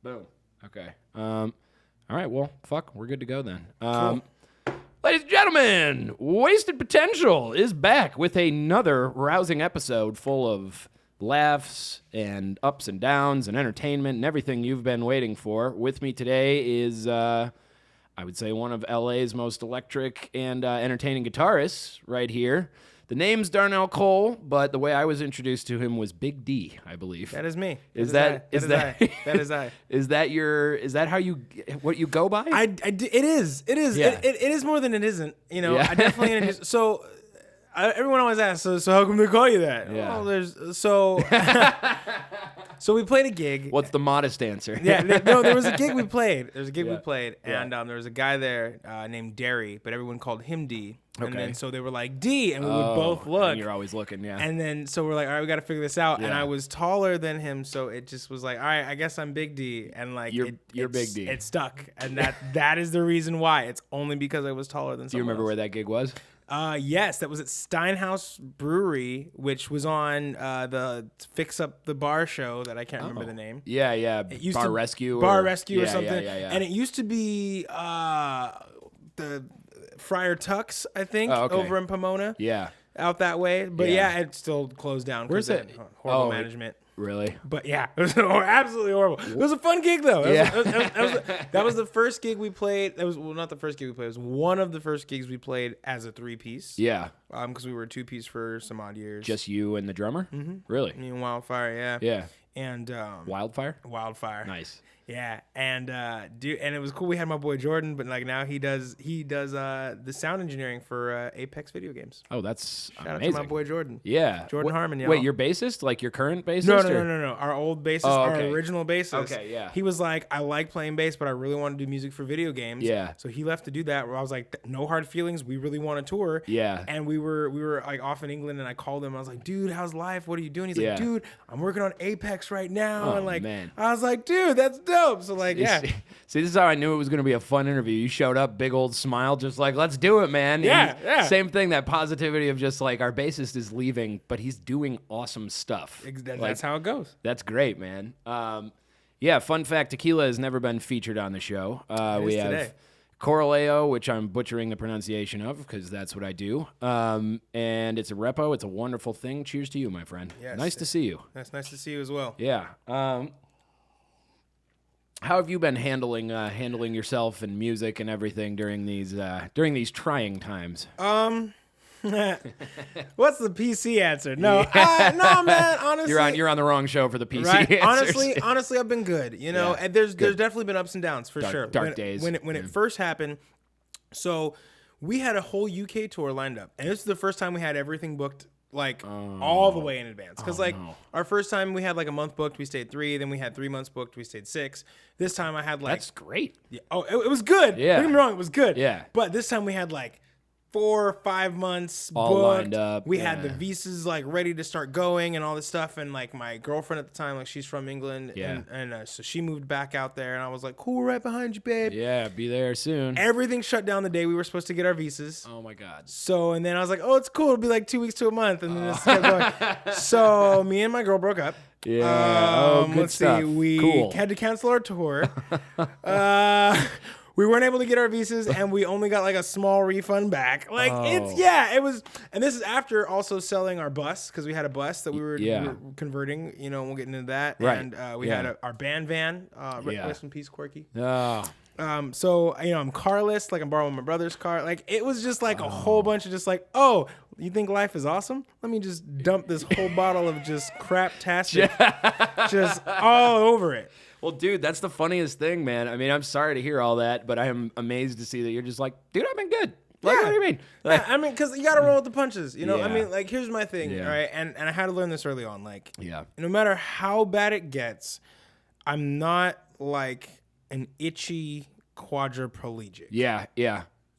Boom. Okay. All right. Well, fuck. We're good to go then. Cool. Ladies and gentlemen, Wasted Potential is back with another rousing episode full of laughs and ups and downs and entertainment and everything you've been waiting for. With me today is, I would say, one of LA's most electric and entertaining guitarists right here. The name's Darnell Cole, but the way I was introduced to him was Big D, I believe. That is me. Is that I? Is that how what you go by? It is. Yeah. It is more than it isn't. You know, Yeah. I definitely introduced. So everyone always asks, so how come they call you that? Yeah. Well, so we played a gig. What's the modest answer? There was a gig we played. Yeah. And there was a guy there named Derry, but everyone called him D. And Okay. then so they were like D, and we would both look. And you're always looking, yeah. And then so we're like, all right, we got to figure this out. Yeah. And I was taller than him, so it just was like, all right, I guess I'm Big D. And like, You're it's Big D. It stuck, and that is the reason why. It's only because I was taller than. Do you remember where that gig was? Yes, that was at Steinhouse Brewery, which was on the Fix Up the Bar show that I can't remember the name. Yeah. It used Bar to- Rescue. Bar Rescue or something. Yeah. And it used to be the Friar Tuck's, I think, okay. over in Pomona. Yeah. Out that way. But Yeah. it still closed down. Where's it? it? Horrible Oh, management. Really? But yeah, it was absolutely horrible. It was a fun gig though. That was the first gig we played. That was not the first gig we played. It was one of the first gigs we played as a 3-piece. Yeah. Because we were a 2-piece for some odd years. Just you and the drummer? Mm-hmm. Really? Me and Wildfire, yeah. Yeah. And Wildfire? Nice. Yeah, and and it was cool. We had my boy Jordan, but like now he does the sound engineering for Apex video games. Oh, that's Shout amazing. out to my boy Jordan. Yeah. Jordan Harmon, y'all. Wait, your bassist? Like your current bassist? No. Our old bassist, okay. our original bassist. Okay, yeah. He was like, I like playing bass, but I really want to do music for video games. Yeah. So he left to do that. Where I was like, no hard feelings. We really want to tour. Yeah. And we were like off in England, and I called him. I was like, dude, how's life? What are you doing? He's Yeah. like, dude, I'm working on Apex right now. Oh, and like, man. I was like, dude, that's dope. So like, yeah. See, this is how I knew it was going to be a fun interview. You showed up, big old smile, just like, let's do it, man. Yeah, And yeah. Same thing, that positivity of just like, our bassist is leaving, but he's doing awesome stuff. That's how it goes. That's great, man. Yeah, fun fact, Tequila has never been featured on the show. We have today. Coraleo, which I'm butchering the pronunciation of because that's what I do. And it's a repo. It's a wonderful thing. Cheers to you, my friend. Yes. Nice to see you. That's nice to see you as well. Yeah. How have you been handling yourself and music and everything during these trying times? What's the PC answer? No, no, man. Honestly, You're on the wrong show for the PC right. answers. Honestly, I've been good. You know, Yeah, and there's good. definitely been ups and downs for sure. Dark days. When it first happened, so we had a whole UK tour lined up, and this is the first time we had everything booked. Like all the way in advance. Because our first time we had like a month booked, we stayed 3. Then we had 3 months booked, we stayed 6. This time I had like... That's great. Yeah, it was good. Yeah. Don't get me wrong, it was good. Yeah. But this time we had like 4 or 5 months All booked. lined up, We had the yeah. visas like ready to start going and all this stuff. And like my girlfriend at the time, like she's from England. Yeah. And so she moved back out there. And I was like, cool, right behind you, babe. Yeah, be there soon. Everything shut down the day we were supposed to get our visas. Oh my God. So, and then I was like, oh, it's cool. It'll be like 2 weeks to a month. And then this kept going. So me and my girl broke up. Yeah. Good Let's stuff. see. We Cool. had to cancel our tour. We weren't able to get our visas, and we only got like a small refund back. Like it was. And this is after also selling our bus, because we had a bus that we were converting. You know, and we'll get into that. Right. And we had our band van. Rest in peace, Corky. Oh. So you know, I'm carless. Like I'm borrowing my brother's car. Like it was just like a whole bunch of just like, oh, you think life is awesome? Let me just dump this whole bottle of just crap-tastic just all over it. Well, dude, that's the funniest thing, man. I mean, I'm sorry to hear all that, but I am amazed to see that you're just like, dude, I've been good. Like, what do you mean? Like, Yeah, I mean, because you got to roll with the punches, you know? I Yeah. mean, like, here's my thing, Yeah. right? And I had to learn this early on. Like, Yeah. no matter how bad it gets, I'm not, like, an itchy quadriplegic. yeah.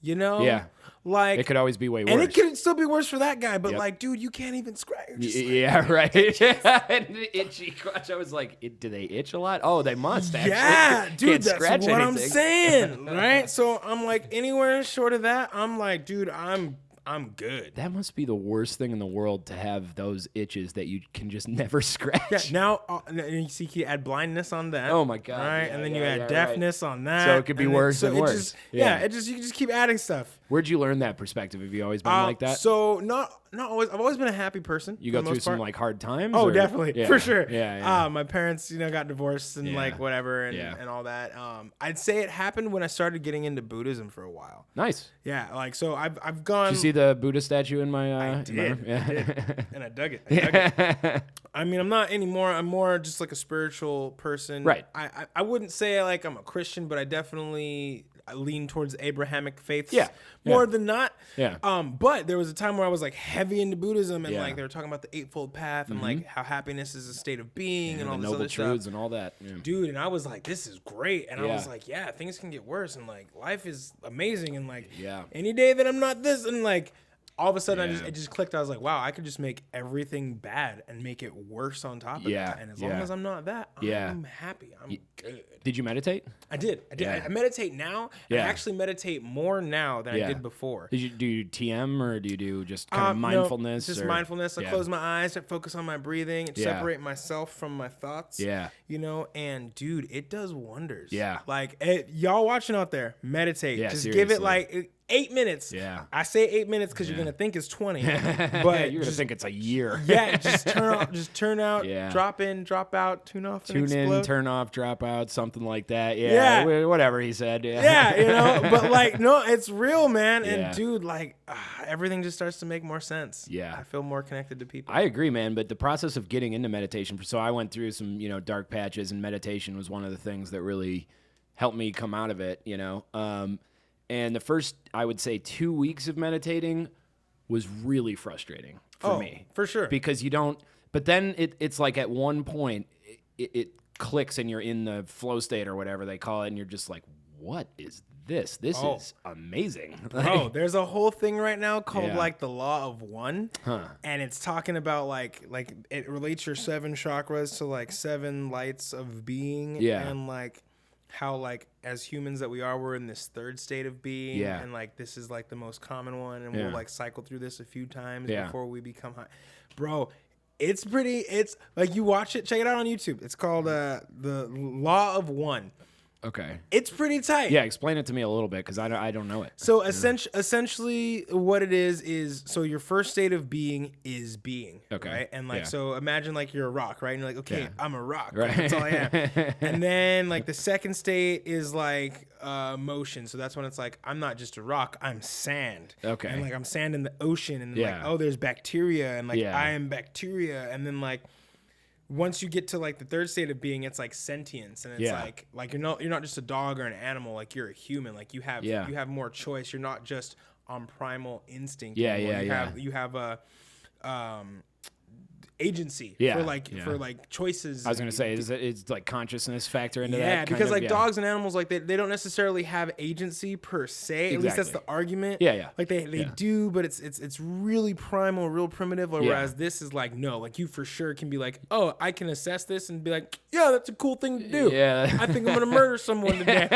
You know? Yeah. Like, It could always be way worse. and it could still be worse for that guy, but, Yep. like, dude, you can't even scratch. Yeah, right. And itchy crotch. I was like, do they itch a lot? Oh, they must. Actually. Yeah, dude, Can't that's scratch what I'm anything. saying, right? So I'm like, anywhere short of that, I'm like, dude, I'm I'm good. That must be the worst thing in the world to have those itches that you can just never scratch. Yeah, now you see, you add blindness on that. Oh my God! Right, yeah, and then yeah, you add yeah, deafness on that. So it could be worse and worse. You just keep adding stuff. Where'd you learn that perspective? Have you always been like that? So not always. I've always been a happy person. You go through some like hard times. Oh, or? definitely, Yeah. for sure. Yeah. My parents, got divorced and like whatever and all that. I'd say it happened when I started getting into Buddhism for a while. Nice. Yeah, like so I've gone. Did you see the Buddha statue in my? I did. Yeah. I did. And I dug it. I mean, I'm not anymore. I'm more just like a spiritual person. Right. I wouldn't say like I'm a Christian, but I definitely lean towards Abrahamic faiths. Yeah. More than not. Yeah. But there was a time where I was like heavy into Buddhism and Yeah. like they were talking about the Eightfold Path and like how happiness is a state of being and all the this noble other truths stuff. and all that. Yeah. Dude, and I was like, this is great. And I Yeah. was like, yeah, things can get worse and like life is amazing and like Yeah. any day that I'm not this and like all of a sudden Yeah. it just clicked. I was like, wow, I could just make everything bad and make it worse on top of Yeah. that. And as long Yeah. as I'm not that, Yeah. I'm happy. I'm good. Did you meditate? I did. Yeah. I meditate now. And Yeah. I actually meditate more now than Yeah. I did before. Did you do TM or do you do just kind of mindfulness? No, just or? mindfulness. I Yeah. close my eyes, I focus on my breathing, and Yeah. separate myself from my thoughts. Yeah. And dude, it does wonders. Yeah. Like y'all watching out there, meditate. Yeah, just give it seriously. like 8 minutes. Yeah. I say 8 minutes because you're gonna think it's 20, but You're gonna think it's a year. yeah, just turn out, Yeah. drop in, drop out, tune off, and Tune explode. in, turn off, drop out, something like that. Yeah, Yeah. whatever he said. Yeah, Yeah, but like, no, it's real, man. Yeah. And dude, like, everything just starts to make more sense. Yeah. I feel more connected to people. I agree, man. But the process of getting into meditation, so I went through some, dark patches, and meditation was one of the things that really helped me come out of it. And the first, I would say, 2 weeks of meditating was really frustrating for me. For sure. Because you don't, but then it's like at one point, it clicks and you're in the flow state or whatever they call it, and you're just like, what is this? This is amazing. Bro, there's a whole thing right now called Yeah. like the law of one. Huh. And it's talking about like it relates your 7 chakras to like 7 lights of being. Yeah. And like how like as humans that we are, we're in this 3rd state of being. Yeah. And like this is like the most common one. And Yeah. we'll like cycle through this a few times Yeah. before we become high. Bro, it's like you watch it, check it out on YouTube. It's called the Law of One. Okay. It's pretty tight. Yeah, explain it to me a little bit because I don't know it. So essentially what it is so your first state of being is being. Okay. Right? And like, Yeah. so imagine like you're a rock, right? And you're like, okay, Yeah. I'm a rock. Right. That's all I am. And then like the second state is like motion. So that's when it's like, I'm not just a rock, I'm sand. Okay. And like I'm sand in the ocean. And Yeah. like, oh, there's bacteria. And like, Yeah. I am bacteria. And then like, once you get to like the 3rd state of being, it's like sentience, and it's Yeah. like you're not just a dog or an animal, like you're a human, like you have more choice. You're not just on primal instinct. Yeah, anymore. yeah, You have a agency Yeah, for like choices. I was gonna say, it's like consciousness factor into that? Yeah, kind because of? like Yeah. dogs and animals, like they don't necessarily have agency per se. At least that's the Exactly. argument. Yeah. Like they Yeah. do, but it's really primal, real primitive. Whereas this is like, no, like you for sure can be like, oh, I can assess this and be like, yeah, that's a cool thing to do. Yeah. I think I'm gonna murder someone today.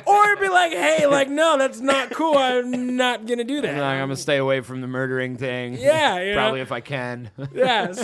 Or be like, hey, like no, that's not cool. I'm not gonna do that. I'm gonna stay away from the murdering thing. Yeah, Probably if I can. Yeah, and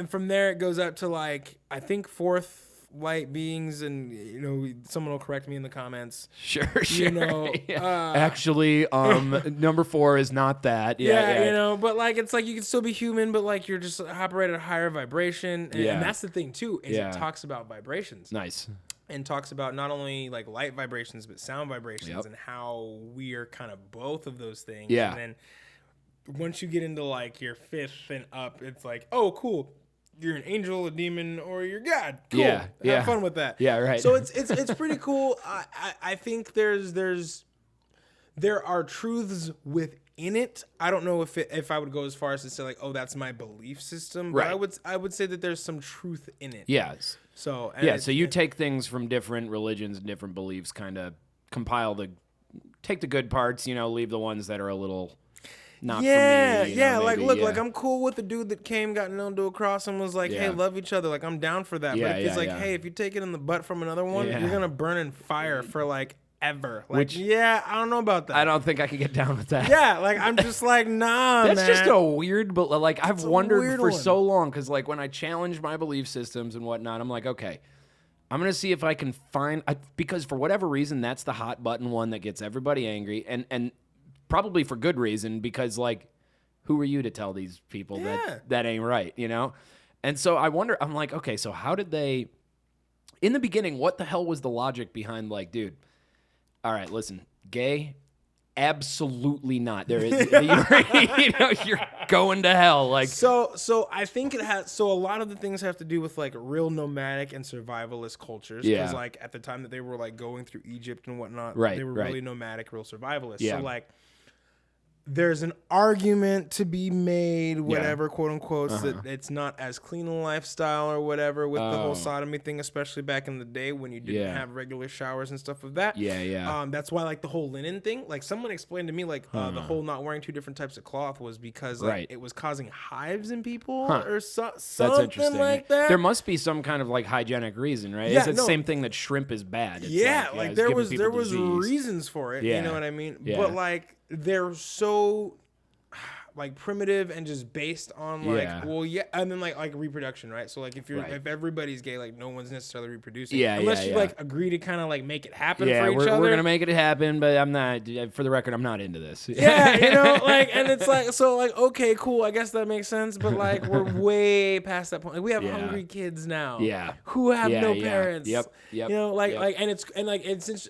from there it goes up to like I think 4th light beings, and someone will correct me in the comments. Sure. Yeah. Actually, number 4 is not that. Yeah. But like it's like you can still be human, but like you're just operate at a higher vibration, and, Yeah. and that's the thing too is Yeah. it talks about vibrations. Nice. And talks about not only like light vibrations but sound vibrations. Yep. And how we are kind of both of those things. Yeah. And then once you get into like your 5th and up, it's like, oh, cool. You're an angel, a demon, or you're God. Cool. Yeah, Have fun with that. Yeah, right. So it's pretty cool. I think there are truths within it. I don't know if I would go as far as to say like, oh, that's my belief system. But Right. I would say that there's some truth in it. Yes. So So you take things from different religions and different beliefs, kind of take the good parts, leave the ones that are a little not for me. Like maybe, look, like I'm cool with the dude that got nailed to a cross and was like, hey, Yeah. love each other. Like I'm down for that. Yeah, but if he's yeah, like, yeah. hey, if you take it in the butt from another one, Yeah. you're gonna burn in fire for like ever. Like, Which- yeah, I don't know about that. I don't think I could get down with that. Yeah, like I'm just like, nah, That's man. just a weird, but like I've a wondered weird for one. so long because like when I challenge my belief systems and whatnot, I'm like, okay, I'm gonna see if I can find because for whatever reason that's the hot button one that gets everybody angry and probably for good reason because like who are you to tell these people that ain't right, you know? And so I wonder, I'm like, okay, so how did they in the beginning? What the hell was the logic behind like, dude? All right, listen, gay. Absolutely not. There is, you're going to hell. Like so, I think it has. So a lot of the things have to do with like real nomadic and survivalist cultures. Yeah. Because like at the time that they were like going through Egypt and whatnot, Right, they were right. really nomadic, real survivalists. Yeah. So like, there's an argument to be made, whatever, quote unquote, that it's not as clean a lifestyle or whatever with the whole sodomy thing, especially back in the day when you didn't have regular showers and stuff like that. Yeah. That's why like the whole linen thing, like someone explained to me like the whole not wearing two different types of cloth was because like it was causing hives in people or something That's interesting. like that. There must be some kind of like hygienic reason, right? Yeah, It's the no. same thing that shrimp is bad. It's like it's there giving was people disease. reasons for it. Yeah. You know what I mean? Yeah. But like they're so like primitive and just based on like and then like reproduction, right? So like if everybody's gay, like no one's necessarily reproducing unless you like agree to kind of like make it happen for each other. We're gonna make it happen, but I'm not. For the record, I'm not into this. Yeah, you know, like, and it's like, so like, okay, cool, I guess that makes sense, but like we're way past that point. Like, we have hungry kids now, who have no parents. Yep. You know, like and it's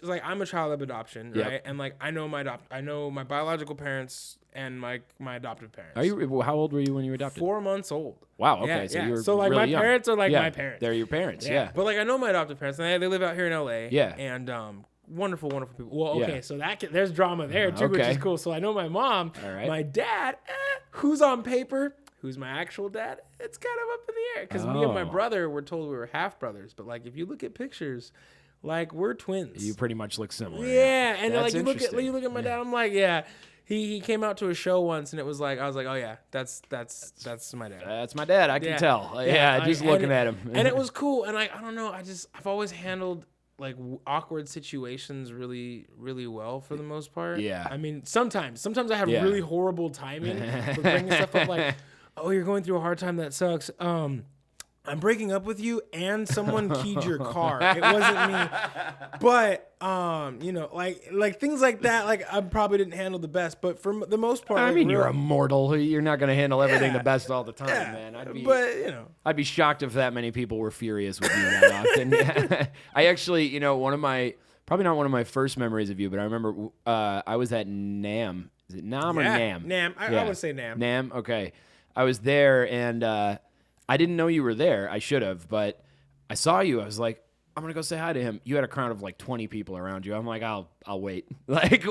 like I'm a child of adoption, right? And like I know my biological parents and my adoptive parents. Are you? How old were you when you were adopted? 4 months old. Wow. Okay. So you were so like really my young. parents are like my parents. They're your parents. Yeah. But like I know my adoptive parents, and they live out here in LA. Yeah. And wonderful people. Well, okay, so there's drama there too, which is cool. So I know my mom, my dad, who's on paper, who's my actual dad. It's kind of up in the air because me and my brother were told we were half brothers, but like if you look at pictures, like we're twins. You pretty much look similar. Yeah, and That's like you look at my dad, I'm like, He came out to a show once, and it was like I was like, oh yeah, that's my dad. That's my dad. I can tell. Just looking at him. And it was cool. And like I don't know, I've always handled like awkward situations really, really well for the most part. Yeah. I mean, sometimes I have really horrible timing for bringing stuff up like, oh, you're going through a hard time. That sucks. I'm breaking up with you and someone keyed your car. It wasn't me. But, you know, like things like that, like I probably didn't handle the best. But for the most part, I mean, you're immortal. You're not going to handle everything the best all the time, man. I'd be shocked if that many people were furious with you that often. I actually, you know, probably not one of my first memories of you, but I remember I was at NAMM. Is it NAMM or NAMM? NAMM. I would say NAMM. NAMM, okay. I was there, and I didn't know you were there. I should have, but I saw you. I was like, I'm gonna go say hi to him. You had a crowd of like 20 people around you. I'm like, I'll wait. Like,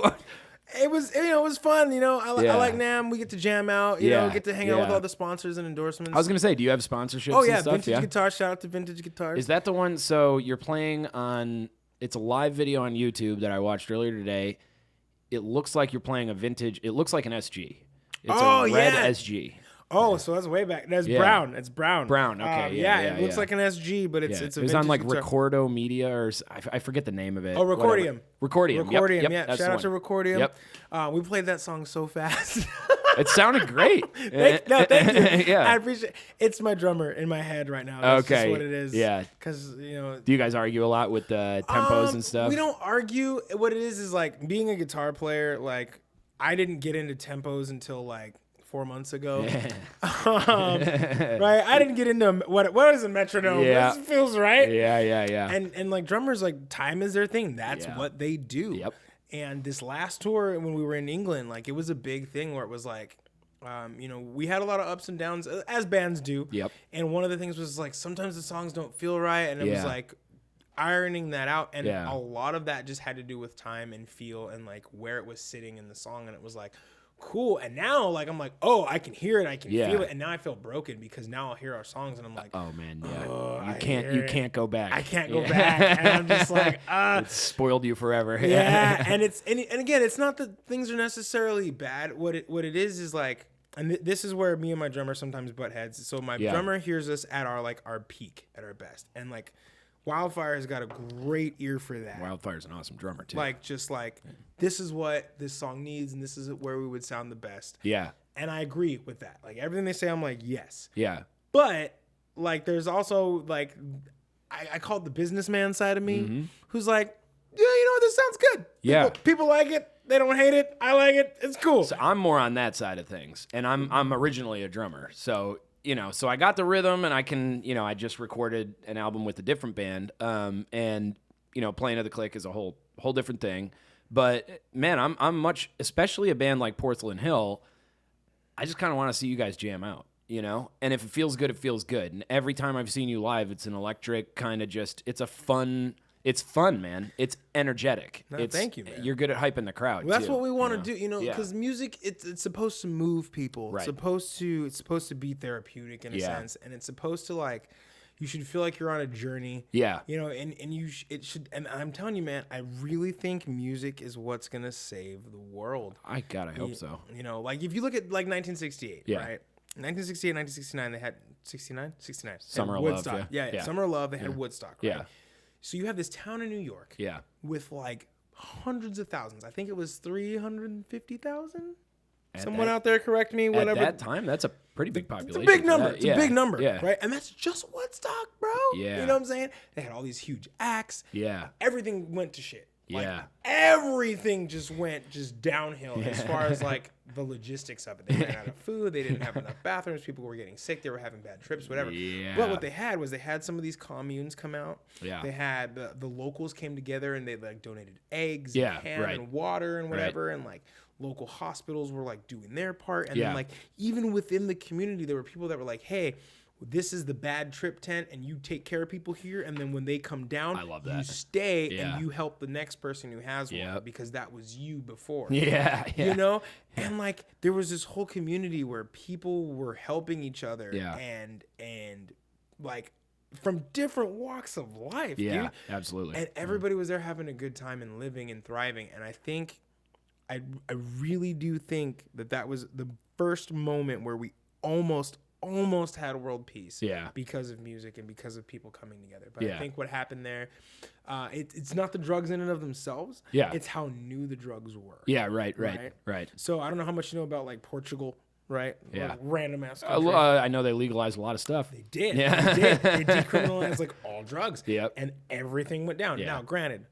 it was fun. You know, I like NAMM. We get to jam out. You know, get to hang out with all the sponsors and endorsements. I was gonna say, do you have sponsorships? Oh yeah, and stuff? Vintage Guitars. Shout out to Vintage Guitars. Is that the one? So you're playing on? It's a live video on YouTube that I watched earlier today. It looks like you're playing a vintage. It looks like an SG. It's a red SG. Oh, so that's way back. That's brown. It's brown. Brown. Okay. It looks like an SG, but it's a. It was on like Recordo Media or I forget the name of it. Oh, Recordium. Recordium. Recordium. Yep, Shout out to Recordium. Yep. We played that song so fast. It sounded great. Thank you. Yeah. I appreciate it. It's my drummer in my head right now. That's just what it is. Yeah. Because, you know. Do you guys argue a lot with the tempos and stuff? We don't argue. What it is like being a guitar player, like I didn't get into tempos until like 4 months ago. Right? I didn't get into what is a metronome? Yeah. This feels right. Yeah. And like drummers, like time is their thing. That's what they do. Yep. And this last tour when we were in England, like it was a big thing where it was like, you know, we had a lot of ups and downs as bands do. Yep. And one of the things was like sometimes the songs don't feel right, and it was like ironing that out, and a lot of that just had to do with time and feel and like where it was sitting in the song, and it was like cool. And now like I'm like, oh, I can hear it, I can feel it, and now I feel broken because now I'll hear our songs and I'm like, oh man, you can't go back. I can't go back, and I'm just like, it's spoiled you forever. And again, it's not that things are necessarily bad. What it is like, and this is where me and my drummer sometimes butt heads. So my drummer hears us at our peak, at our best, and like Wildfire has got a great ear for that. Wildfire's an awesome drummer too. Like, just like, this is what this song needs, and this is where we would sound the best. Yeah. And I agree with that. Like, everything they say, I'm like, yes. Yeah. But, like, there's also, like, I call it the businessman side of me, who's like, yeah, you know what, this sounds good. Yeah. People like it. They don't hate it. I like it. It's cool. So I'm more on that side of things, and I'm originally a drummer, so so I got the rhythm, and I can, I just recorded an album with a different band, and playing at the Click is a whole different thing. But man, I'm much, especially a band like Porcelain Hill. I just kind of want to see you guys jam out, and if it feels good, it feels good. And every time I've seen you live, it's an electric kind of it's fun, man. It's energetic. No, thank you, man. You're good at hyping the crowd. Well, that's too, what we want to do, Yeah. because music, it's supposed to move people. Right. It's supposed to be therapeutic in a sense, and it's supposed to, like, you should feel like you're on a journey. Yeah. And it should, and I'm telling you, man, I really think music is what's gonna save the world. I hope so. Like, if you look at like 1968, Yeah. right? 1968, 1969, they had 69. Summer of Woodstock. Love, Yeah. Summer of Love. They had Woodstock. Right? Yeah. So you have this town in New York. Yeah. With like hundreds of thousands. I think it was 350,000. Someone out there correct me. Whatever. At that time, that's a pretty big population. It's a big number. That. It's a big number, Yeah. right? And that's just Woodstock, bro. Yeah. You know what I'm saying? They had all these huge acts. Yeah. Everything went to shit. Like, Yeah. everything just went downhill as far as like the logistics of it. They ran out of food. They didn't have enough bathrooms. People were getting sick. They were having bad trips, whatever. Yeah. But what they had was they had some of these communes come out. Yeah. They had the locals came together and they like donated eggs, Yeah, and ham right. and water and whatever. And like local hospitals were like doing their part. And Yeah. then like even within the community, there were people that were like, hey, this is the bad trip tent and you take care of people here, and then when they come down, I love that. you stay Yeah. and you help the next person who has one Yep. because that was you before. Yeah. And like there was this whole community where people were helping each other. Yeah. And like from different walks of life. Yeah. Dude. Absolutely. And everybody was there having a good time and living and thriving. And I think I really do think that was the first moment where we almost had world peace. Yeah. Because of music and because of people coming together. But Yeah. I think what happened there, it's not the drugs in and of themselves. Yeah. It's how new the drugs were. Yeah. Right. So I don't know how much you know about like Portugal, right? Yeah. Like, random ass country. I know they legalized a lot of stuff. They did. Yeah. They did. They decriminalized like all drugs. Yep. And everything went down. Yeah. Now, granted,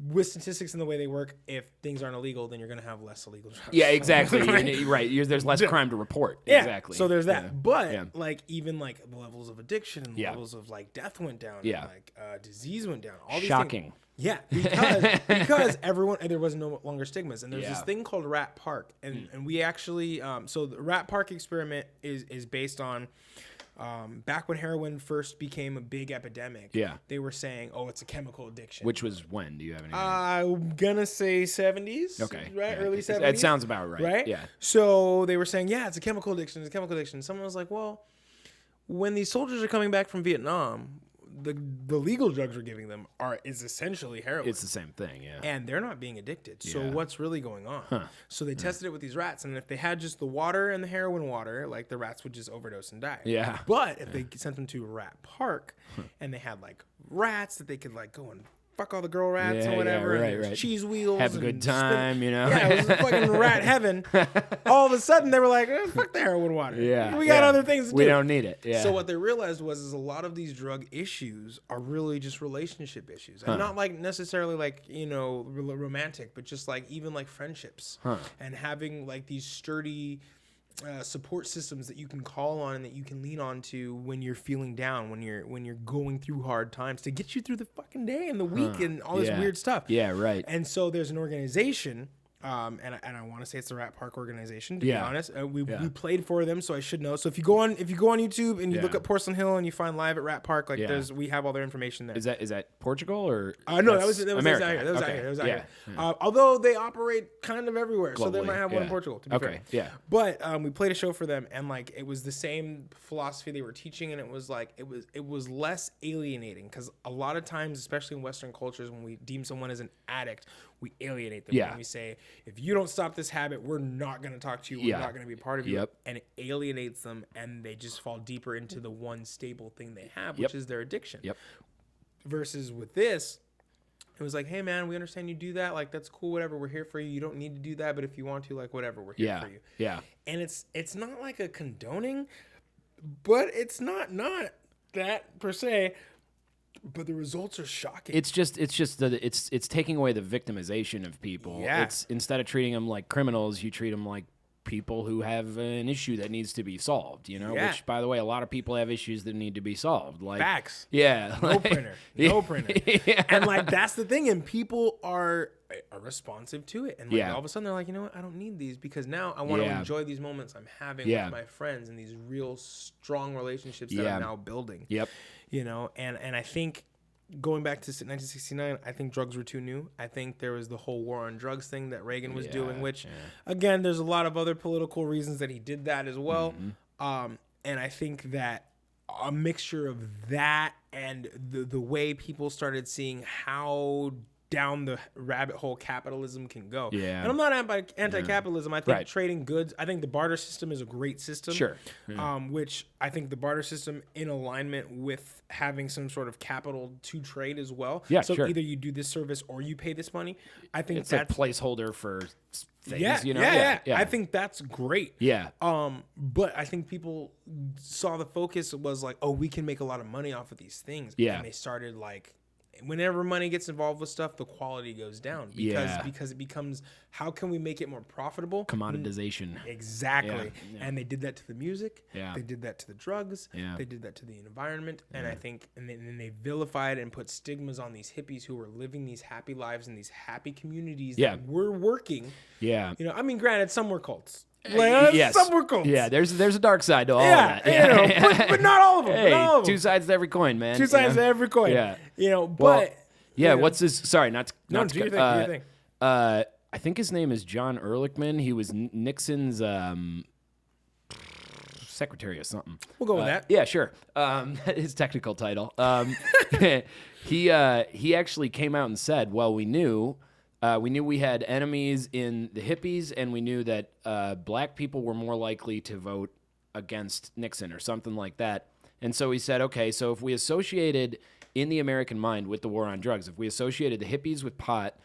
with statistics and the way they work, if things aren't illegal, then you're going to have less illegal drugs. Yeah, exactly. Right? Right. There's less crime to report. Yeah. Exactly. So there's that. Yeah. But Yeah. like even like the levels of addiction and Yeah. levels of like death went down. Yeah. And, like disease went down. All these Shocking. Things. Yeah, because everyone, and there was no longer stigmas, and there's this thing called Rat Park, and we actually so the Rat Park experiment is based on back when heroin first became a big epidemic. Yeah. They were saying, oh, it's a chemical addiction. Which was when? Do you have any? I'm gonna say 70s. Okay. Right, Yeah. early 70s. It sounds about right. Right. Yeah. So they were saying, yeah, it's a chemical addiction. It's a chemical addiction. Someone was like, well, when these soldiers are coming back from Vietnam, the legal drugs we're giving them is essentially heroin. It's the same thing. Yeah. And they're not being addicted. So Yeah. what's really going on? So they tested it with these rats, and if they had just the water and the heroin water, like the rats would just overdose and die. Yeah. But if they sent them to a rat park and they had like rats that they could like go and fuck all the girl rats Yeah, and whatever, yeah, and right. cheese wheels, Have a and good time, you know? Yeah, it was fucking rat heaven. All of a sudden, they were like, fuck the heroin water. Yeah. We got yeah. other things to do. We don't need it. Yeah. So what they realized was a lot of these drug issues are really just relationship issues, and not like necessarily like romantic, but just like even like friendships, and having like these sturdy support systems that you can call on and that you can lean on to when you're feeling down, when you're going through hard times, to get you through the fucking day and the week and all this weird stuff. Yeah. Right. And so there's an organization. And I want to say it's the Rat Park organization. To be honest, we played for them, so I should know. So if you go on YouTube and you look up Porcelain Hill and you find live at Rat Park, like we have all their information there. Is that Portugal or? No, that was America. out here. That was Okay. out here. That was out Yeah. here. Yeah. Although they operate kind of everywhere, so they Globally, might have one in yeah. Portugal. To be fair. Yeah. But we played a show for them, and like it was the same philosophy they were teaching, and it was like it was less alienating, because a lot of times, especially in Western cultures, when we deem someone as an addict, we alienate them. Yeah. And we say, if you don't stop this habit, we're not going to talk to you. We're not going to be a part of you. Yep. And it alienates them, and they just fall deeper into the one stable thing they have, which is their addiction. Yep. Versus with this, it was like, hey man, we understand you do that. Like, that's cool, whatever. We're here for you. You don't need to do that, but if you want to, like, whatever, we're here for you. Yeah. And it's not like a condoning, but it's not that per se. But the results are shocking. It's taking away the victimization of people. Yeah. It's instead of treating them like criminals, you treat them like people who have an issue that needs to be solved, you know, which, by the way, a lot of people have issues that need to be solved. Like, facts. Yeah. No printer. No printer. Yeah. And, like, that's the thing. And people are responsive to it. And, like, all of a sudden, they're like, you know what? I don't need these because now I want to enjoy these moments I'm having with my friends and these real strong relationships that I'm now building. Yep. You know, and I think going back to 1969, I think drugs were too new. I think there was the whole war on drugs thing that Reagan was doing, which, again, there's a lot of other political reasons that he did that as well. And I think that a mixture of that and the way people started seeing how down the rabbit hole capitalism can go. Yeah. And I'm not anti-capitalism. I think trading goods, I think the barter system is a great system. Sure. Which I think the barter system in alignment with having some sort of capital to trade as well. Yeah, so sure. either you do this service or you pay this money. I think It's that's a placeholder for things, you know? Yeah. I think that's great. Yeah. But I think people saw the focus was like, oh, we can make a lot of money off of these things. Yeah. And they started like, whenever money gets involved with stuff, the quality goes down because it becomes, how can we make it more profitable? Commoditization. Exactly. And they did that to the music. They did that to the drugs. Yeah. They did that to the environment. And I think, and then they vilified and put stigmas on these hippies who were living these happy lives in these happy communities that were working. Yeah. You know, I mean, granted, some were cults. Some were cults. Yeah, there's a dark side to all of that. Yeah, you know, but not all of them. Hey, not all of them. two sides to every coin, man. Two sides to every coin. Yeah. You know, Well, but what's his? Sorry, not do you think? I think his name is John Ehrlichman. He was Nixon's secretary or something. We'll go with that. Yeah, sure. His technical title. He actually came out and said, "Well, we knew we had enemies in the hippies, and we knew that black people were more likely to vote against Nixon or something like that." And so he said, okay, so if we associated in the American mind with the war on drugs, if we associated the hippies with pot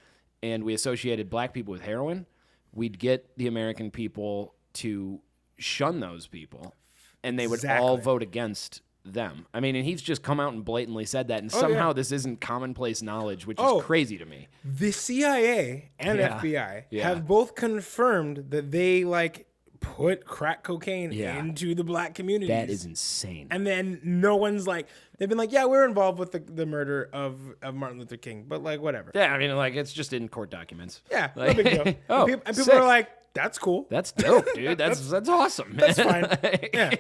and we associated black people with heroin, we'd get the American people to shun those people, and they would all vote against them. I mean, and he's just come out and blatantly said that, and somehow this isn't commonplace knowledge, which is crazy to me. The CIA and FBI have both confirmed that they, like, put crack cocaine into the black communities. That is insane. And then no one's like, they've been like, yeah, we're involved with the murder of Martin Luther King, but, like, whatever. Yeah, I mean, like, it's just in court documents. Yeah, like, no big deal. And people sick. are like, that's cool. That's dope, dude. That's awesome. That's fine. Yeah.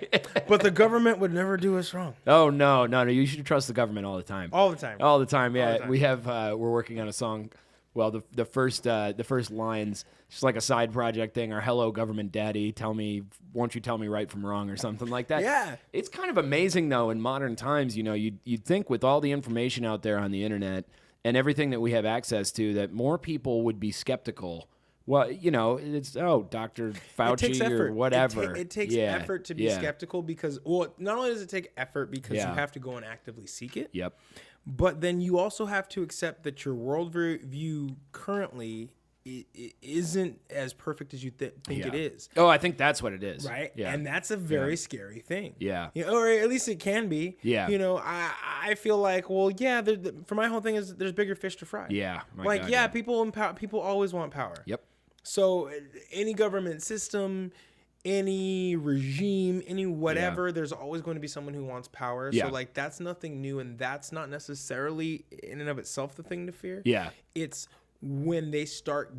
But the government would never do us wrong. Oh, no. You should trust the government all the time. All the time. All the time, yeah. All the time. We have, we're working on a song. Well, the first lines, just like a side project thing, are "Hello, government daddy, won't you tell me right from wrong," or something like that. Yeah. It's kind of amazing, though, in modern times, you know, you'd think with all the information out there on the internet and everything that we have access to, that more people would be skeptical. Well, you know, it's, Dr. Fauci or whatever. It takes effort to be skeptical because, well, not only does it take effort because you have to go and actively seek it. Yep. But then you also have to accept that your worldview currently isn't as perfect as you think it is. Oh, I think that's what it is. Right? Yeah. And that's a very scary thing. Yeah. You know, or at least it can be. Yeah. You know, I feel like, well, yeah, for my whole thing is there's bigger fish to fry. Yeah. Like, God, people always want power. Yep. So any government system, any regime, any whatever, there's always going to be someone who wants power. Yeah. So, like, that's nothing new, and that's not necessarily in and of itself the thing to fear. Yeah. It's when they start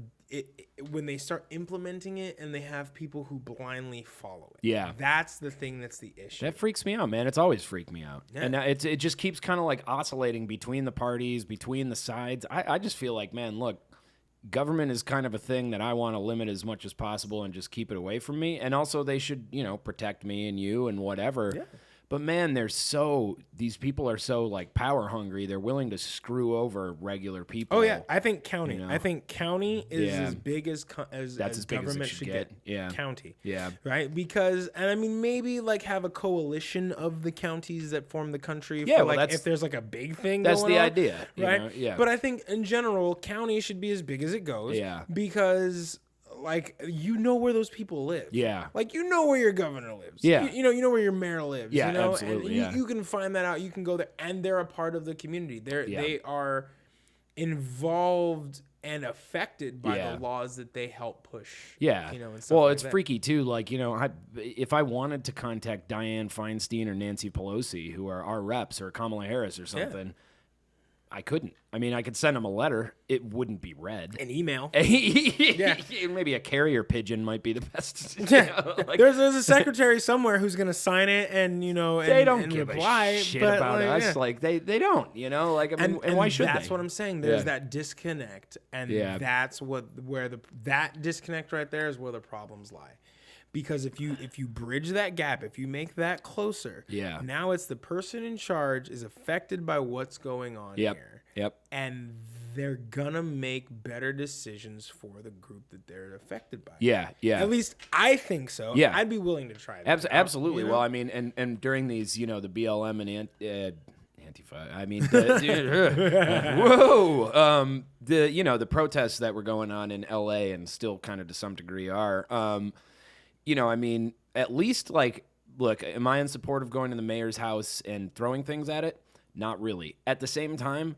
implementing it and they have people who blindly follow it. Yeah. That's the thing that's the issue. That freaks me out, man. It's always freaked me out. Yeah. And it just keeps kind of like oscillating between the parties, between the sides. I just feel like, man, look, government is kind of a thing that I want to limit as much as possible and just keep it away from me. And also they should, you know, protect me and you and whatever. Yeah. But man, these people are so like power hungry. They're willing to screw over regular people. Oh yeah, I think county. You know? I think county is Yeah. as big as That's as big as it government should should get. get. Yeah. County. Yeah. Right? Because, and I mean, maybe like have a coalition of the counties that form the country. Yeah, for, well, like if there's like a big thing. That's going the on, idea, you right? know? Yeah. But I think in general, county should be as big as it goes. Yeah. Because like you know where those people live. Yeah. Like you know where your governor lives. Yeah. You know where your mayor lives. Yeah, You know? absolutely, And you can find that out. You can go there, and they're a part of the community. They are involved and affected by Yeah. the laws that they help push. Yeah. You know, and stuff Well, like it's that. freaky too. Like, you know, if I wanted to contact Dianne Feinstein or Nancy Pelosi, who are our reps, or Kamala Harris or something, I couldn't. I mean, I could send them a letter. It wouldn't be read. An email. Yeah. Maybe a carrier pigeon might be the best. Yeah. Like, There's a secretary somewhere who's gonna sign it, and you know, and, they don't and give reply, a shit but, about like, us. yeah. Like they don't. You know, like I mean, and why should that's they? what I'm saying. There's Yeah. that disconnect, and Yeah. that's that disconnect right there is where the problems lie. Because if you bridge that gap, if you make that closer, Yeah. now it's the person in charge is affected by what's going on here, Yep. and they're gonna make better decisions for the group that they're affected by. Yeah. At least I think so. Yeah. I'd be willing to try that. Absolutely. You know? Well, I mean, and during these, you know, the BLM and Antifa. I mean, whoa. The protests that were going on in LA and still kind of to some degree are. You know, I mean, at least like, look, am I in support of going to the mayor's house and throwing things at it? Not really. At the same time,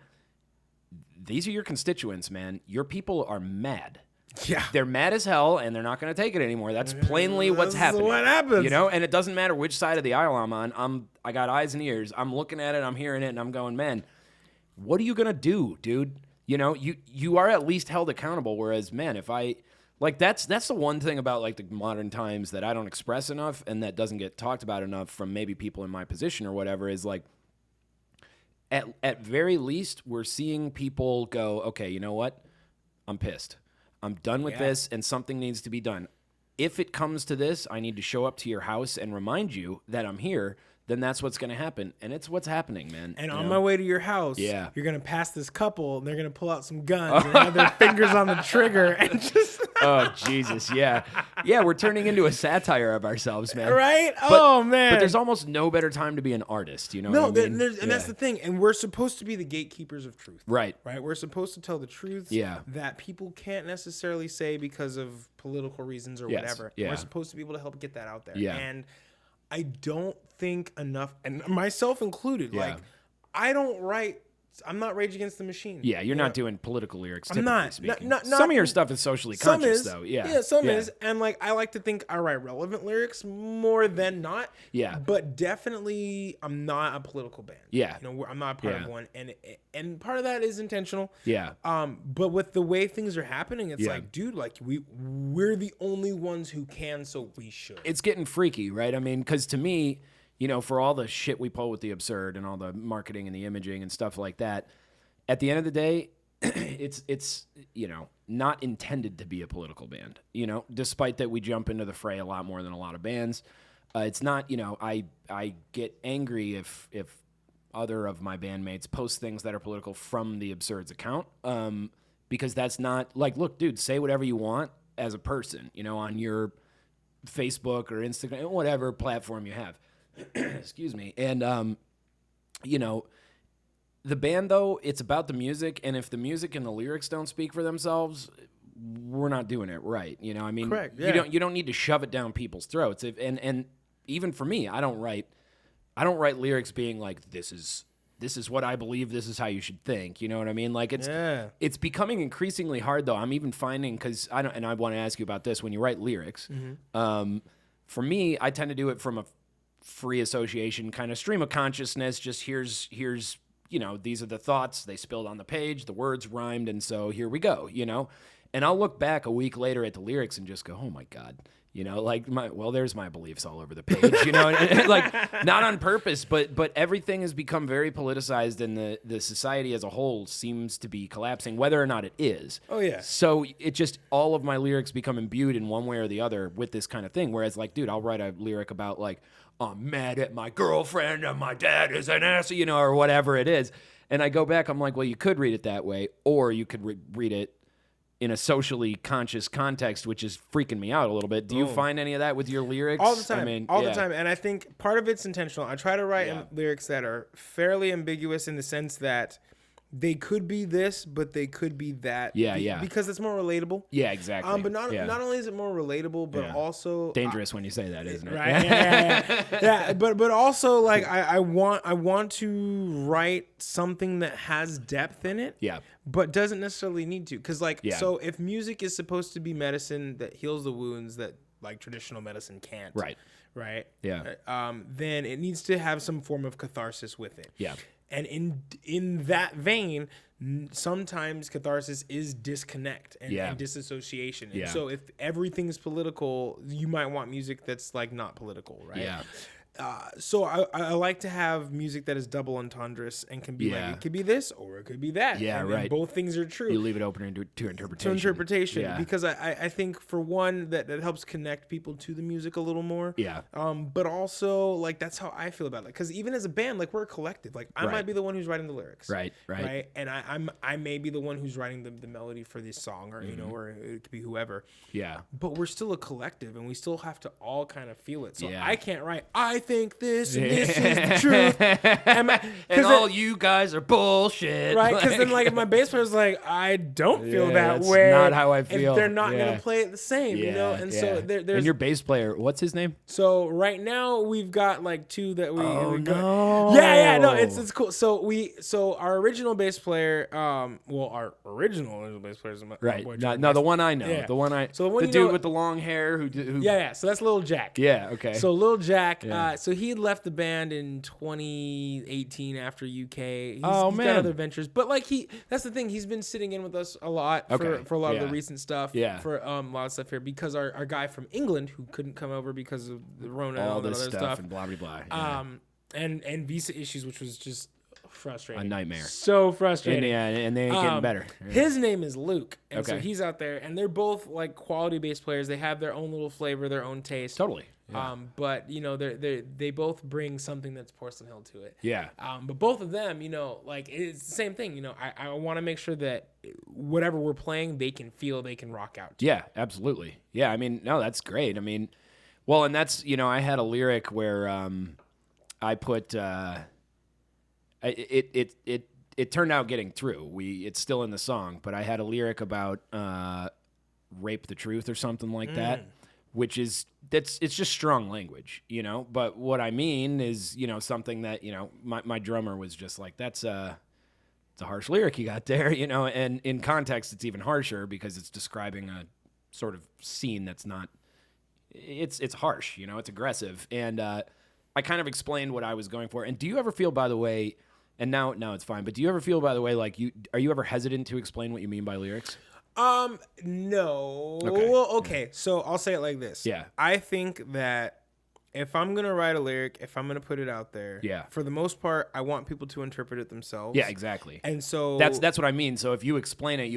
these are your constituents, man. Your people are mad. Yeah. They're mad as hell, and they're not going to take it anymore. That's plainly what's That's happening. what happens. You know, and it doesn't matter which side of the aisle I'm on. I got eyes and ears. I'm looking at it. I'm hearing it, and I'm going, man, what are you going to do, dude? You know, you are at least held accountable. Whereas, man, if I like that's the one thing about like the modern times that I don't express enough, and that doesn't get talked about enough from maybe people in my position or whatever, is like, at very least, we're seeing people go, okay, you know what? I'm pissed. I'm done with this, and something needs to be done. If it comes to this, I need to show up to your house and remind you that I'm here. Then that's what's going to happen. And it's what's happening, man. And on my way to your house, Yeah. you're going to pass this couple, and they're going to pull out some guns and have their fingers on the trigger and just... Oh, Jesus, yeah. Yeah, we're turning into a satire of ourselves, man. Right? But, man. But there's almost no better time to be an artist, you know No, what I mean? and that's the thing. And we're supposed to be the gatekeepers of truth. Right. Right? We're supposed to tell the truths Yeah. that people can't necessarily say because of political reasons or Yes. whatever. Yeah. We're supposed to be able to help get that out there. Yeah. And I don't think enough, and myself included, Yeah. like, I'm not Rage Against the Machine. Yeah, you're not doing political lyrics, I'm typically not. speaking. Not- Some of your stuff is socially Some conscious, is, though. Yeah. Yeah, some is. And like I like to think I write relevant lyrics more than not. Yeah. But definitely I'm not a political band. Yeah. You know, I'm not a part Yeah. of one. And part of that is intentional. Yeah. But with the way things are happening, it's Yeah. like, dude, like we're the only ones who can, so we should. It's getting freaky, right? I mean, because to me, you know, for all the shit we pull with the absurd and all the marketing and the imaging and stuff like that, at the end of the day, it's you know, not intended to be a political band. You know, despite that we jump into the fray a lot more than a lot of bands. It's not, you know, I get angry if other of my bandmates post things that are political from the Absurd's account, because that's not like, look, dude, say whatever you want as a person, you know, on your Facebook or Instagram, whatever platform you have. Excuse me. And, you know, the band, though, it's about the music, and if the music and the lyrics don't speak for themselves, we're not doing it right. You know, I mean, Correct, yeah. you don't need to shove it down people's throats. And even for me, I don't write lyrics being like, this is what I believe, this is how you should think. You know what I mean? Like it's becoming increasingly hard, though. I'm even finding, because I want to ask you about this when you write lyrics. Mm-hmm. For me, I tend to do it from a free association kind of stream of consciousness. Just here's you know, these are the thoughts, they spilled on the page, the words rhymed, and so here we go, you know? And I'll look back a week later at the lyrics and just go, oh my God. You know, like there's my beliefs all over the page, you know, like not on purpose, but everything has become very politicized and the society as a whole seems to be collapsing, whether or not it is. Oh, yeah. So it just, all of my lyrics become imbued in one way or the other with this kind of thing. Whereas like, dude, I'll write a lyric about like, I'm mad at my girlfriend and my dad is an ass, you know, or whatever it is. And I go back, I'm like, well, you could read it that way, or you could read it in a socially conscious context, which is freaking me out a little bit. Do you find any of that with your lyrics? All the time. I mean, all the time. And I think part of it's intentional. I try to write lyrics that are fairly ambiguous in the sense that they could be this, but they could be that. Yeah. Because it's more relatable. Yeah, exactly. But not only is it more relatable, but also dangerous when you say that, isn't it? Right. Yeah. But also like I want to write something that has depth in it. Yeah. But doesn't necessarily need to. Because like so if music is supposed to be medicine that heals the wounds that like traditional medicine can't. Right. Yeah. Then it needs to have some form of catharsis with it. Yeah. And in that vein, sometimes catharsis is disconnect and disassociation. And so if everything's political, you might want music that's like not political, right? Yeah. So I like to have music that is double entendres and can be like, it could be this or it could be that. Yeah, and right. Both things are true. You leave it open to interpretation. Because I think for one that helps connect people to the music a little more. Yeah. But also like that's how I feel about it. Because even as a band, like we're a collective. Like I might be the one who's writing the lyrics. Right. And I may be the one who's writing the melody for this song, or you know, or it could be whoever. Yeah. But we're still a collective, and we still have to all kind of feel it. So I can't write, I think this and this is the truth. And all you guys are bullshit. Right? Because then like if my bass player's like, I don't feel that that's way. not how I feel. And they're not going to play it the same, you know? And so there's... And your bass player, what's his name? So right now we've got like two that we... no. Yeah, no, it's cool. So our original bass player, our original bass player is my boy, No, the one I know. Yeah. The one I... So the one the dude with the long hair who... Yeah, so that's Lil Jack. Yeah, okay. So Lil Jack, so he had left the band in 2018 after UK. He's got other ventures, but like that's the thing. He's been sitting in with us a lot for a lot of the recent stuff. Yeah. For a lot of stuff here because our guy from England who couldn't come over because of the Rona and all that this other stuff and blah blah blah. Yeah. And visa issues, which was just frustrating. A nightmare. So frustrating. And they ain't getting better. His name is Luke. And so he's out there, and they're both like quality bass players. They have their own little flavor, their own taste. Totally. Yeah. But you know, they both bring something that's Porcelain Hill to it. Yeah. But both of them, you know, like it's the same thing. You know, I want to make sure that whatever we're playing, they can feel, they can rock out to. Yeah, absolutely. Yeah, I mean, no, that's great. I mean, well, and that's, you know, I had a lyric where I put it turned out getting through. It's still in the song, but I had a lyric about rape the truth or something like that, which is it's just strong language, you know. But what I mean is, you know, something that, you know, my drummer was just like, it's a harsh lyric you got there, you know. And in context, it's even harsher because it's describing a sort of scene that's not. It's harsh, you know. It's aggressive, and I kind of explained what I was going for. And do you ever feel, by the way? And now it's fine. But do you ever feel, by the way, like are you ever hesitant to explain what you mean by lyrics? No. Okay. Well, okay. So I'll say it like this. Yeah. I think that if I'm gonna write a lyric, if I'm gonna put it out there, for the most part, I want people to interpret it themselves. Yeah, exactly. And so that's what I mean. So if you explain it,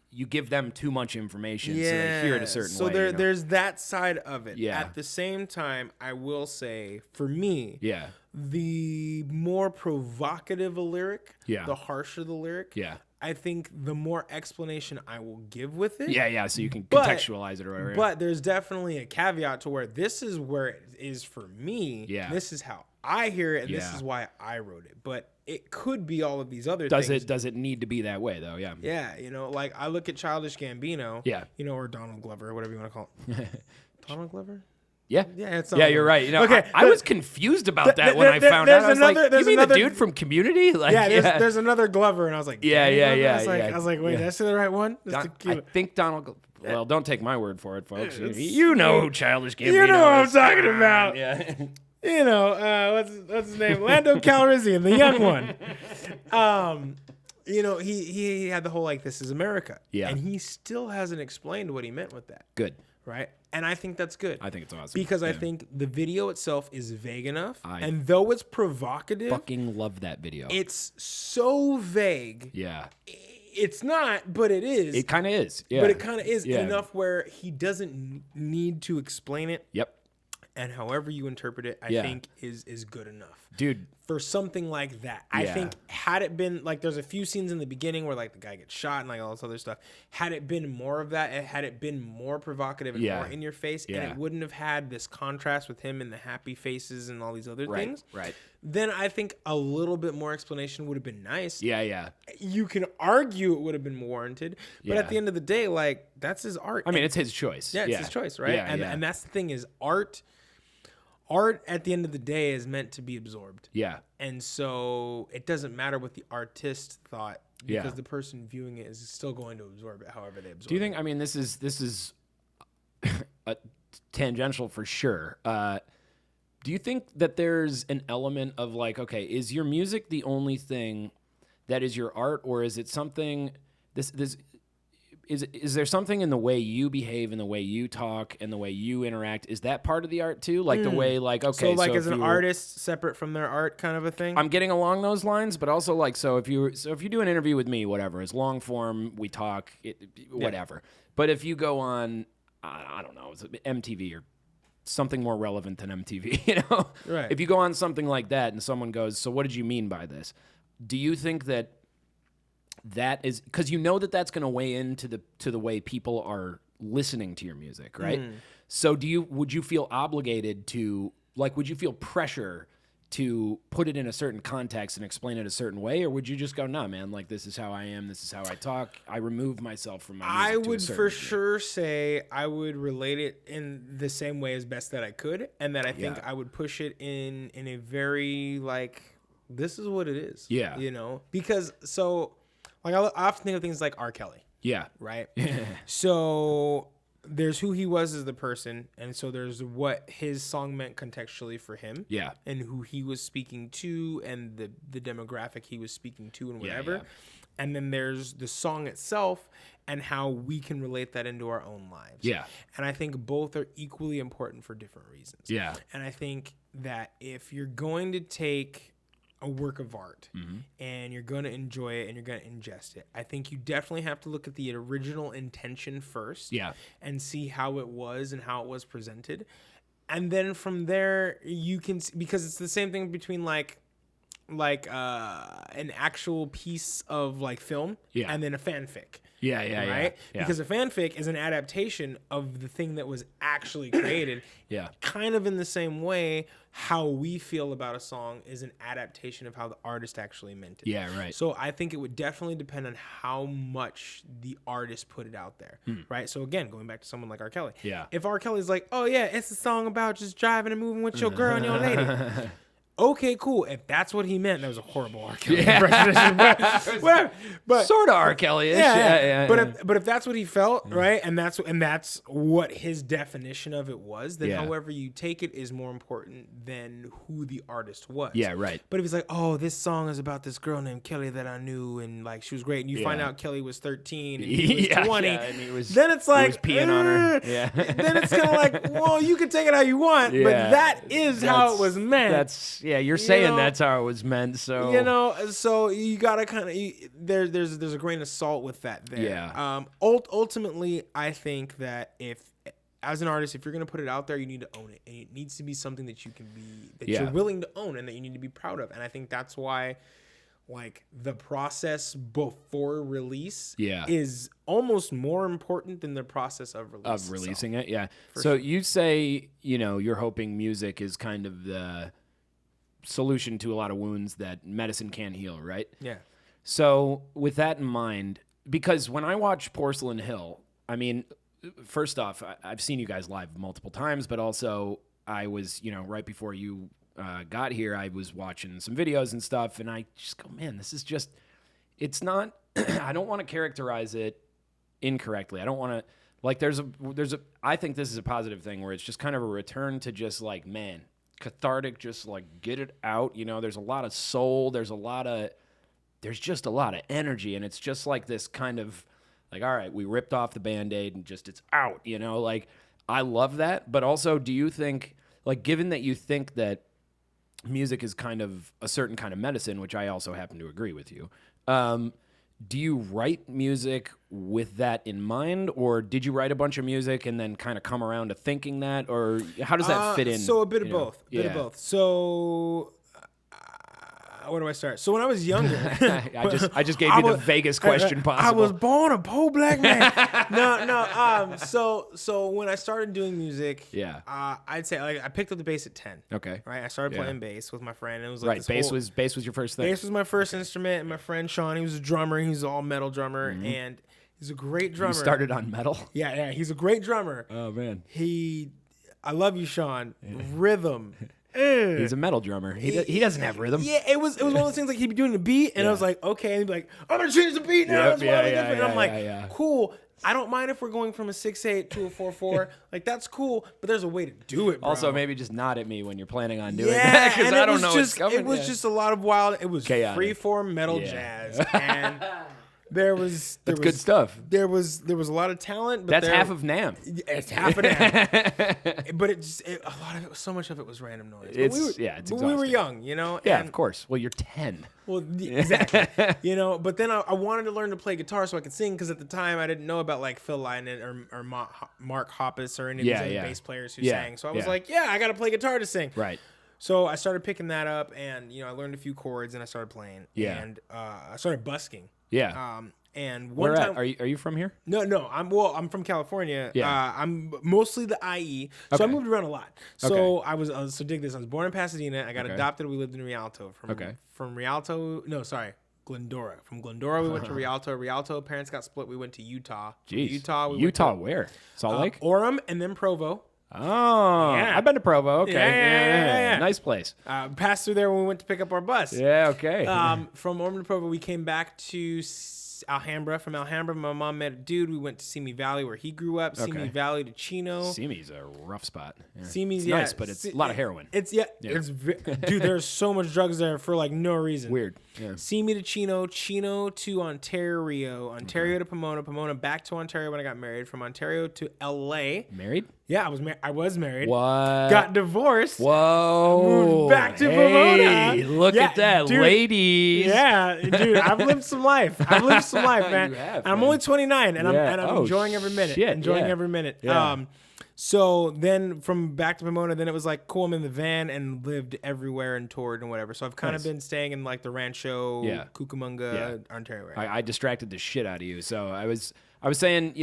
you give them too much information, so they hear it a certain way. So there's that side of it. Yeah. At the same time, I will say, for me, yeah, the more provocative a lyric, the harsher the lyric. Yeah. I think the more explanation I will give with it. Yeah, so you can contextualize it or whatever. But there's definitely a caveat to where this is where it is for me. Yeah. This is how I hear it, and this is why I wrote it. But it could be all of these other things. Does it need to be that way, though? Yeah. Yeah, you know, like I look at Childish Gambino. Yeah. You know, or Donald Glover, or whatever you want to call it. Donald Glover? Yeah. Yeah, it's you're right. You know, okay, I was confused about that when I found out. I was like, you mean the dude from Community? Like, there's another Glover, and I was like, yeah. I was like, wait, did I say the right one? I think Donald. Well, don't take my word for it, folks. You know who Childish Gambino is. You know what I'm talking about. Yeah. You know, what's his name? Lando Calrissian, the young one. you know, he had the whole like, this is America. Yeah. And he still hasn't explained what he meant with that. Good. Right. And I think that's good. I think it's awesome. Because I think the video itself is vague enough. I and though it's provocative, fucking love that video. it's so vague. Yeah. It's not, but it is. It kind of is. Yeah. But it kind of is Yeah. enough where he doesn't need to explain it. Yep. And however you interpret it, I think is good enough. Dude. For something like that. I think had it been like there's a few scenes in the beginning where like the guy gets shot and like all this other stuff. Had it been more of that, had it been more provocative and more in your face, and it wouldn't have had this contrast with him and the happy faces and all these other things. Right. Then I think a little bit more explanation would have been nice. Yeah, yeah. You can argue it would have been warranted, but at the end of the day, like that's his art. I mean, it's his choice. Yeah, it's his choice, right? Yeah, and that's the thing is art at the end of the day is meant to be absorbed. Yeah. And so it doesn't matter what the artist thought because the person viewing it is still going to absorb it however they absorb it. Do you think, I mean, this is tangential for sure. Do you think that there's an element of like, okay, is your music the only thing that is your art, or is it something is there something in the way you behave and the way you talk and the way you interact? Is that part of the art too? Like the way, like, okay, so like so as an artist separate from their art kind of a thing? I'm getting along those lines, but also like, so if you do an interview with me, whatever, it's long form, we talk, whatever. But if you go on, I don't know, it's MTV or something more relevant than MTV, you know? Right. If you go on something like that and someone goes, so what did you mean by this? Do you think that is, because you know that that's going to weigh into the way people are listening to your music, right? So would you feel obligated to, like, would you feel pressure to put it in a certain context and explain it a certain way, or would you just go, nah, man, like, this is how I am, this is how I talk, I remove myself from my music? I to would a certain for degree. sure say I would relate it in the same way as best that I could, and that I think I would push it in a very, like, this is what it is. Yeah. You know? Because, so, like, I often think of things like R. Kelly. Yeah. Right? So there's who he was as the person, and so there's what his song meant contextually for him. Yeah. And who he was speaking to and the demographic he was speaking to and whatever. Yeah. And then there's the song itself and how we can relate that into our own lives. Yeah. And I think both are equally important for different reasons. Yeah. And I think that if you're going to take a work of art and you're going to enjoy it and you're going to ingest it, I think you definitely have to look at the original intention first. Yeah. And see how it was and how it was presented. And then from there you can, because it's the same thing between like an actual piece of like film and then a fanfic. Yeah, Right? Yeah. Because a fanfic is an adaptation of the thing that was actually created. Yeah. Kind of in the same way, how we feel about a song is an adaptation of how the artist actually meant it. Yeah, right. So I think it would definitely depend on how much the artist put it out there. Right? So again, going back to someone like R. Kelly. Yeah. If R. Kelly's like, oh yeah, it's a song about just driving and moving with your girl and your lady. Okay, cool. If that's what he meant, that was a horrible R. Kelly impersonation. But sort of R. Kelly-ish. Yeah. But if that's what he felt, right, and that's what his definition of it was, then however you take it is more important than who the artist was. Yeah, right. But if he's like, oh, this song is about this girl named Kelly that I knew, and like she was great, and you find out Kelly was 13 and he was 20, and he was, then it's like he was peeing on her. Yeah. Then it's kind of like, well, you can take it how you want, but that is how it was meant. Yeah, you're saying that's how it was meant. So so you gotta kind of there's a grain of salt with that there. Yeah. Ultimately, I think that as an artist, if you're gonna put it out there, you need to own it, and it needs to be something that you can be you're willing to own and that you need to be proud of. And I think that's why, like, the process before release is almost more important than the process of releasing it. Yeah. So you say you're hoping music is kind of the solution to a lot of wounds that medicine can't heal, right? Yeah. So with that in mind, because when I watch Porcelain Hill, I mean, first off, I've seen you guys live multiple times, but also I was, right before you got here, I was watching some videos and stuff, and I just go, man, this is just, it's not, I don't want to characterize it incorrectly. I don't want to, like, I think this is a positive thing where it's just kind of a return to just like, man, cathartic, just like get it out. There's a lot of soul. There's a lot of there's just a lot of energy, and it's just like this kind of like, all right, we ripped off the Band-Aid and just it's out, you know? Like, I love that, but also do you think, like, given that you think that music is kind of a certain kind of medicine, which I also happen to agree with you, do you write music with that in mind, or did you write a bunch of music and then kind of come around to thinking that, or how does that fit in? So a bit of both. A bit of both. So where do I start? So when I was younger, I just gave you the vaguest question possible. I was born a poor black man. No. So when I started doing music, I'd say like I picked up the bass at 10. Okay. Right. I started playing bass with my friend. And it was like bass was your first thing. Bass was my first instrument, and my friend Sean, he was a drummer. He was an all metal drummer, and he's a great drummer. You started on metal? Yeah. He's a great drummer. Oh man. I love you, Sean. Rhythm. He's a metal drummer. He doesn't have rhythm. Yeah, it was one of those things like he'd be doing the beat, and I was like, okay, and he'd be like, I'm gonna change the beat now. And I'm like, cool. I don't mind if we're going from a 6/8 to a 4/4. Like that's cool, but there's a way to do it, bro. Also, maybe just nod at me when you're planning on doing that, because I don't know what's coming. It was just a lot of wild. It was freeform metal jazz, and that's good stuff. There was a lot of talent. But that's half of NAMM. It's half of NAMM. But a lot of it, so much of it was random noise. It's exhausting. We were young, you know. Yeah, of course. Well, you're 10. Well, exactly. You know, but then I wanted to learn to play guitar so I could sing, because at the time I didn't know about like Phil Lynott or Mark Hoppus or any of these other bass players who sang. So I was like, I got to play guitar to sing. Right. So I started picking that up, and I learned a few chords, and I started playing. Yeah. And I started busking. Yeah. And where at? Are you from here? No. I'm from California. Yeah. I'm mostly the IE, so I moved around a lot. So I was so dig this. I was born in Pasadena. I got adopted. We lived in Rialto. From Rialto. No, sorry. Glendora. From Glendora, we went to Rialto. Rialto, parents got split. We went to Utah. Jeez. Utah, where? Salt Lake? Orem, and then Provo. Oh, yeah. I've been to Provo. Okay. Yeah. Nice place. Passed through there when we went to pick up our bus. Yeah, okay. From Orem to Provo, we came back to Alhambra. From Alhambra, my mom met a dude. We went to Simi Valley where he grew up. Simi Valley to Chino. Simi's a rough spot. Yeah. Simi's nice, but it's a lot of heroin. Dude, there's so much drugs there for like no reason. Weird. Yeah. Simi to Chino, Chino to Ontario, Ontario to Pomona, Pomona back to Ontario when I got married. From Ontario to LA. Married? Yeah, I was married. What? Got divorced. Whoa. Moved back to Pomona. Look at that, dude, ladies. Yeah, dude, I've lived some life. Man. You have, and I'm only 29, and I'm enjoying every minute. Shit, every minute. Yeah. So then from back to Pomona, then it was like, cool, I'm in the van and lived everywhere and toured and whatever. So I've kind of been staying in like the Rancho, Cucamonga, Ontario area. I distracted the shit out of you. So I was saying,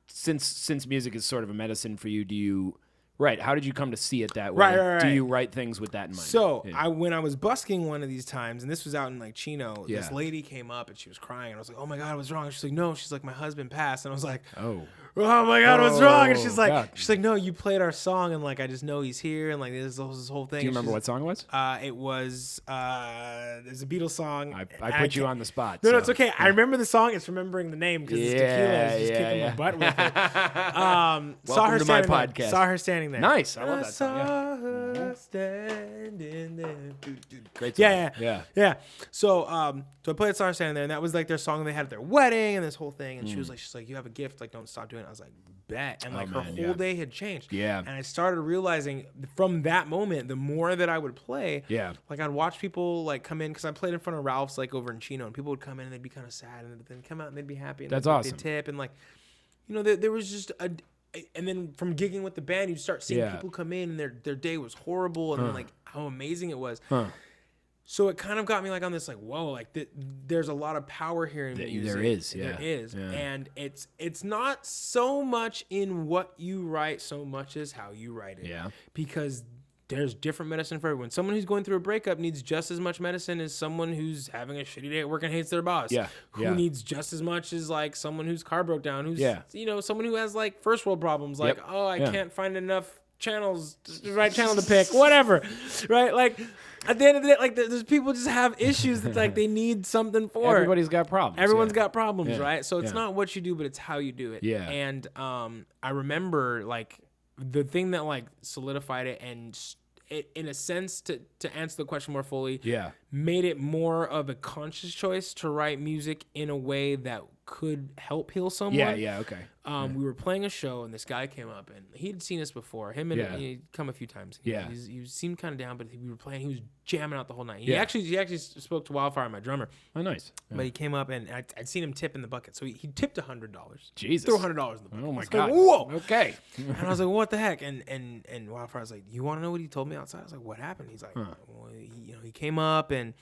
since music is sort of a medicine for you, do you how did you come to see it that way? Right. Do you write things with that in mind? So when I was busking one of these times, and this was out in like Chino, this lady came up and she was crying, and I was like, oh my God, what's wrong? She's like, no, she's like, my husband passed. And I was like, oh my God, what's wrong? And she's like, no, you played our song, and like I just know he's here, and like this whole thing. Do you remember what song it was? It was there's a Beatles song. I put you on the spot. No, it's okay. I remember the song. It's remembering the name because it's Tequila. It's just kicking my butt with it. Welcome to my podcast. Saw her standing there. Nice. I love that song. Saw her standing there. Great song. Yeah. So I played Saw Her Standing There, and that was like their song they had at their wedding and this whole thing. And she's like, you have a gift. Like, don't stop doing it. I was like, bet. And like her whole day had changed. Yeah. And I started realizing from that moment, the more that I would play, like I'd watch people like come in, because I played in front of Ralph's like over in Chino, and people would come in and they'd be kind of sad, and then come out and they'd be happy. And that's awesome. They'd tip, and like, there was just and then from gigging with the band, you'd start seeing people come in and their day was horrible, and then like how amazing it was. So it kind of got me like on this like, whoa, like there's a lot of power here in music. There is. And it's not so much in what you write so much as how you write it. Yeah. Because there's different medicine for everyone. Someone who's going through a breakup needs just as much medicine as someone who's having a shitty day at work and hates their boss. Who needs just as much as like someone whose car broke down, who's someone who has like first world problems, like I can't find enough channels, the right channel to pick, whatever, right? Like at the end of the day, like there's people just have issues that like they need something for. Everybody's got problems. Everyone's got problems, right? So it's not what you do, but it's how you do it. Yeah. And I remember like the thing that like solidified it in a sense, to answer the question more fully, Yeah. made it more of a conscious choice to write music in a way that could help heal someone. Yeah, okay. We were playing a show, and this guy came up, and he'd seen us before. Him and he'd come a few times. He seemed kind of down, but we were playing. He was jamming out the whole night. He actually spoke to Wildfire, my drummer. Oh, nice. Yeah. But he came up, and I'd seen him tip in the bucket, so he tipped $100. Jesus, threw $100 in the bucket. Oh my Like, God. whoa. Okay. And I was like, what the heck? And Wildfire was like, you want to know what he told me outside? I was like, what happened? He's like, well, he came up and.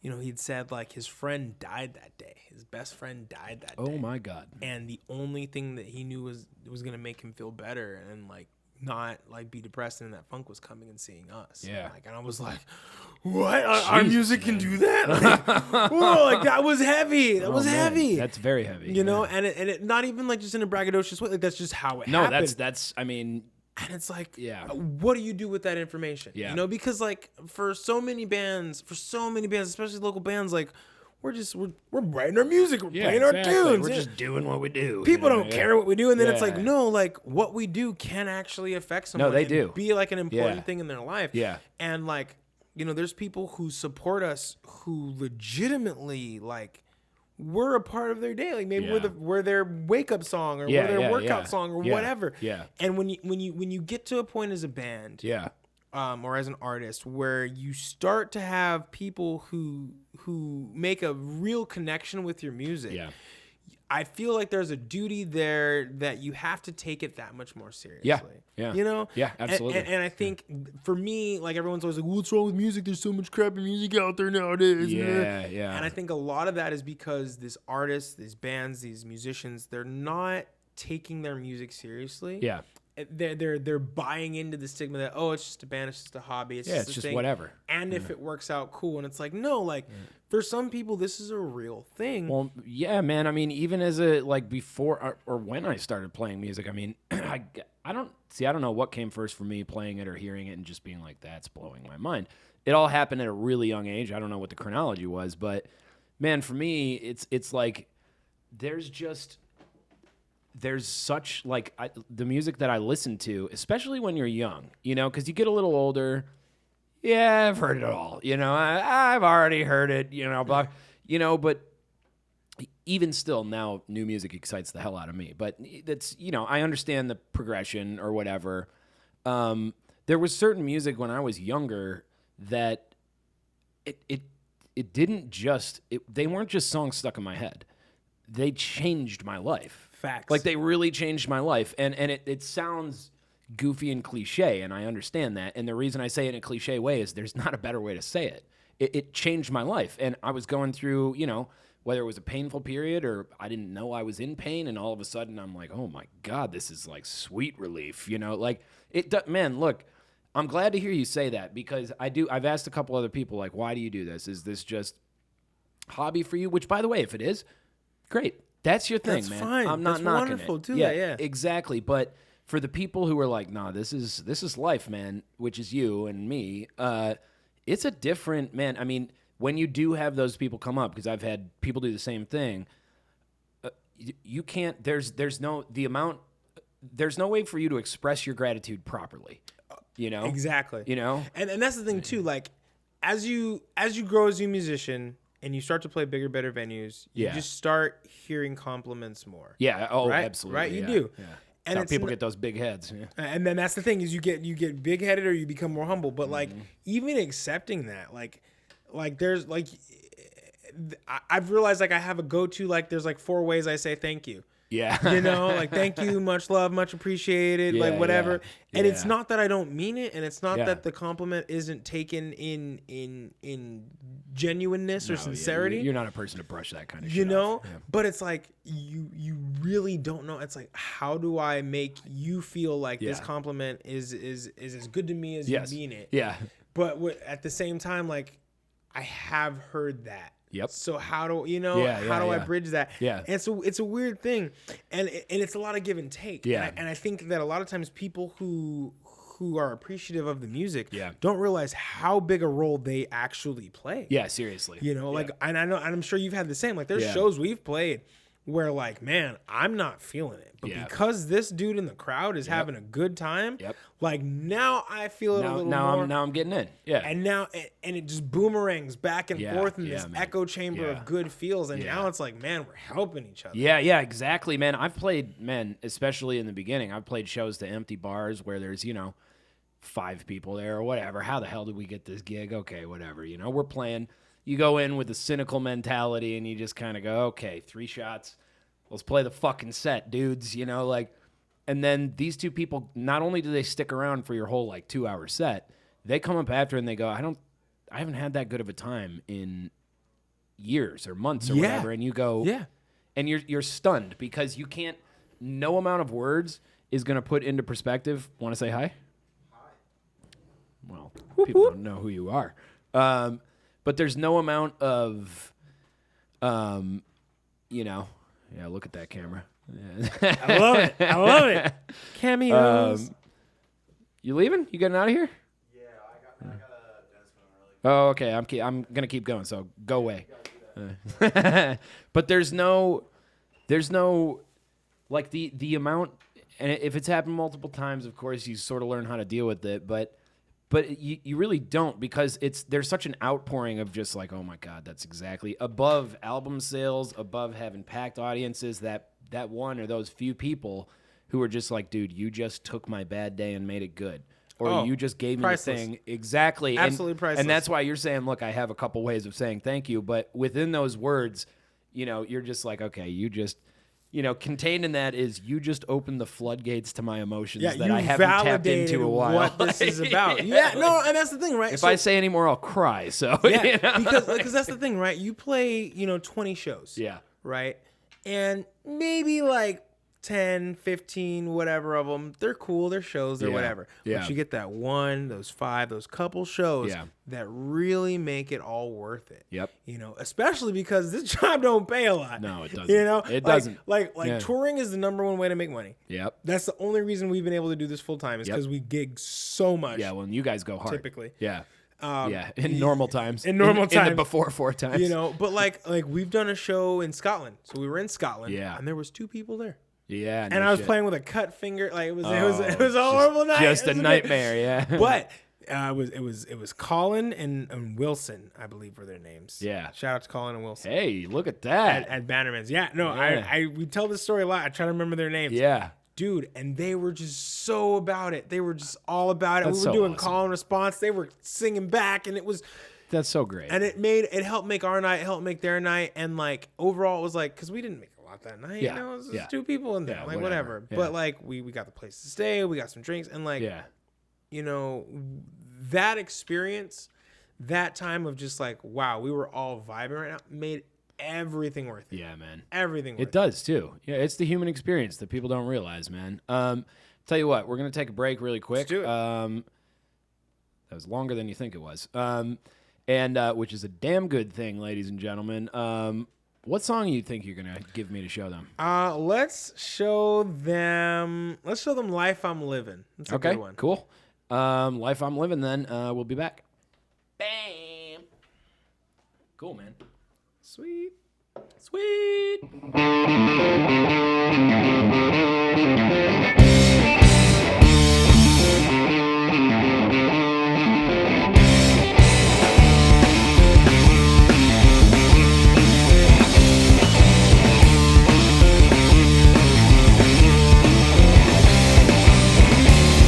He'd said like his friend died that day. His best friend died that day. Oh my God. And the only thing that he knew was gonna make him feel better and like not like be depressed and that funk was coming and seeing us. Yeah. And I was like, what? Our music can do that? Like, whoa, like that was heavy. That was heavy. That's very heavy. And it not even like just in a braggadocious way. Like that's just how it happened. No, that's I mean. And it's like, what do you do with that information? Yeah. Because like for so many bands, especially local bands, like we're writing our music, we're playing our tunes. We're just doing what we do. People don't care what we do. And then it's like, no, like what we do can actually affect someone. No, they do. Be like an important thing in their life. Yeah. And like, there's people who support us who legitimately like, we're a part of their day. Like maybe we're their wake up song or we're their workout song or whatever. Yeah. And when you get to a point as a band, or as an artist where you start to have people who make a real connection with your music. Yeah. I feel like there's a duty there that you have to take it that much more seriously. Yeah. Yeah, absolutely. And I think for me, like everyone's always like, what's wrong with music? There's so much crappy music out there nowadays. Yeah. And I think a lot of that is because these artists, these bands, these musicians, they're not taking their music seriously. Yeah. They're buying into the stigma that, oh, it's just a band, it's just a hobby, it's just thing. Whatever. And if it works out, cool. And it's like, no, like for some people, this is a real thing. Well, yeah, man. I mean, even as a like before or when I started playing music, I mean, I don't know what came first for me, playing it or hearing it and just being like, that's blowing my mind. It all happened at a really young age. I don't know what the chronology was, but man, for me, it's like there's such like the music that I listen to, especially when you're young, because you get a little older. Yeah, I've heard it all. I've already heard it. But even still, now new music excites the hell out of me. But that's I understand the progression or whatever. There was certain music when I was younger that it didn't just they weren't just songs stuck in my head. They changed my life. Facts. Like they really changed my life. And it sounds goofy and cliche, and I understand that. And the reason I say it in a cliche way is there's not a better way to say it. It changed my life. And I was going through, whether it was a painful period or I didn't know I was in pain, and all of a sudden I'm like, oh my God, this is like sweet relief, like man, look, I'm glad to hear you say that, because I've asked a couple other people, like, why do you do this? Is this just hobby for you? Which, by the way, if it is, great. That's your thing, That's man. fine. I'm not That's knocking wonderful. it. Do that, yeah. Exactly. But for the people who are like, nah, this is life, man, which is you and me, it's a different, man. I mean, when you do have those people come up, because I've had people do the same thing, you can't, there's no way for you to express your gratitude properly, Exactly. And that's the thing too, like, as you grow as a musician, and you start to play bigger, better venues, you just start hearing compliments more. Yeah. Oh, right? absolutely. Right? You do. Yeah. And how people get those big heads. Yeah. And then that's the thing, is you get big headed or you become more humble. But like even accepting that, like there's like I've realized like I have a go-to, like there's like 4 ways I say thank you. Yeah. Like thank you, much love, much appreciated, like whatever. Yeah. And it's not that I don't mean it, and it's not that the compliment isn't taken in genuineness or sincerity. You're not a person to brush that kind of shit off. Yeah. But it's like you really don't know. It's like, how do I make you feel like this compliment is as good to me as you mean it? Yeah. But at the same time, like, I have heard that. Yep. So how do I bridge that? Yeah. And so it's a weird thing, and it's a lot of give and take. Yeah. And I think that a lot of times people who are appreciative of the music don't realize how big a role they actually play. Yeah, seriously. Like, and I know, and I'm sure you've had the same. Like, there's shows we've played where like, man, I'm not feeling it. But because this dude in the crowd is having a good time, like now I feel it a little more. Now I'm getting in. Yeah. And now, and it just boomerangs back and forth in this echo chamber of good feels. And now it's like, man, we're helping each other. Yeah, exactly, man. I've played, especially in the beginning, I've played shows to empty bars where there's, 5 people there or whatever. How the hell did we get this gig? Okay, whatever. We're playing. You go in with a cynical mentality and you just kind of go, okay, 3 shots. Let's play the fucking set, dudes. And then these 2 people, not only do they stick around for your whole 2-hour set, they come up after and they go, I haven't had that good of a time in years or months or whatever. And you go, and you're stunned because you can't, no amount of words is going to put into perspective. Want to say hi? Well, people don't know who you are. But there's no amount of, look at that camera. I love it. Cameos. You leaving? You getting out of here? Yeah, I got a dentist early. Oh, okay. I'm going to keep going, so go away. But there's no, like the amount, and if it's happened multiple times, of course, you sort of learn how to deal with it, but you really don't, because there's such an outpouring of just like, oh my God, that's exactly above album sales, above having packed audiences, that one or those few people who are just like, dude, you just took my bad day and made it good. Or you just gave me the thing. Exactly. Absolutely priceless. And that's why you're saying, look, I have a couple ways of saying thank you, but within those words, you're just like, okay, you just... contained in that is you just opened the floodgates to my emotions that I haven't tapped into a while. What this is about. Yeah, no, and that's the thing, right? If I say any more, I'll cry. So because that's the thing, right? You play, 20 shows. Yeah. Right? And maybe like 10, 15, whatever of them, they're cool, they're shows, they're whatever. Yeah. But you get that one, those 5, those couple shows that really make it all worth it. Yep. Especially because this job don't pay a lot. No, it doesn't. It doesn't. Like touring is the number one way to make money. Yep. That's the only reason we've been able to do this full time is because we gig so much. Yeah, well, you guys go hard. Typically. Yeah. In normal times. In normal times. In the before 4 times. But like we've done a show in Scotland. So we were in Scotland. Yeah. And there was 2 people there. Yeah. And I was playing with a cut finger. Like it was a horrible night. Just a nightmare, yeah. But it was Colin and Wilson, I believe were their names. Yeah. Shout out to Colin and Wilson. Hey, look at that. At Bannerman's. Yeah. No, yeah. We tell this story a lot. I try to remember their names. Yeah. Dude, and they were just so about it. They were just all about it. That's we were doing awesome. call and response. They were singing back, and it was... That's so great. And it helped make our night, it helped make their night, and like overall it was like, because we didn't make a lot that night, Yeah. it was just 2 people in there, Yeah, like whatever. Yeah. But like we got the place to stay, we got some drinks, and like, that experience, that time of just like, wow, we were all vibing right now, made everything worth it. Yeah, man. Everything worth it. It does too. Yeah, it's the human experience that people don't realize, man. Tell you what, we're gonna take a break really quick. Let's do it. That was longer than you think it was. And which is a damn good thing, ladies and gentlemen. What song you think you're gonna give me to show them? Let's show them Life I'm Living. That's a good one. Cool. Life I'm Living then. We'll be back. Bam. Cool, man. Sweet.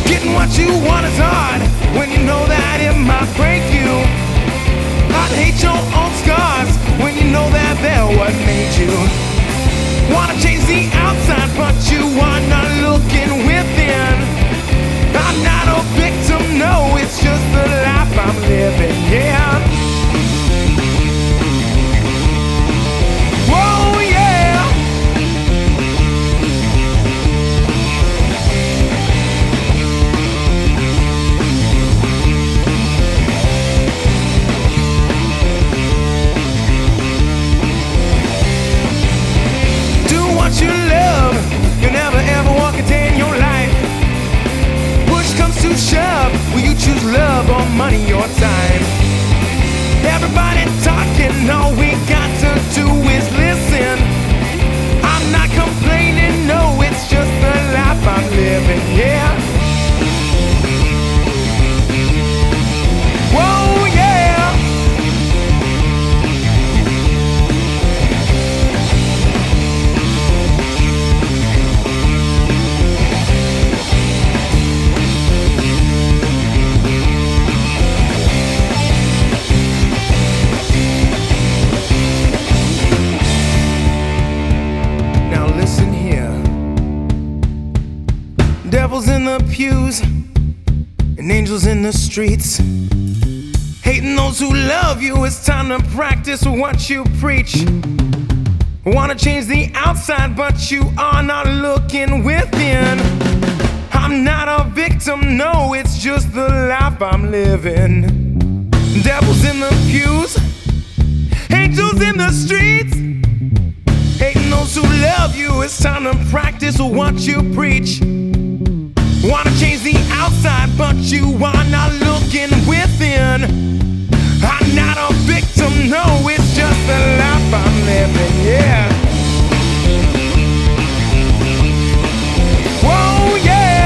Getting what you want is hard when you know that it might break you. Hard to hate your own scars when you know that they're what made you. Wanna change the outside, but you are not looking within. I'm not a victim, no, it's just the life I'm living, yeah. Whoa, yeah. What you love, you never ever want to contain your life. Push comes to shove, will you choose love or money or time? Everybody talking, all we got to do is listen. in the pews and angels in the streets. Hating those who love you, it's time to practice what you preach. Wanna change the outside, but you are not looking within. I'm not a victim, no, it's just the life I'm living. Devils in the pews, angels in the streets. Hating those who love you, it's time to practice what you preach. Wanna change the outside, but you are not looking within. I'm not a victim, no, it's just the life I'm living, yeah. Whoa, yeah.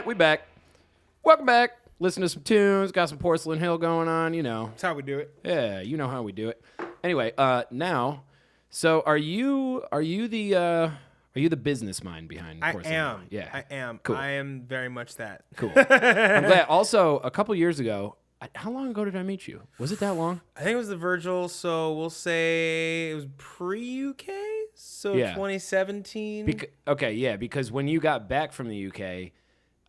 We back. Welcome back. Listen to some tunes. Got some Porcelain Hill going on. You know. That's how we do it. Yeah, you know how we do it. Anyway, now, so are you the business mind behind Porcelain Hill? I am. Yeah, I am. Cool. I am very much that. Cool. I'm glad. Also, a couple years ago, how long ago did I meet you? Was it that long? I think it was the Virgil, so we'll say it was pre-UK, so Yeah. 2017. Okay, yeah, because when you got back from the UK,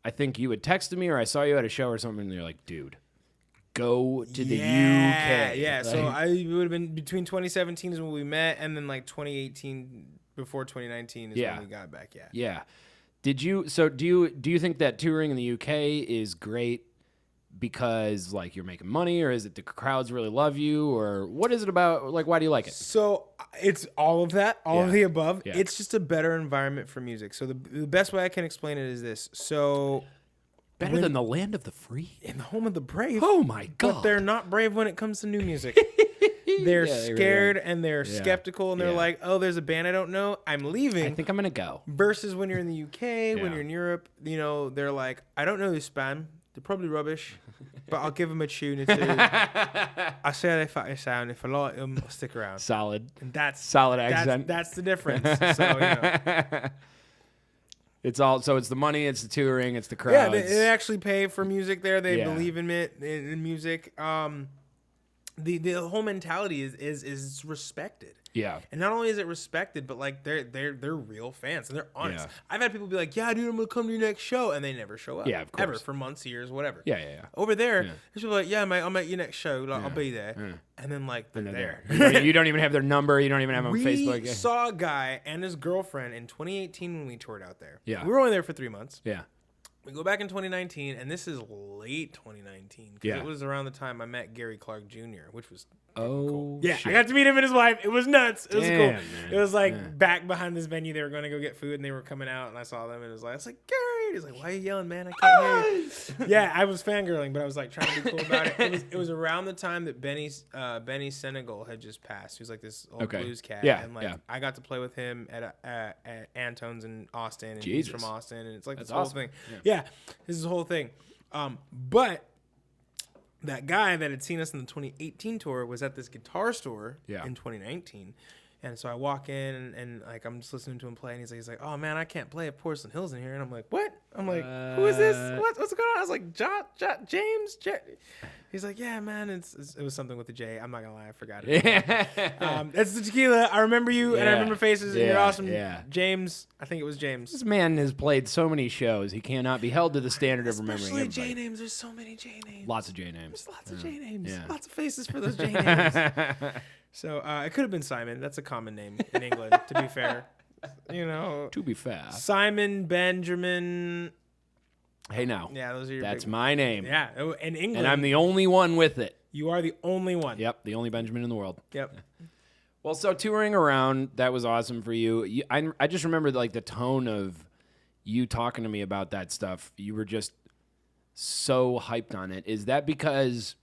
I think you had texted me or I saw you at a show or something, and you're like, dude, go to the UK. Yeah, so Like, I would have been between 2017 is when we met, and then like 2018 before 2019 is Yeah. when we got back. Yeah. Yeah. Do you think that touring in the UK is great because like you're making money, or is it the crowds really love you, or what is it about? Like, why do you like it? So it's all of that, all of the above. Yeah. It's just a better environment for music. So the best way I can explain it is this. So Better than the land of the free? in the home of the brave. Oh my God. But they're not brave when it comes to new music. They're Yeah, they really scared are. and they're skeptical, and they're Yeah. like, oh, there's a band I don't know, I'm leaving. I think I'm going to go. Versus when you're in the UK, when Yeah. you're in Europe, you know, they're like, I don't know this band. They're probably rubbish, but I'll give them a tune or two. I say they fucking sound. If I like them, I'll stick around. Solid. And that's Solid accent. That's the difference. So, you know. It's the money, it's the touring, it's the Yeah, crowds. they actually pay for music there. They Yeah. believe in it, in music. The whole mentality is respected. Yeah. And not only is it respected, but like they're real fans and they're honest. Yeah. I've had people be like, "Yeah, dude, I'm gonna come to your next show," and they never show up. Yeah, of ever course. for months, years, whatever. Yeah. Over there, Yeah. there's people like, "Yeah, mate, I'm at your next show. Like, I'll be there." Yeah. And then like they're And there. they're you don't even have their number. You don't even have them on We Facebook. saw a guy and his girlfriend in 2018 when we toured out there. Yeah. We were only there for 3 months. Yeah. We go back in 2019, and this is late 2019. 'Cause Yeah. it was around the time I met Gary Clark Jr., which was Oh, yeah. shit. I got to meet him and his wife. It was nuts. It was Damn, cool. man. It was like Yeah. back behind this venue. They were going to go get food, and they were coming out, and I saw them, and it was like, Gary. He's like, why are you yelling, man? I can't hear you. Yeah, I was fangirling, but I was like trying to be cool about it. It was around the time that Benny Senegal had just passed. He was like this old Okay. blues cat, Yeah, and like yeah. I got to play with him at Antone's in Austin, and Jesus. he's from Austin, and it's like That's this whole awesome. thing. Yeah. Yeah, this is the whole thing. But that guy that had seen us in the 2018 tour was at this guitar store Yeah. in 2019. And so I walk in and like I'm just listening to him play, and he's like, oh man, I can't play if Porcelain Hill's in here. And I'm like, what? I'm like, who is this? What's going on? I was like, James. He's like, yeah, man, it was something with the J. I'm not gonna lie, I forgot it. That's the Tequila. I remember you, and I remember faces, and you're awesome. Yeah. James, I think it was James. This man has played so many shows. He cannot be held to the standard of remembering Especially everybody. J names. There's so many J names. Lots of J names. There's lots of J names. Yeah. Lots of faces for those J names. So it could have been Simon. That's a common name in England, to be fair. You know, To be fair. Simon, Benjamin. Hey, now. Yeah, those are your That's big my name. Yeah, in England. And I'm the only one with it. You are the only one. Yep, the only Benjamin in the world. Yep. Well, so touring around, that was awesome for you. I just remember like the tone of you talking to me about that stuff. You were just so hyped on it. Is that because...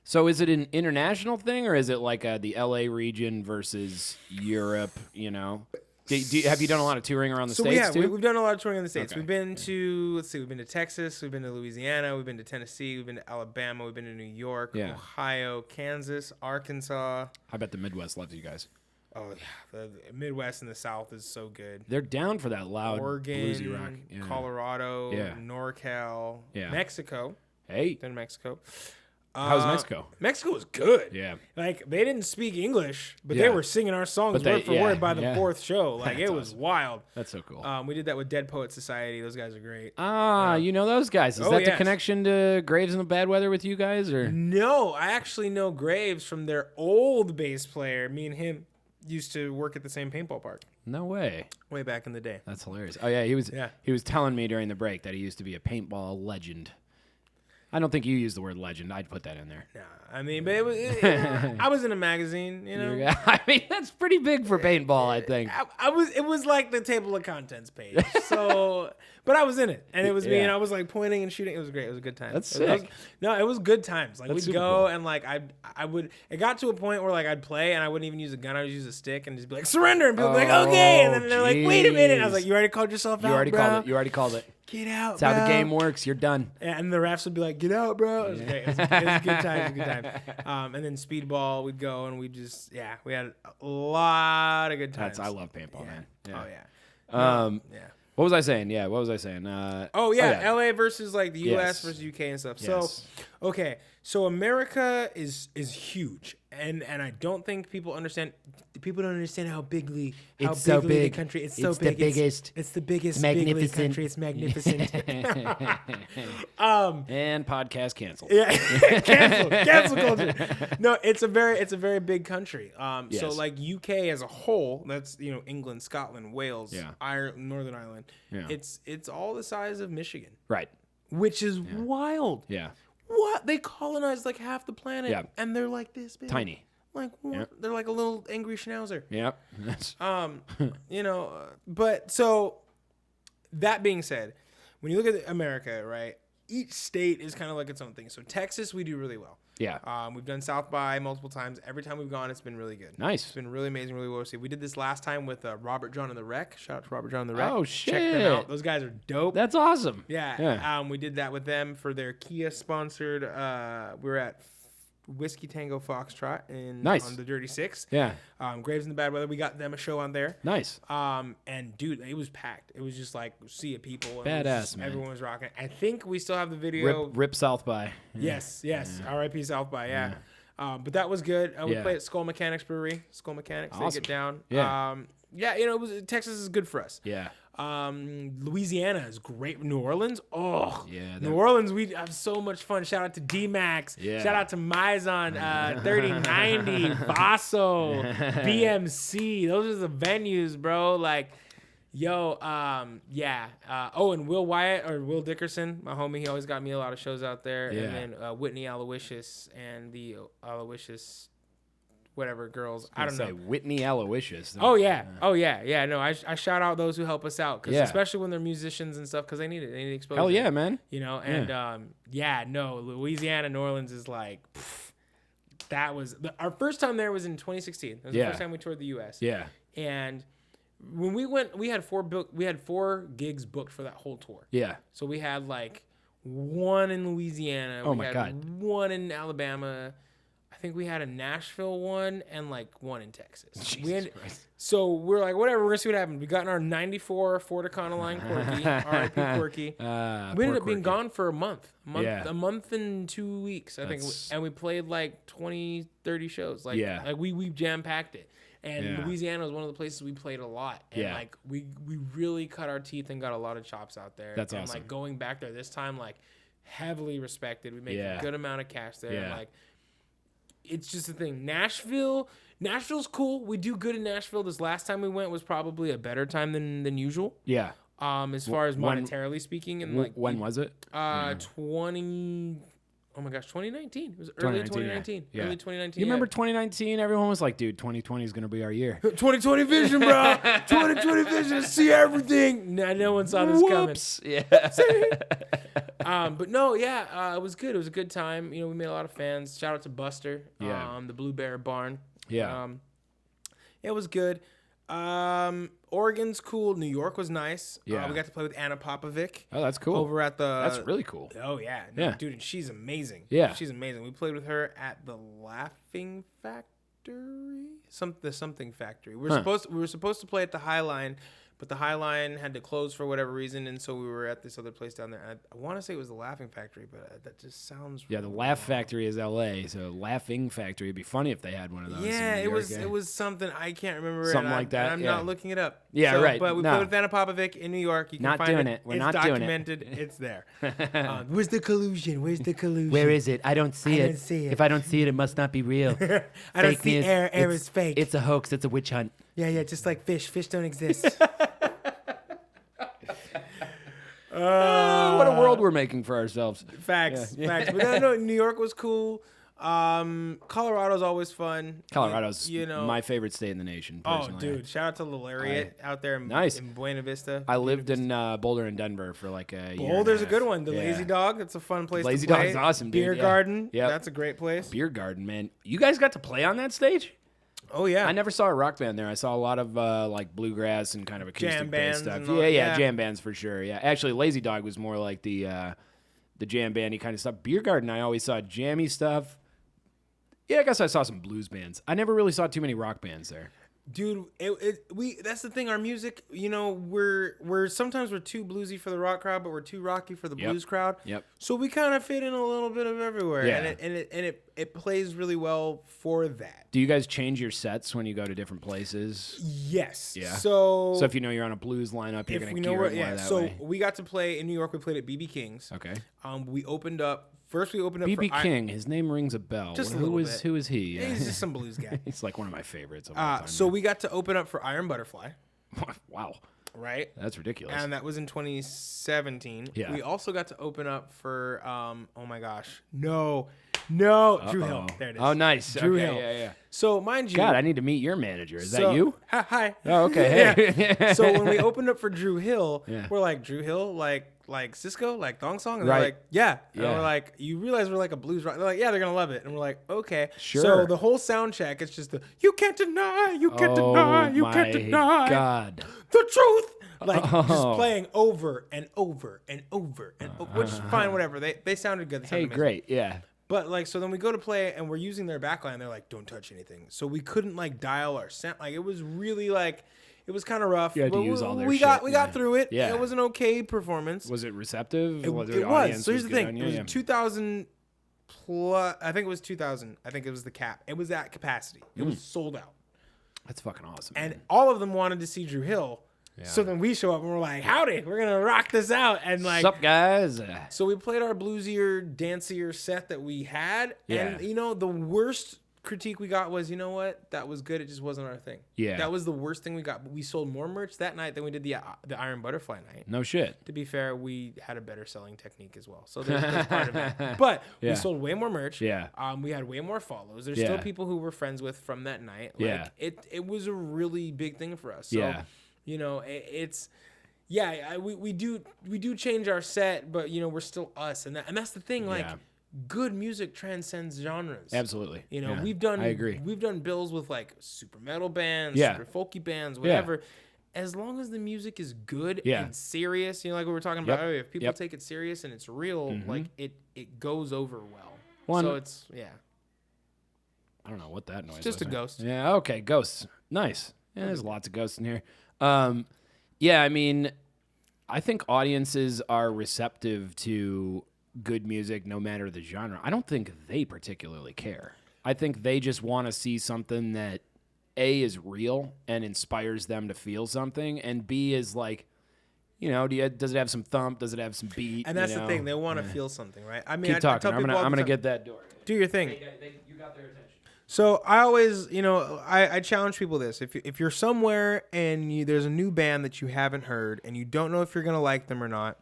So is it an international thing, or is it like the LA region versus Europe, you know? Have you done a lot of touring around the States too? We've done a lot of touring in the States. Okay. We've been to, we've been to Texas, we've been to Louisiana, we've been to Tennessee, we've been to Alabama, we've been to New York, Ohio, Kansas, Arkansas. I bet the Midwest loves you guys. Oh, yeah. The Midwest and the South is so good. They're down for that loud Oregon, bluesy rock. Yeah. Colorado, Yeah. NorCal, Yeah. Mexico. Hey, Then Mexico. how's Mexico? Mexico was good. Yeah. Like, they didn't speak English, but Yeah. they were singing our songs But they- word for yeah, word by the yeah. fourth show. Like, That's it was awesome. wild. That's so cool. We did that with Dead Poet Society. Those guys are great. You know those guys. Is Oh, that the yes. connection to Graves and the Bad Weather with you guys, or? No, I actually know Graves from their old bass player. Me and him used to work at the same paintball park No way. way back in the day. That's hilarious. Oh yeah, he was. Yeah. He was telling me during the break that he used to be a paintball legend. I don't think you used the word legend. I'd put that in there. Nah, I mean, but it was. I was in a magazine, you know. I mean, that's pretty big for paintball, I think. I was. It was like the table of contents page. So, but I was in it, and it was me, Yeah. and I was like pointing and shooting. It was great. It was a good time. That's It was- sick. no, it was good times. Like That's we'd super go cool. and like I would. It got to a point where like I'd play and I wouldn't even use a gun. I would use a stick and just be like surrender, and people would be like okay, and then they're like wait a minute. I was like you already called yourself out, You already bro. called it. You already called it. Get out, That's how the bro. game works. You're done. Yeah, and the refs would be like, "Get out, bro!" It was great. It was a good time. It was a good time. And then speedball, we'd go and we'd just, we had a lot of good times. I love paintball, man. Oh yeah. Yeah. What was I saying? Yeah. What was I saying? Oh yeah. LA versus like the US Yes. versus UK and stuff. Yes. So, okay. So America is huge, and I don't think people understand. People don't understand how bigly It's so bigly big. the country. It's It's so the big. biggest. It's the biggest. Magnificent. Bigly country. It's magnificent. And podcast canceled. Yeah, cancel culture. No, it's a very big country. So Yes. like UK as a whole, that's England, Scotland, Wales, Yeah. Ireland, Northern Ireland. Yeah. It's all the size of Michigan, Right. which is wild. Yeah. What, they colonized like half the planet, Yeah. and they're like this big, Tiny. Like what? Yep. They're like a little angry schnauzer. Yep. But so that being said, when you look at America, right, each state is kind of like its own thing. So Texas, we do really well. Yeah. We've done South by multiple times. Every time we've gone, it's been really good. Nice. It's been really amazing, really well received. We did this last time with Robert John and the Wreck. Shout out to Robert John and the Wreck. Oh, Check them shit. out. Those guys are dope. That's awesome. Yeah. We did that with them for their Kia sponsored. We were at Whiskey Tango Foxtrot Nice. on the Dirty Six. Yeah. Graves in the Bad Weather. We got them a show on there. Nice. And dude, it was packed. It was just like sea of people. And it was Badass, just- man. Everyone was rocking. I think we still have the video. Rip South by. Yes. R.I.P. South by. Yeah. But that was good. We played at Skull Mechanics Brewery. Skull Mechanics. They Awesome. get down. Yeah. It was Texas is good for us. Yeah. Louisiana is great. New Orleans. Oh. Yeah, New Orleans, we have so much fun. Shout out to D-Max. Yeah. Shout out to Mizon, 3090, Vaso, BMC. Those are the venues, bro. Like, yo, and Will Wyatt or Will Dickerson, my homie, he always got me a lot of shows out there. Yeah. And then Whitney Aloysius and the Aloysius whatever girls. I don't know. Whitney Aloysius. Oh yeah. No, I shout out those who help us out, because Yeah. especially when they're musicians and stuff, because they need it. They need exposure. Hell yeah, man. And Louisiana, New Orleans is like. That was our first time there was in 2016. That was the first time we toured the U.S. Yeah. And when we went, we had four gigs booked for that whole tour. Yeah. So we had like one in Louisiana. Oh we my had God. One in Alabama. I think we had a Nashville one and like one in Texas. Jesus Christ. So we're like, whatever, we're going to see what happens. We got in our 94 Ford Econoline Quirky, R.I.P. Quirky. We ended up being gone for a month. A month and 2 weeks, I think. And we played like 20, 30 shows. Like we jam-packed it. And Louisiana was one of the places we played a lot. And like we really cut our teeth and got a lot of chops out there. That's and awesome. Like going back there this time, like heavily respected. We made a good amount of cash there. And like it's just the thing. Nashville's cool. We do good in Nashville. This last time we went was probably a better time than usual. Yeah. As far as monetarily speaking, and like when was it? 2019. It was early 2019. Yeah. Early 2019. You remember 2019? Everyone was like, dude, 2020 is going to be our year. 2020 vision, bro. 2020 vision. See everything. No one saw this coming. Yeah. But no, it was good. It was a good time. You know, we made a lot of fans. Shout out to Buster. The Blue Bear Barn. Yeah. It was good. Oregon's cool. New York was nice. Yeah. We got to play with Anna Popovic. Oh, that's cool. Over at the... That's really cool. Oh, yeah. Yeah. Dude, and she's amazing. Yeah. She's amazing. We played with her at the Laughing Factory? The Something Factory. We were supposed to play at the High Line, but the High Line had to close for whatever reason, and so we were at this other place down there. I want to say it was the Laughing Factory, but that just sounds... Yeah, the Laugh Factory is L.A., so Laughing Factory. It'd be funny if they had one of those. Yeah, in New York, it was something. I can't remember. Something like that, I'm not looking it up. Yeah, right. But we No. played with Anna Popovic in New York. You can Not find doing it. it. We're It's not doing it. documented. It's there. Where's the collusion? Where's the collusion? Where is it? I don't see I it. don't see it. If I don't see it, it must not be real. I don't Fake see news. air is fake. It's a hoax. It's a witch hunt. Yeah, just like fish. Fish don't exist. What a world we're making for ourselves. Facts. But no, New York was cool. Colorado's always fun. Colorado's my favorite state in the nation, personally. Oh, dude. Shout out to Lariat out there in Buena Vista. I lived in Boulder and Denver for like a year. Boulder's a good one. The Lazy Dog, that's a fun place to play. Lazy Dog's awesome, dude. Beer Yeah. Garden, Yep. that's a great place. Beer Garden, man. You guys got to play on that stage? Oh, yeah. I never saw a rock band there. I saw a lot of like bluegrass and kind of acoustic Jam based bands stuff. and all- Yeah, jam bands for sure. Yeah, actually, Lazy Dog was more like the jam bandy kind of stuff. Beer Garden, I always saw jammy stuff. Yeah, I guess I saw some blues bands. I never really saw too many rock bands there. Dude, that's the thing. Our music, we're sometimes we're too bluesy for the rock crowd, but we're too rocky for the blues crowd. Yep. So we kind of fit in a little bit of everywhere, Yeah. and it plays really well for that. Do you guys change your sets when you go to different places? Yes. Yeah. So if you know you're on a blues lineup, you're if going we to know gear where, it more that so way. we got to play in New York. We played at BB King's. Okay. We opened up. First, we opened up BB for King. His name rings a bell. Just a Who little is bit. who is he? Yeah, he's just some blues guy. He's like one of my favorites of all time. So we got to open up for Iron Butterfly, Wow. right? That's ridiculous. And that was in 2017. Yeah. We also got to open up for oh my gosh. No. Drew Hill. There it is. Oh, nice. Drew Okay, Hill. Yeah. So mind you. God, I need to meet your manager. Is so- that you? Hi. Oh, okay. Hey. Yeah. So when we opened up for Drew Hill, Yeah. we're like, Drew Hill, like Cisco, like Thong Song? And Right. they're like, yeah. And Yeah. we're like, you realize we're like a blues rock. They're like, yeah, they're going to love it. And we're like, okay. Sure. So the whole sound check, it's just you can't deny, you can't deny, you can't deny God. the truth. Like Oh. just playing over and over and over and over, which is fine, whatever. They sounded good. They Hey, sounded amazing. great. Yeah. But like, so then we go to play and we're using their backline. They're like, don't touch anything. So we couldn't like dial our sound. Like it was really like, it was kind of rough. You had to But use all their we shit, got yeah. through it. Yeah. It was an okay performance. Was it receptive? It the was. audience So here's the good thing. on It you? was Yeah. 2,000 plus. I think it was 2,000. I think it was the cap. It was at capacity. It was sold out. That's fucking awesome. And man. all of them wanted to see Drew Hill. So then we show up and we're like, howdy, we're going to rock this out. And like, Sup, guys? so we played our bluesier, dancier set that we had. Yeah. And, the worst critique we got was, you know what? That was good. It just wasn't our thing. Yeah. That was the worst thing we got. But we sold more merch that night than we did the Iron Butterfly night. No shit. To be fair, we had a better selling technique as well. So there's part of that. But Yeah. we sold way more merch. Yeah. We had way more follows. There's Yeah. still people who we're friends with from that night. Like, Yeah. It was a really big thing for us. So, Yeah. it's... Yeah, we do change our set, but we're still us, and that's the thing. Like, Yeah. good music transcends genres. Absolutely. Yeah. We've done. I agree. We've done bills with like super metal bands, Yeah. super folky bands, whatever. As long as the music is good Yeah. and serious, like we were talking about Yep. earlier, if people Yep. take it serious and it's real, like it goes over well. One- So it's I don't know what that noise was. Just a ghost. Yeah, okay, ghosts. Nice. Yeah, there's lots of ghosts in here. Yeah, I mean, I think audiences are receptive to good music no matter the genre. I don't think they particularly care. I think they just want to see something that A, is real and inspires them to feel something, and B, is like, does it have some thump? Does it have some beat? And that's the thing. They want to feel something, right? I mean, Keep talking. I tell people I'm gonna get that door. do your thing. You got their attention. So I always, I challenge people this. If you're somewhere and there's a new band that you haven't heard and you don't know if you're going to like them or not,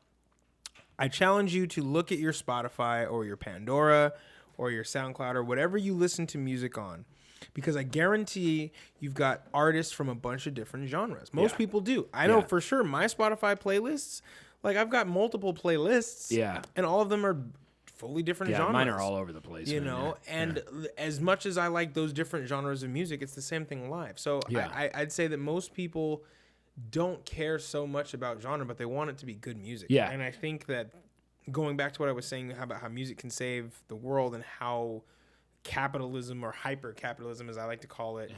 I challenge you to look at your Spotify or your Pandora or your SoundCloud or whatever you listen to music on. Because I guarantee you've got artists from a bunch of different genres. Most people do. I know for sure my Spotify playlists, like I've got multiple playlists. Yeah. And all of them are fully different genres. Mine are all over the place. And as much as I like those different genres of music, it's the same thing live. So I'd say that most people don't care so much about genre, but they want it to be good music. Yeah. And I think that going back to what I was saying about how music can save the world and how capitalism, or hyper capitalism as I like to call it,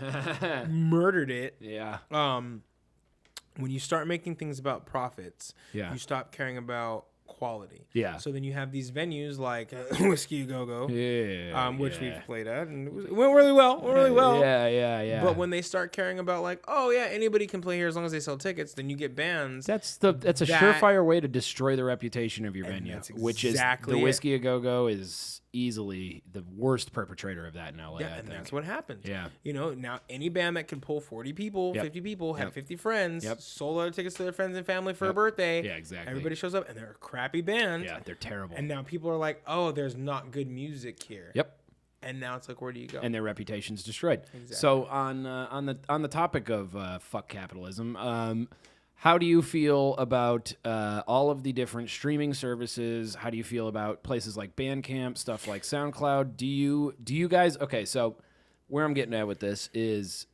murdered it. Yeah. When you start making things about profits, Yeah. you stop caring about quality. Yeah. So then you have these venues like Whiskey A Go Go, which we've played at, and it went really well. Yeah. But when they start caring about like, oh yeah, anybody can play here as long as they sell tickets, then you get bands. That's a surefire way to destroy the reputation of your venue, which is exactly the Whiskey A Go Go is easily the worst perpetrator of that in LA. Yeah, and that's what happens. Yeah. Now any band that can pull 40 people, 50 people, have 50 friends, sold out tickets to their friends and family for a birthday. Yeah, exactly. Everybody shows up, and they're a crappy band. Yeah, they're terrible. And now people are like, oh, there's not good music here. Yep. And now it's like, where do you go? And their reputation's destroyed. Exactly. So on the topic of fuck capitalism, how do you feel about all of the different streaming services? How do you feel about places like Bandcamp, stuff like SoundCloud? Do you guys? Okay, so where I'm getting at with this is,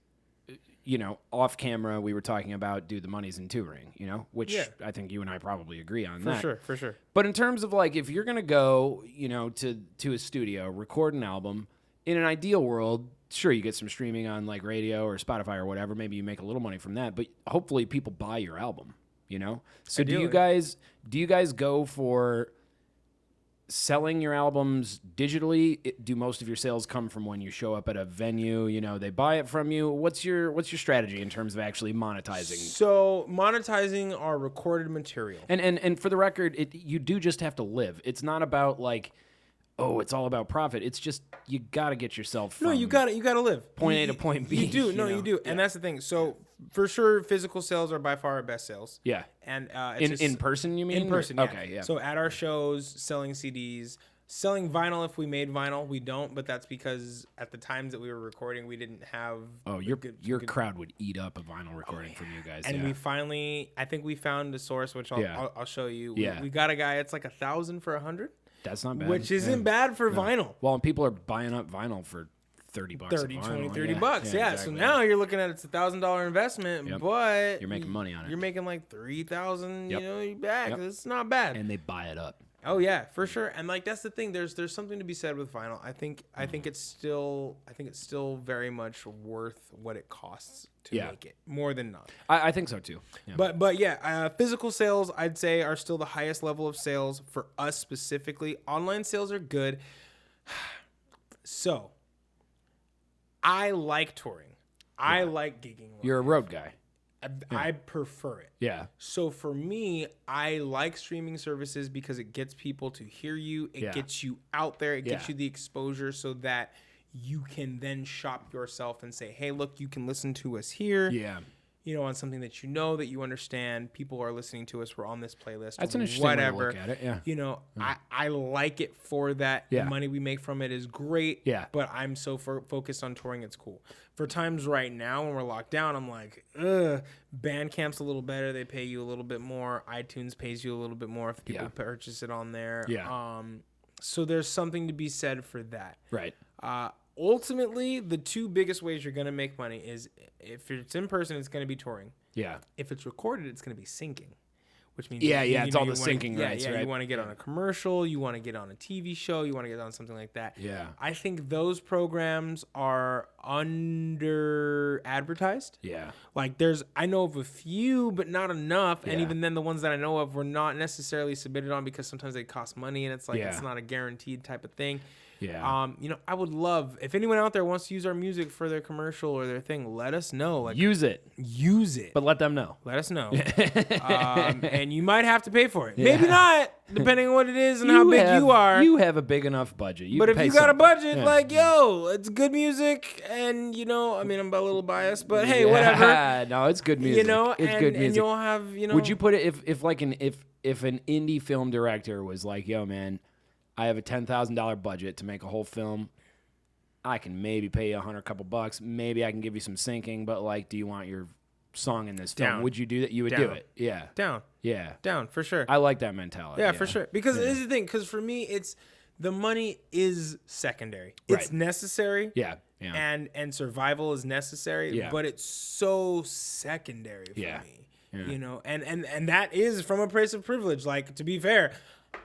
off camera we were talking about the money's in touring, which I think you and I probably agree on that. For sure. But in terms of like, if you're gonna go, to a studio, record an album, in an ideal world, sure, you get some streaming on like radio or Spotify or whatever. Maybe you make a little money from that, but hopefully people buy your album, So Ideally. do you guys go for selling your albums digitally? Do most of your sales come from when you show up at a venue? They buy it from you. What's your strategy in terms of actually monetizing? So monetizing our recorded material. And for the record, you do just have to live. It's not about like, oh, it's all about profit. It's just you got to get yourself from You got to live. point A to point B. You do. You do. Yeah. And that's the thing. So for sure, physical sales are by far our best sales. Yeah. And it's in person, you mean? in person. Yeah. Okay. Yeah. So at our shows, selling CDs, selling vinyl. If we made vinyl, we don't. But that's because at the times that we were recording, we didn't have. Oh, your crowd would eat up a vinyl recording from you guys. And we finally, I think we found a source, which I'll show you. Yeah. We got a guy. It's like 1,000 for 100. That's not bad. Which isn't bad for vinyl. Well, and people are buying up vinyl for $30 $30, a $20, vinyl. $30. Yeah. Exactly. So now you're looking at it's $1,000 investment, but you're making money on it. You're making like $3,000, Yep. back. Yep. It's not bad. And they buy it up. Oh yeah, for sure. And like that's the thing. There's something to be said with vinyl. I think it's still very much worth what it costs to make it, more than not. I think so too. Yeah. But yeah, physical sales I'd say are still the highest level of sales for us specifically. Online sales are good. So I like touring. I like gigging. You're a road guy. I prefer it. Yeah. So for me, I like streaming services because it gets people to hear you. It gets you out there. It gets you the exposure so that you can then shop yourself and say, hey, look, you can listen to us here. Yeah. On something that that you understand. People are listening to us. We're on this playlist. That's an interesting way to look at it. Yeah. I like it for that. Yeah. The money we make from it is great. Yeah. But I'm so focused on touring. It's cool. For times right now when we're locked down, I'm like, Bandcamp's a little better. They pay you a little bit more. iTunes pays you a little bit more if people purchase it on there. Yeah. So there's something to be said for that. Right. Ultimately, the two biggest ways you're going to make money is if it's in person, it's going to be touring. Yeah. If it's recorded, it's going to be syncing, which means it's all the you syncing rights, right? You want to get on a commercial, you want to get on a TV show, you want to get on something like that. Yeah. I think those programs are under advertised. Yeah. Like I know of a few, but not enough. And Yeah. even then, the ones that I know of were not necessarily submitted on because sometimes they cost money, and it's like Yeah. it's not a guaranteed type of thing. Yeah. I would love if anyone out there wants to use our music for their commercial or their thing, let us know. Like, Use it, use it, but let them know. let us know. And you might have to pay for it. Maybe not, depending on what it is and how big you are. You have a big enough budget. But if you got a budget, Yeah. like, yo, it's good music, and I mean, I'm a little biased, but hey, whatever. No, it's good music. It's good music. And you'll have, Would you put it if an indie film director was like, yo, man, I have a $10,000 budget to make a whole film. I can maybe pay you $100 Maybe I can give you some syncing, but like, do you want your song in this film? Down. Would you do that? You would do Down. it. Yeah. Down, Yeah. for sure. I like that mentality. Yeah, for sure. Because this is the thing. Because for me, it's the money is secondary. Right. It's necessary. Yeah. Yeah. And survival is necessary. Yeah. But it's so secondary for Yeah. me. Yeah. And that is from a place of privilege. Like, to be fair,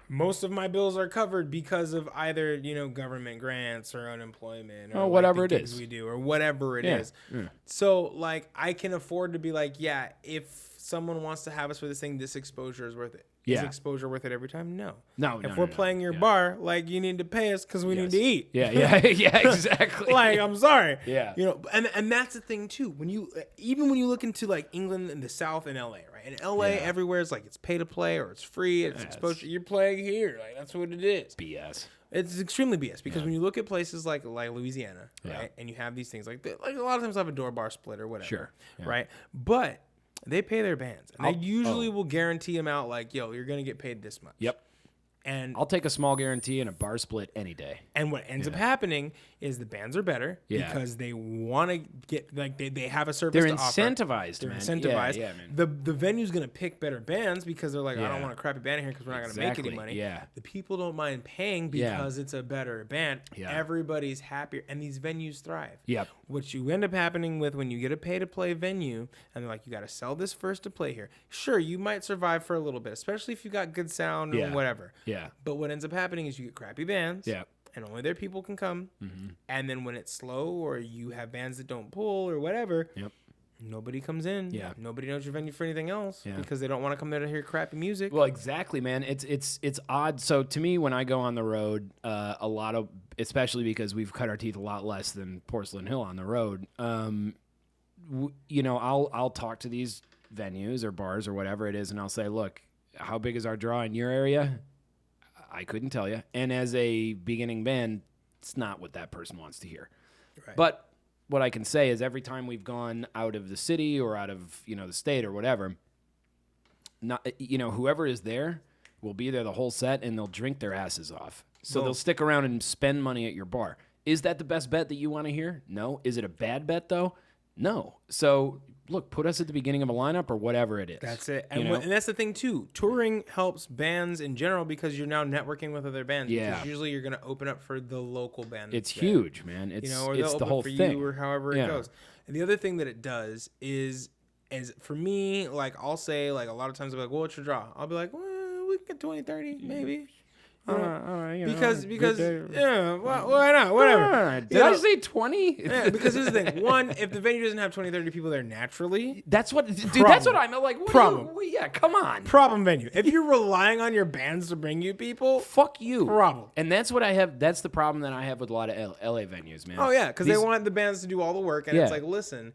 most of my bills are covered because of either government grants or unemployment or whatever the it gigs is. we do or whatever it Yeah. is. Yeah. So like I can afford to be like, yeah, if someone wants to have us for this thing, this exposure is worth it. Yeah. Is exposure worth it every time? No. No. If we're playing your bar, like, you need to pay us because we need to eat. Yeah. Yeah. Exactly. Like, I'm sorry. Yeah. And that's the thing too. When you look into like England and the South and LA, right? In LA, everywhere is like it's pay to play or it's free. It's exposure. You're playing here. Like, that's what it is. BS. It's extremely BS because when you look at places like Louisiana, Yeah. right, and you have these things like a lot of times they'll have a door bar split or whatever, Sure. Yeah. right? But they pay their bands, and they usually will guarantee them out like, yo, you're gonna get paid this much. Yep. And I'll take a small guarantee and a bar split any day. and what ends up happening is the bands are better because they want to get like they have a service. They're to offer. incentivized. They're man. incentivized. Yeah, man. The venue's gonna pick better bands because they're like, I don't Yeah. want a crappy band in here because we're not gonna make any Exactly, money. yeah. The people don't mind paying because it's a better band. Yeah. Everybody's happier, and these venues thrive. Yep. What you end up happening with when you get a pay to play venue, and they're like, you got to sell this first to play here. Sure, you might survive for a little bit, especially if you got good sound Yeah. or whatever. Yeah. But what ends up happening is you get crappy bands. Yeah. And only their people can come. Mm-hmm. And then when it's slow or you have bands that don't pull or whatever, Yep. nobody comes in. Yeah. Nobody knows your venue for anything else Yeah. because they don't want to come there to hear crappy music. Well, exactly, man. It's odd. So to me, when I go on the road, a lot of, especially because we've cut our teeth a lot less than Porcelain Hill on the road. I'll talk to these venues or bars or whatever it is, and I'll say, look, how big is our draw in your area? I couldn't tell you. And as a beginning band, it's not what that person wants to hear. Right. But what I can say is every time we've gone out of the city or out of, the state or whatever, whoever is there will be there the whole set and they'll drink their asses off. So they'll stick around and spend money at your bar. Is that the best bet that you want to hear? No. Is it a bad bet though? No. So look, put us at the beginning of a lineup or whatever it is. That's it. And, and that's the thing too. Touring helps bands in general because you're now networking with other bands. Yeah. Because usually you're going to open up for the local band. It's that's there. huge, man. It's Or they'll it's the open whole for thing. you or however Yeah. it goes. And the other thing that it does is for me, like I'll say like a lot of times I'll be like, well, what's your draw? I'll be like, well, we can get 20, 30 maybe. Because yeah, why not? Whatever. Did I say 20? Yeah, because here's the thing. One, if the venue doesn't have 20, 30 people there naturally, That's what, dude. That's what I'm like. Problem. Yeah, come on. problem venue. If you're relying on your bands to bring you people, Fuck you. Problem. And that's what I have. That's the problem that I have with a lot of LA venues, man. oh yeah, because they These- want the bands to do all the work, and Yeah. it's like, listen,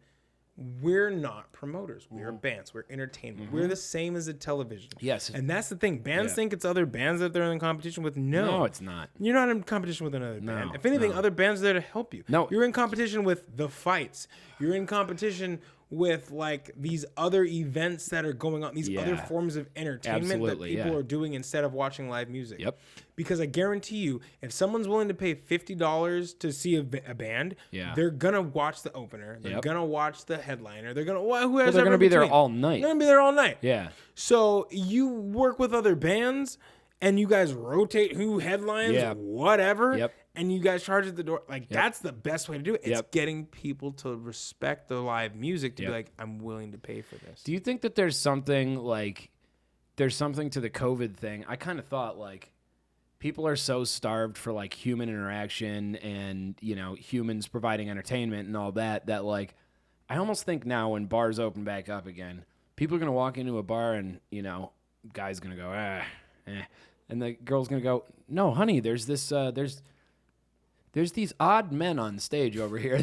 we're not promoters. We're bands. We're entertainment. We're the same as a television. Yes. And that's the thing. Bands Yeah. think it's other bands that they're in competition with. No, it's not. You're not in competition with another band. No, If anything, no. other bands are there to help you. No. You're in competition with the fights. You're in competition with like these other events that are going on, these other Yeah. forms of entertainment Absolutely, that people yeah. are doing instead of watching live music. Yep. Because I guarantee you, if someone's willing to pay $50 to see a band, Yeah. they're gonna watch the opener. They're Yep. gonna watch the headliner. They're gonna they're gonna be there all night. They're gonna be there all night. Yeah. So you work with other bands and you guys rotate who headlines, Yeah. whatever, Yep. and you guys charge at the door. Like that's the best way to do it. It's Yep. getting people to respect the live music to Yep. be like, I'm willing to pay for this. Do you think that there's something like there's something to the COVID thing. I kind of thought like people are so starved for like human interaction and, you know, humans providing entertainment and all that, that like I almost think now when bars open back up again, people are going to walk into a bar and, you know, guy's going to go, and the girl's going to go, no, honey, there's this, there's these odd men on stage over here.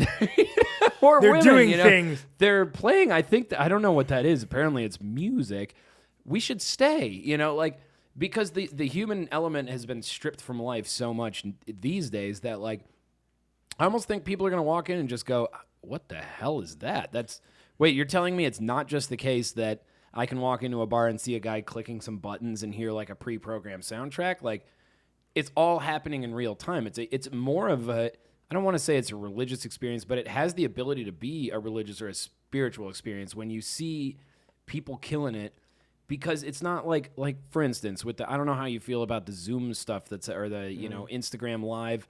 Or They're women, doing you know? things. They're playing, I think, I don't know what that is. Apparently it's music. We should stay, you know, like, because the human element has been stripped from life so much these days that, like, I almost think people are going to walk in and just go, what the hell is that? Wait, you're telling me it's not just the case that I can walk into a bar and see a guy clicking some buttons and hear, like, a pre-programmed soundtrack? Like, it's all happening in real time. It's more of a, I don't want to say it's a religious experience, but it has the ability to be a religious or a spiritual experience when you see people killing it. Because it's not like for instance, with the, I don't know how you feel about the Zoom stuff or the, you know, Instagram Live.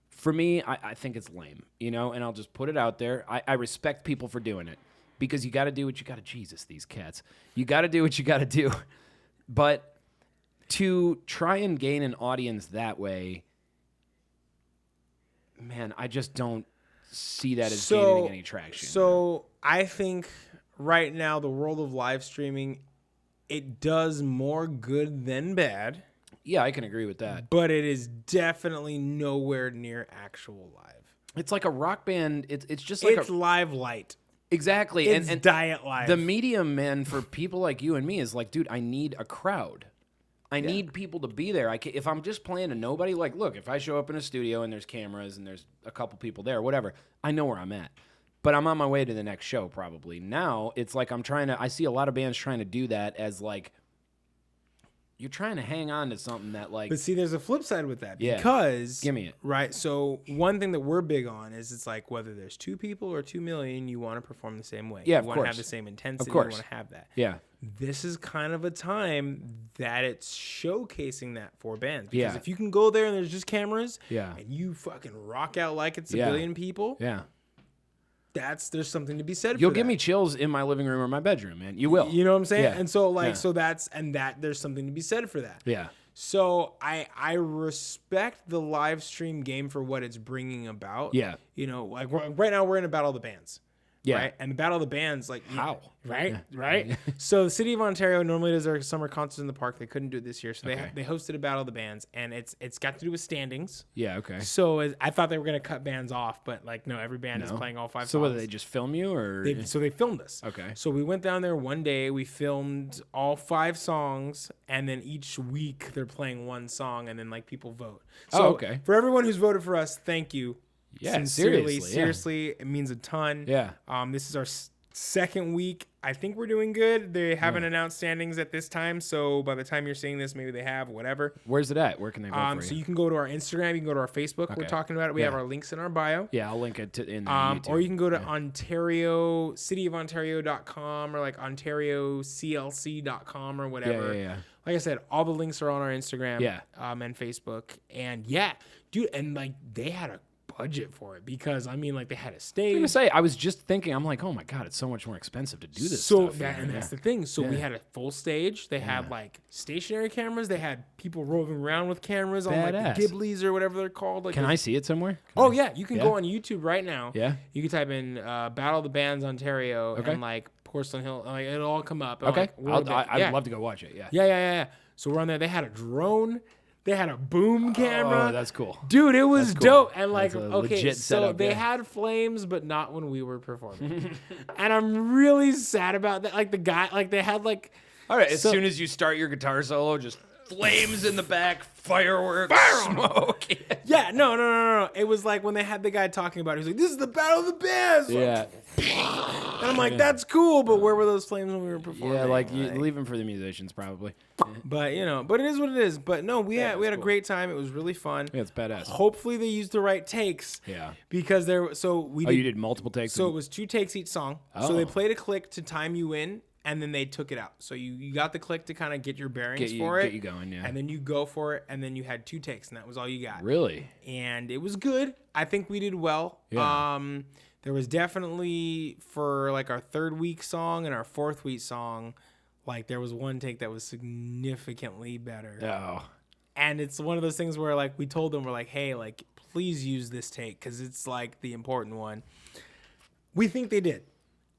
For me, I think it's lame, you know, and I'll just put it out there. I respect people for doing it because you got to do what you got to. Jesus, these cats. You got to do what you got to do. But to try and gain an audience that way, man, I just don't see that as gaining any traction. So I think right now the world of live streaming, it does more good than bad. Yeah, I can agree with that. But it is definitely nowhere near actual live. It's like a rock band. It's just like it's live light. Exactly. It's and diet live. The medium, man, for people like you and me is like, dude, I need a crowd. I need people to be there. If I'm just playing to nobody, like, look, if I show up in a studio and there's cameras and there's a couple people there, whatever, I know where I'm at. But I'm on my way to the next show probably. Now, it's like I see a lot of bands trying to do that as like, you're trying to hang on to something that like. But see, there's a flip side with that. Yeah. Because. Give me it. Right. So one thing that we're big on is it's like whether there's 2 people or 2 million, you want to perform the same way. Yeah, you want to have the same intensity. Of course. You want to have that. Yeah. This is kind of a time that it's showcasing that for bands. Because Yeah. if you can go there and there's just cameras. Yeah. And you fucking rock out like it's a billion people. Yeah. There's something to be said You'll for give that. me chills in my living room or my bedroom, man. You will. You know what I'm saying? Yeah. And so Yeah. there's something to be said for that. Yeah. So I respect the live stream game for what it's bringing about. Yeah. You know, like right now we're in a battle of the bands. Yeah. Right? And the battle of the bands, like How? Right? Right? So the city of Ontario normally does their summer concerts in the park. They couldn't do it this year. So they hosted a battle of the bands, and it's got to do with standings. Yeah, okay. So I thought they were gonna cut bands off, but like no, every band is playing all 5 songs. So whether they just film you or So they filmed us. Okay. So we went down there one day. We filmed all 5 songs, and then each week they're playing one song, and then like people vote. So okay. For everyone who's voted for us, thank you. Yeah, Sincerely, seriously, it means a ton. Yeah. This is our second week. I think we're doing good. They haven't announced standings at this time, so by the time you're seeing this, maybe they have. Whatever. Where's it at? Where can they vote for So you? you can go to our Instagram. You can go to our Facebook. We're Okay. talking about it. We have our links in our bio. Yeah, I'll link it in the YouTube. Or you can go to cityofontario.com or like ontarioclc.com or whatever. Yeah. Like I said, all the links are on our Instagram and Facebook. And yeah, dude, and like they had a budget for it because I mean like they had a stage. I'm gonna say I was just thinking, I'm like, oh my god, it's so much more expensive to do this So stuff. that's the thing. So we had a full stage. They had like stationary cameras. They had people roving around with cameras on like Badass. the Ghiblis or whatever they're called. Like Can I see it somewhere? Oh yeah, you can go on YouTube right now. Yeah. You can type in Battle of the Bands Ontario and like Porcelain Hill. Like it'll all come up. And, Okay. like, I'd love to go watch it. Yeah. Yeah. So we're on there. They had a drone. They had a boom camera. Oh, that's cool. Dude, it was That's cool. dope. And like, That's a okay, legit so setup, they yeah. had flames, but not when we were performing. And I'm really sad about that. Like the guy, like they had like. All right. As So- soon as you start your guitar solo, just flames in the back, fireworks, smoke. Yeah, no. It was like when they had the guy talking about it. He was like, "This is the Battle of the Bands." Yeah. And I'm like, "That's cool," but where were those flames when we were performing? Yeah, like you leave them for the musicians probably. But but it is what it is. But no, we had a cool. great time. It was really fun. Yeah, it's badass. Hopefully they used the right takes. Yeah. Because You did multiple takes. So it was 2 takes each song. So they played a click to time you in, and then they took it out. So you got the click to kind of get your bearings for it. Get you going, yeah. And then you go for it, and then you had 2 takes, and that was all you got. Really? And it was good. I think we did well. Yeah. There was definitely for like our 3rd week song and our 4th week song, Like there was one take that was significantly better. Oh. And it's one of those things where like we told them, we're like, hey, like please use this take because it's like the important one. We think they did.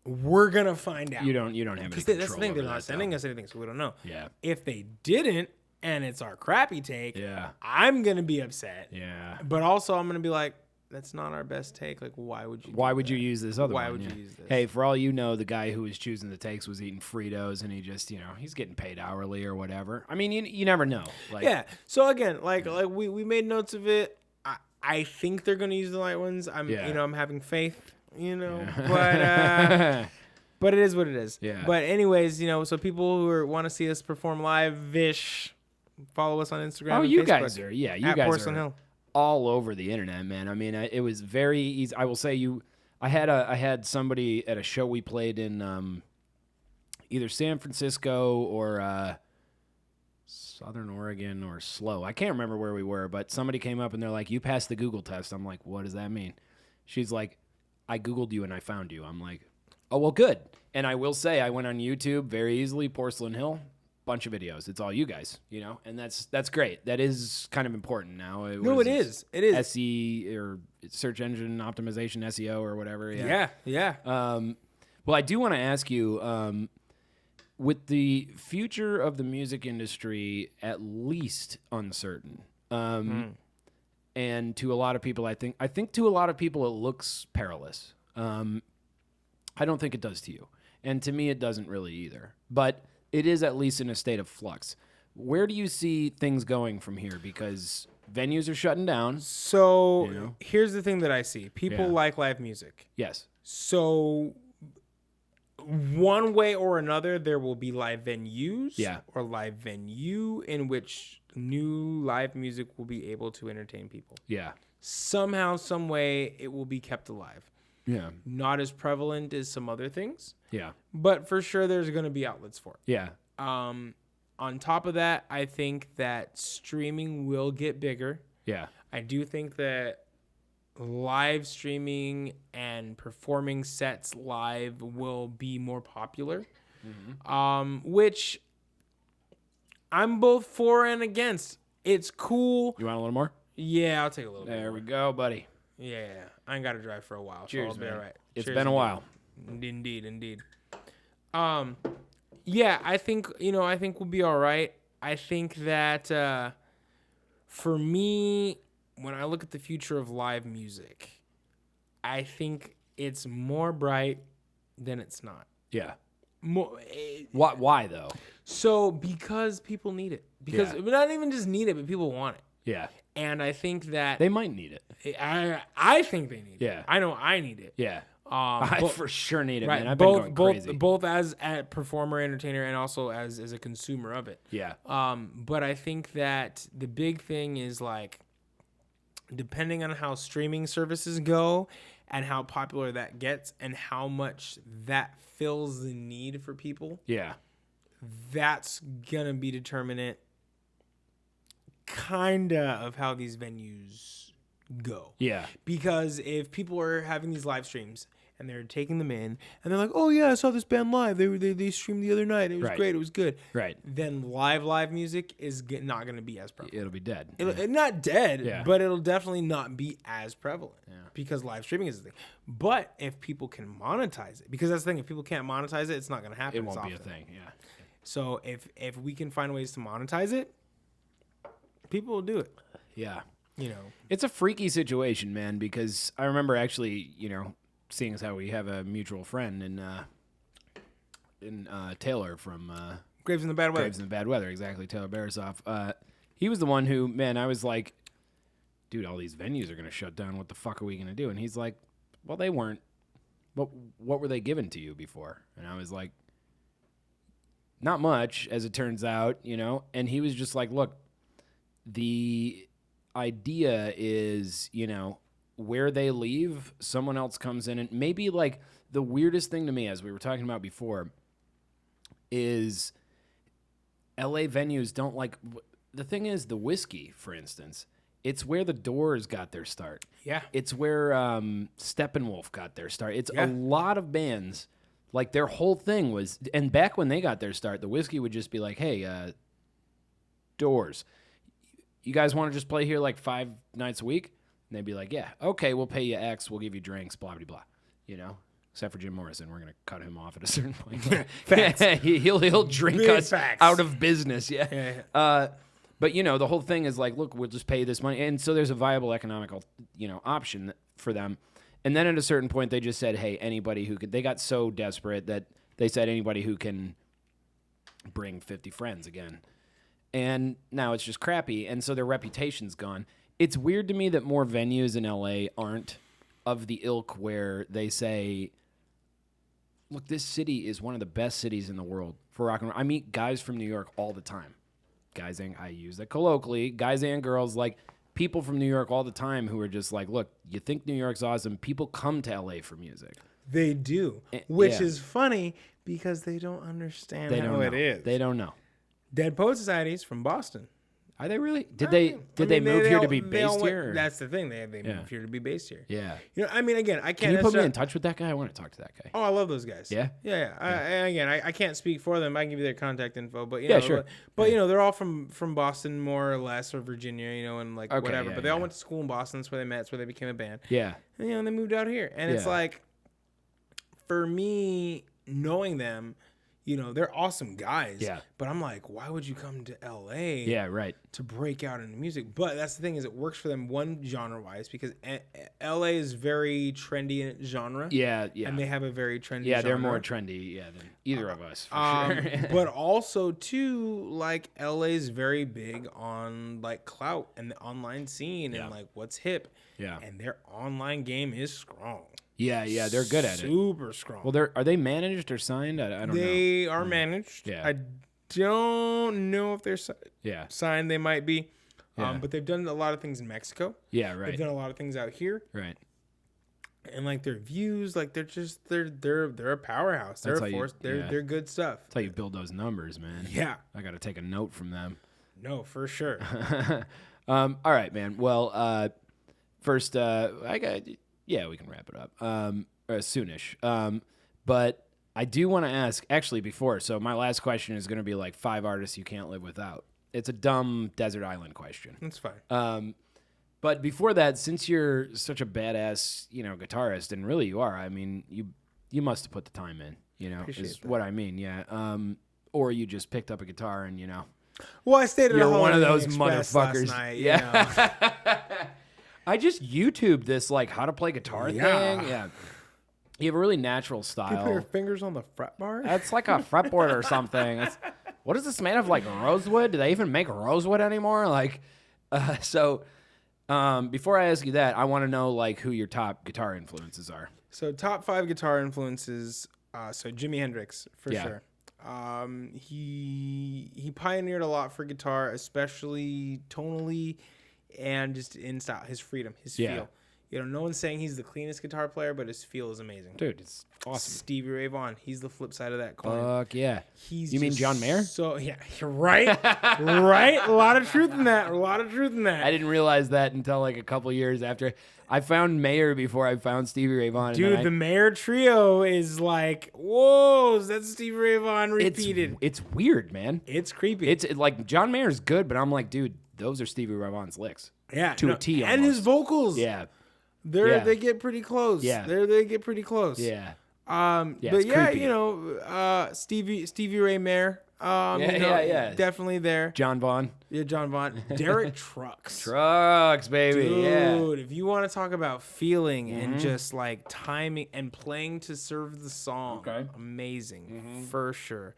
We're gonna find out. You don't have any Because control that's the thing, they're over not that, sending though. us anything, so we don't know. Yeah. If they didn't, and it's our crappy take, Yeah. I'm gonna be upset. Yeah. But also, I'm gonna be like, that's not our best take. Like, why would you? Why would you use this other one? Why would Yeah. you use this? Hey, for all you know, the guy who was choosing the takes was eating Fritos, and he just, he's getting paid hourly or whatever. I mean, you never know. Like, Yeah. So again, like we made notes of it. I think they're gonna use the light ones. I'm having faith. But but it is what it is. Yeah. But anyways, so people who want to see us perform live-ish, follow us on Instagram. Oh, and you Facebook guys are. Yeah, you at guys Porcelain are Hill. all over the internet, man. I mean, it was very easy. I will say I had somebody at a show we played in either San Francisco or Southern Oregon or SLO. I can't remember where we were, but somebody came up and they're like, "You passed the Google test." I'm like, "What does that mean?" She's like, "I Googled you and I found you." I'm like, "Oh, well, good." And I will say I went on YouTube very easily, Porcelain Hill, bunch of videos. It's all you guys, and that's great. That is kind of important now. It is. It is. SE or search engine optimization, SEO or whatever. Yeah. Well, I do want to ask you, with the future of the music industry at least uncertain, and to a lot of people, I think to a lot of people it looks perilous. I don't think it does to you, and to me it doesn't really either. But it is at least in a state of flux. Where do you see things going from here? Because venues are shutting down. So here's the thing that I see. People Yeah. like live music. Yes. So one way or another, there will be live venues or live venue in which new live music will be able to entertain people. Yeah. Somehow, some way, it will be kept alive. Yeah. Not as prevalent as some other things, Yeah. but for sure there's going to be outlets for it. Yeah. On top of that, I think that streaming will get bigger. Yeah. I do think that live streaming and performing sets live will be more popular, which I'm both for and against. It's cool. You want a little more? Yeah, I'll take a little bit. There we go, buddy. Yeah, I ain't got to drive for a while. Cheers, so I'll be man. all right. It's Cheers been a indeed. while. Indeed. Yeah, I think we'll be all right. I think that for me, when I look at the future of live music, I think it's more bright than it's not. Yeah. More, Why though? so because people need it. Because not even just need it, but people want it. Yeah. And I think that They might need it. I think they need it. Yeah. I know I need it. Yeah. I But- for sure need it, right. man. I've been going crazy. Both as a performer, entertainer, and also as a consumer of it. Yeah. But I think that the big thing is like, depending on how streaming services go and how popular that gets and how much that fills the need for people, Yeah. that's gonna be determinant kinda of how these venues go. Yeah. Because if people are having these live streams and they're taking them in and they're like, "Oh yeah, I saw this band live. They streamed the other night. It was Right. great. It was good." Right. Then live music is not going to be as prevalent. It'll be dead. It'll not dead, Yeah. but it'll definitely not be as prevalent because live streaming is the thing. But if people can monetize it, because that's the thing, if people can't monetize it, it's not going to happen. It as won't be a often. thing. Yeah. So if we can find ways to monetize it, people will do it. Yeah. You know. It's a freaky situation, man, because I remember actually, seeing as how we have a mutual friend in Taylor from Graves in the Bad Weather. Graves in the Bad Weather, exactly, Taylor Barasoff. He was the one who, man, I was like, dude, all these venues are going to shut down. What the fuck are we going to do? And he's like, well, they weren't. But what were they given to you before? And I was like, not much, as it turns out, And he was just like, look, the idea is, where they leave, someone else comes in. And maybe like the weirdest thing to me, as we were talking about before, is LA venues don't like, the thing is the whiskey, for instance, it's where the Doors got their start. Yeah. It's where Steppenwolf got their start. It's Yeah. a lot of bands Like their whole thing was, and back when they got their start, the whiskey would just be like, hey, Doors, you guys want to just play here like 5 nights a week? And they'd be like, yeah, okay, we'll pay you X, we'll give you drinks, blah, blah, blah. You know? Except for Jim Morrison, we're gonna cut him off at a certain point. he'll drink Big us facts. out of business. Yeah. But you know, the whole thing is like, look, we'll just pay you this money, and so there's a viable economical, option for them. And then at a certain point, they just said, hey, anybody who could. They got so desperate that they said anybody who can bring 50 friends again. And now it's just crappy, and so their reputation's gone. It's weird to me that more venues in LA aren't of the ilk where they say, look, this city is one of the best cities in the world for rock and roll. I meet guys from New York all the time. Guys, and I use that colloquially, guys and girls, like people from New York all the time who are just like, look, you think New York's awesome. People come to LA for music. They do, which yeah. is funny because they don't understand how it is. They don't know. Dead Poet Society's from Boston. Are they really? Did they move here to be based here? Or? That's the thing. They moved here to be based here. Yeah. I mean, again, I can't. Can you put me in touch with that guy? I want to talk to that guy. Oh, I love those guys. Yeah? Yeah. I can't speak for them. I can give you their contact info, but sure. But they're all from Boston more or less, or Virginia, and like whatever. Yeah, but they all went to school in Boston. That's where they met. That's where they became a band. Yeah. And they moved out here, and it's like, for me, knowing them. They're awesome guys. Yeah. But I'm like, why would you come to LA? Yeah, right. To break out into music. But that's the thing, is it works for them genre-wise, because LA is very trendy in its genre. Yeah. And they have a very trendy genre. Yeah, they're more trendy, than either of us, for sure. But also, too, like, LA is very big on, like, clout and the online scene and, like, what's hip. Yeah. And their online game is strong. Yeah, they're good at it. Super strong. Well, are they managed or signed? I don't know. They are managed. Yeah. I don't know if they're signed. They might be. Yeah. But they've done a lot of things in Mexico. Yeah, right. They've done a lot of things out here. Right. And like their views, like they're a powerhouse. They're a force. They're good stuff. That's how you build those numbers, man. Yeah. I got to take a note from them. No, for sure. All right, man. Well, first, we can wrap it up soonish. But I do want to ask, actually, before. So my last question is going to be like 5 artists you can't live without. It's a dumb desert island question. That's fine. But before that, since you're such a badass, guitarist, and really you are, I mean, you must have put the time in, Appreciate is that. what I mean, yeah. Or you just picked up a guitar and, Well, I stayed at you're a one of Holiday those Express motherfuckers. last night, Yeah. I just YouTubed this, like, how to play guitar thing. Yeah. You have a really natural You style. put your fingers on the fret bar? That's like a fretboard or something. What is this made of, like rosewood? Do they even make rosewood anymore? Like, before I ask you that, I want to know, like, who your top guitar influences are. So top 5 guitar influences. So Jimi Hendrix, for sure. He pioneered a lot for guitar, especially tonally and just in style. His freedom, his feel. No one's saying he's the cleanest guitar player, but his feel is amazing. Dude, it's awesome. Stevie Ray Vaughan, he's the flip side of that coin. Fuck yeah. You mean John Mayer? So yeah, you're right. Right? A lot of truth in that. I didn't realize that until like a couple years after. I found Mayer before I found Stevie Ray Vaughan. Dude, the Mayer trio is like, whoa, that's Stevie Ray Vaughan repeated. It's weird, man. It's creepy. It's like John Mayer's good, but I'm like, dude, those are Stevie Ray Vaughan's licks. Yeah. To a T almost. And his vocals. Yeah. They get pretty close. Yeah. They get pretty close. Yeah. But yeah, creepy. Stevie Ray Mayer. Definitely there. John Vaughn. Yeah, John Vaughn. Derek Trucks. Trucks, baby. Dude, if you want to talk about feeling and just like timing and playing to serve the song, amazing for sure.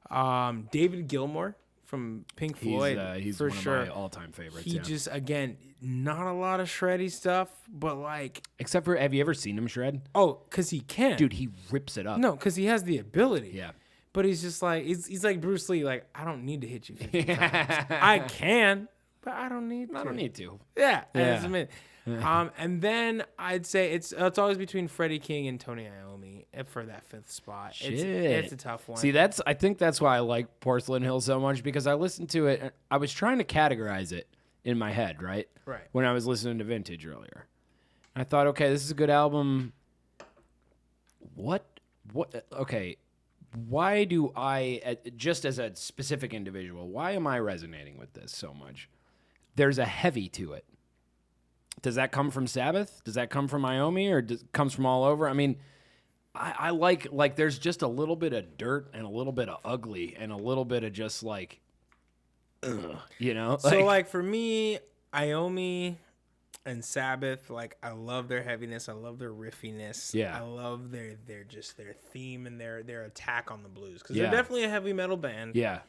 David Gilmour from Pink Floyd. He's for one sure. of my all-time favorites. He just, again, not a lot of shreddy stuff, but like... Except for, have you ever seen him shred? Oh, because he can. Dude, he rips it up. No, because he has the ability. Yeah. But he's just like, he's like Bruce Lee, like, I don't need to hit you 50 times. I can, but I don't need to. I don't need to. Yeah. And then I'd say it's always between Freddie King and Tony Iommi for that 5th spot. Shit. It's a tough one. See, I think that's why I like Porcelain Hill so much, because I listened to it and I was trying to categorize it in my head, right? Right. When I was listening to Vintage earlier. I thought, okay, this is a good album. What what? Okay, why do I, just as a specific individual, why am I resonating with this so much? There's a heavy to it. Does that come from Sabbath? Does that come from Iommi, or comes from all over? I mean, I like there's just a little bit of dirt and a little bit of ugly and a little bit of just like, ugh, you know? So like for me, Iommi and Sabbath, like I love their heaviness, I love their riffiness, Yeah. I love their theme and their attack on the blues, because Yeah. they're definitely a heavy metal band. yeah.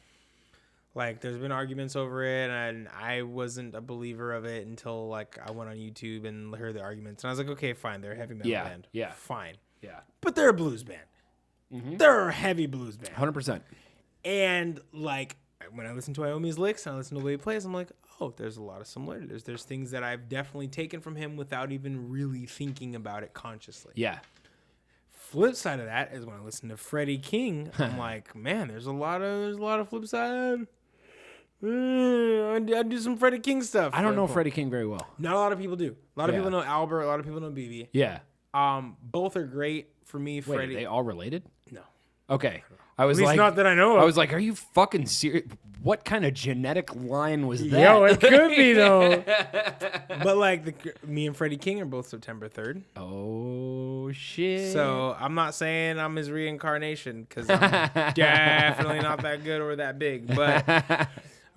Like there's been arguments over it, and I wasn't a believer of it until like I went on YouTube and heard the arguments, and I was like, okay, fine, they're a heavy metal band, Yeah. fine, Yeah. but they're a blues band. They're a heavy blues band. 100%. And like when I listen to Iommi's licks and I listen to the way he plays, I'm like, oh, there's a lot of similarities. There's things that I've definitely taken from him without even really thinking about it consciously. Yeah. Flip side of that is when I listen to Freddie King, I'm like, man, there's a lot of flip side. I do some Freddie King stuff. I don't know Freddie King very well. Not a lot of people do. A lot of Yeah. people know Albert. A lot of people know BB. Yeah. Both are great for me. Wait, Freddie. are they all related? No. Okay. I was At least like, not that I know of. I was like, are you fucking serious? What kind of genetic line was that? Yo, it could be though. But like me and Freddie King are both September 3rd. Oh shit. So I'm not saying I'm his reincarnation, because I'm definitely not that good or that big.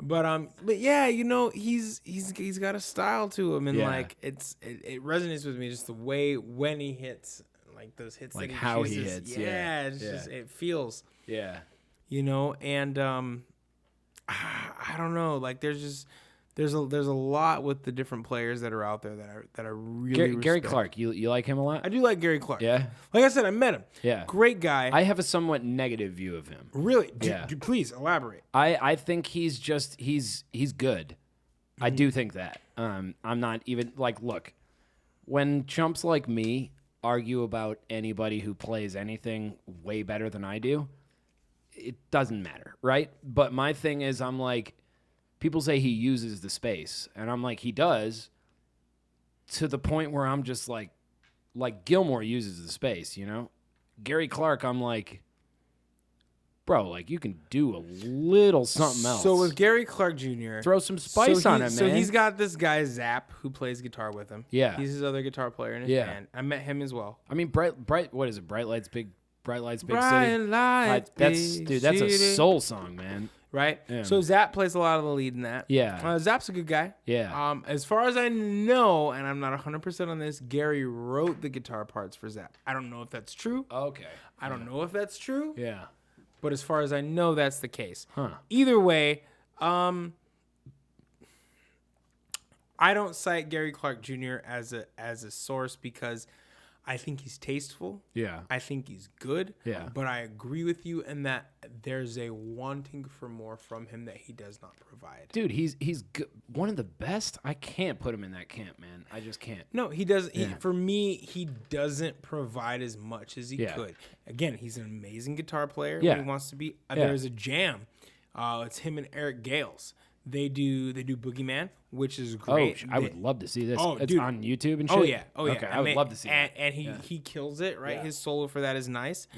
But yeah, you know, he's got a style to him, and Yeah. like it resonates with me, just the way when he hits, like those hits, Like that he how he chooses. hits, Yeah, yeah. it's Yeah. just it feels, yeah. you know, and I don't know, like there's a lot with the different players that are out there that I really Gary respect. Clark, you like him a lot? I do like Gary Clark. Yeah. Like I said, I met him. Yeah. Great guy. I have a somewhat negative view of him. Really? Yeah. Please elaborate. I think he's just he's good. I do think that. I'm not even like, look, when chumps like me argue about anybody who plays anything way better than I do, it doesn't matter, right? But my thing is, I'm like, people say he uses the space, and I'm like, he does, to the point where I'm just like Gilmour uses the space, you know? Gary Clark, I'm like, bro, like you can do a little something else. So with Gary Clark Jr., Throw some spice on him, man. So he's got this guy Zap who plays guitar with him. Yeah. He's his other guitar player in his Yeah. band. I met him as well. I mean, bright. What is it? Bright Lights, Big Bright City. Lights, That's Big dude. That's a City. soul song, man. Right? Yeah. So Zap plays a lot of the lead in that. Yeah. Zap's a good guy. Yeah. As far as I know, and I'm not 100% on this, Gary wrote the guitar parts for Zap. I don't know if that's true. Okay. I don't know if that's true. Yeah. But as far as I know, that's the case. Huh. Either way, I don't cite Gary Clark Jr. as a source, because I think he's tasteful. Yeah. I think he's good. Yeah. But I agree with you in that there's a wanting for more from him that he does not provide. Dude, he's good. One of the best. I can't put him in that camp, man. I just can't. No, he does. Yeah. For me, he doesn't provide as much as he Yeah. could. Again, he's an amazing guitar player. Yeah. When he wants to be. Yeah. There's a jam. It's him and Eric Gales. They do Boogeyman, which is great. I would love to see this. Oh, It's dude. on YouTube and shit. Oh yeah. Okay, I would love to see that. And he kills it, right? Yeah. His solo for that is nice.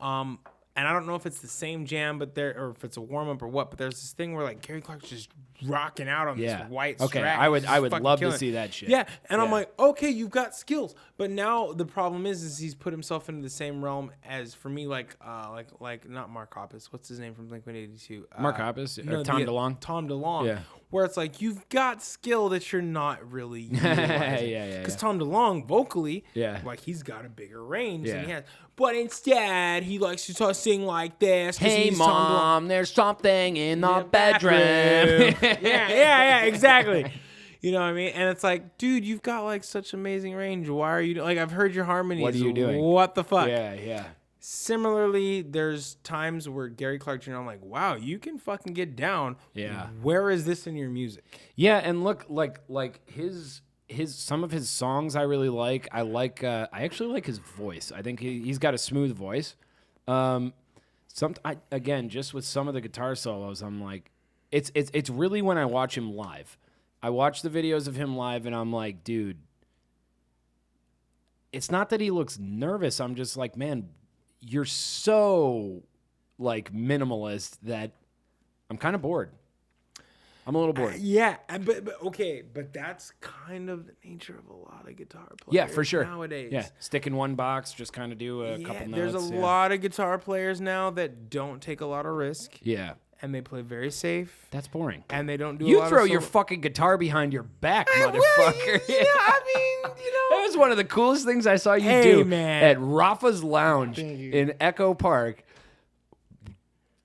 Mm-hmm. And I don't know if it's the same jam, or if it's a warm up or what. But there's this thing where like Gary Clark's just rocking out on Yeah. this white. Okay, Strat. I would He's just love fucking to killing it. see that shit. Yeah, and I'm Yeah. like, okay, you've got skills, but now the problem is he's put himself into the same realm as, for me, like not Mark Hoppus. What's his name from Blink-182? Mark Hoppus or Tom DeLonge? Tom DeLonge. Yeah. Where it's like you've got skill that you're not really Yeah, utilizing. yeah, Because yeah. Tom DeLonge vocally, Yeah. like he's got a bigger range than Yeah. he has. But instead, he likes to sing like this. 'cause Hey, he's Tom DeLonge. Mom, there's something in the bathroom. bedroom. yeah, exactly. You know what I mean? And it's like, dude, you've got like such amazing range. Why are you like? I've heard your harmonies. What are you doing? What the fuck? Yeah. Similarly, there's times where Gary Clark Jr. I'm like, wow, you can fucking get down. Yeah. Where is this in your music? Yeah, and look, like his some of his songs I really like. I actually like his voice. I think he's got a smooth voice. Again, just with some of the guitar solos, I'm like, it's really when I watch him live. I watch the videos of him live, and I'm like, dude, it's not that he looks nervous. I'm just like, man, you're so like minimalist that I'm kind of bored. I'm a little bored. Yeah, but that's kind of the nature of a lot of guitar players. Yeah, for sure. Nowadays. Yeah, stick in one box, just kind of do a couple notes. There's a lot of guitar players now that don't take a lot of risk. Yeah. And they play very safe. That's boring. And they don't do a You lot throw of your fucking guitar behind your back, motherfucker. Yeah, I mean, That was one of the coolest things I saw you do at Rafa's Lounge in Echo Park.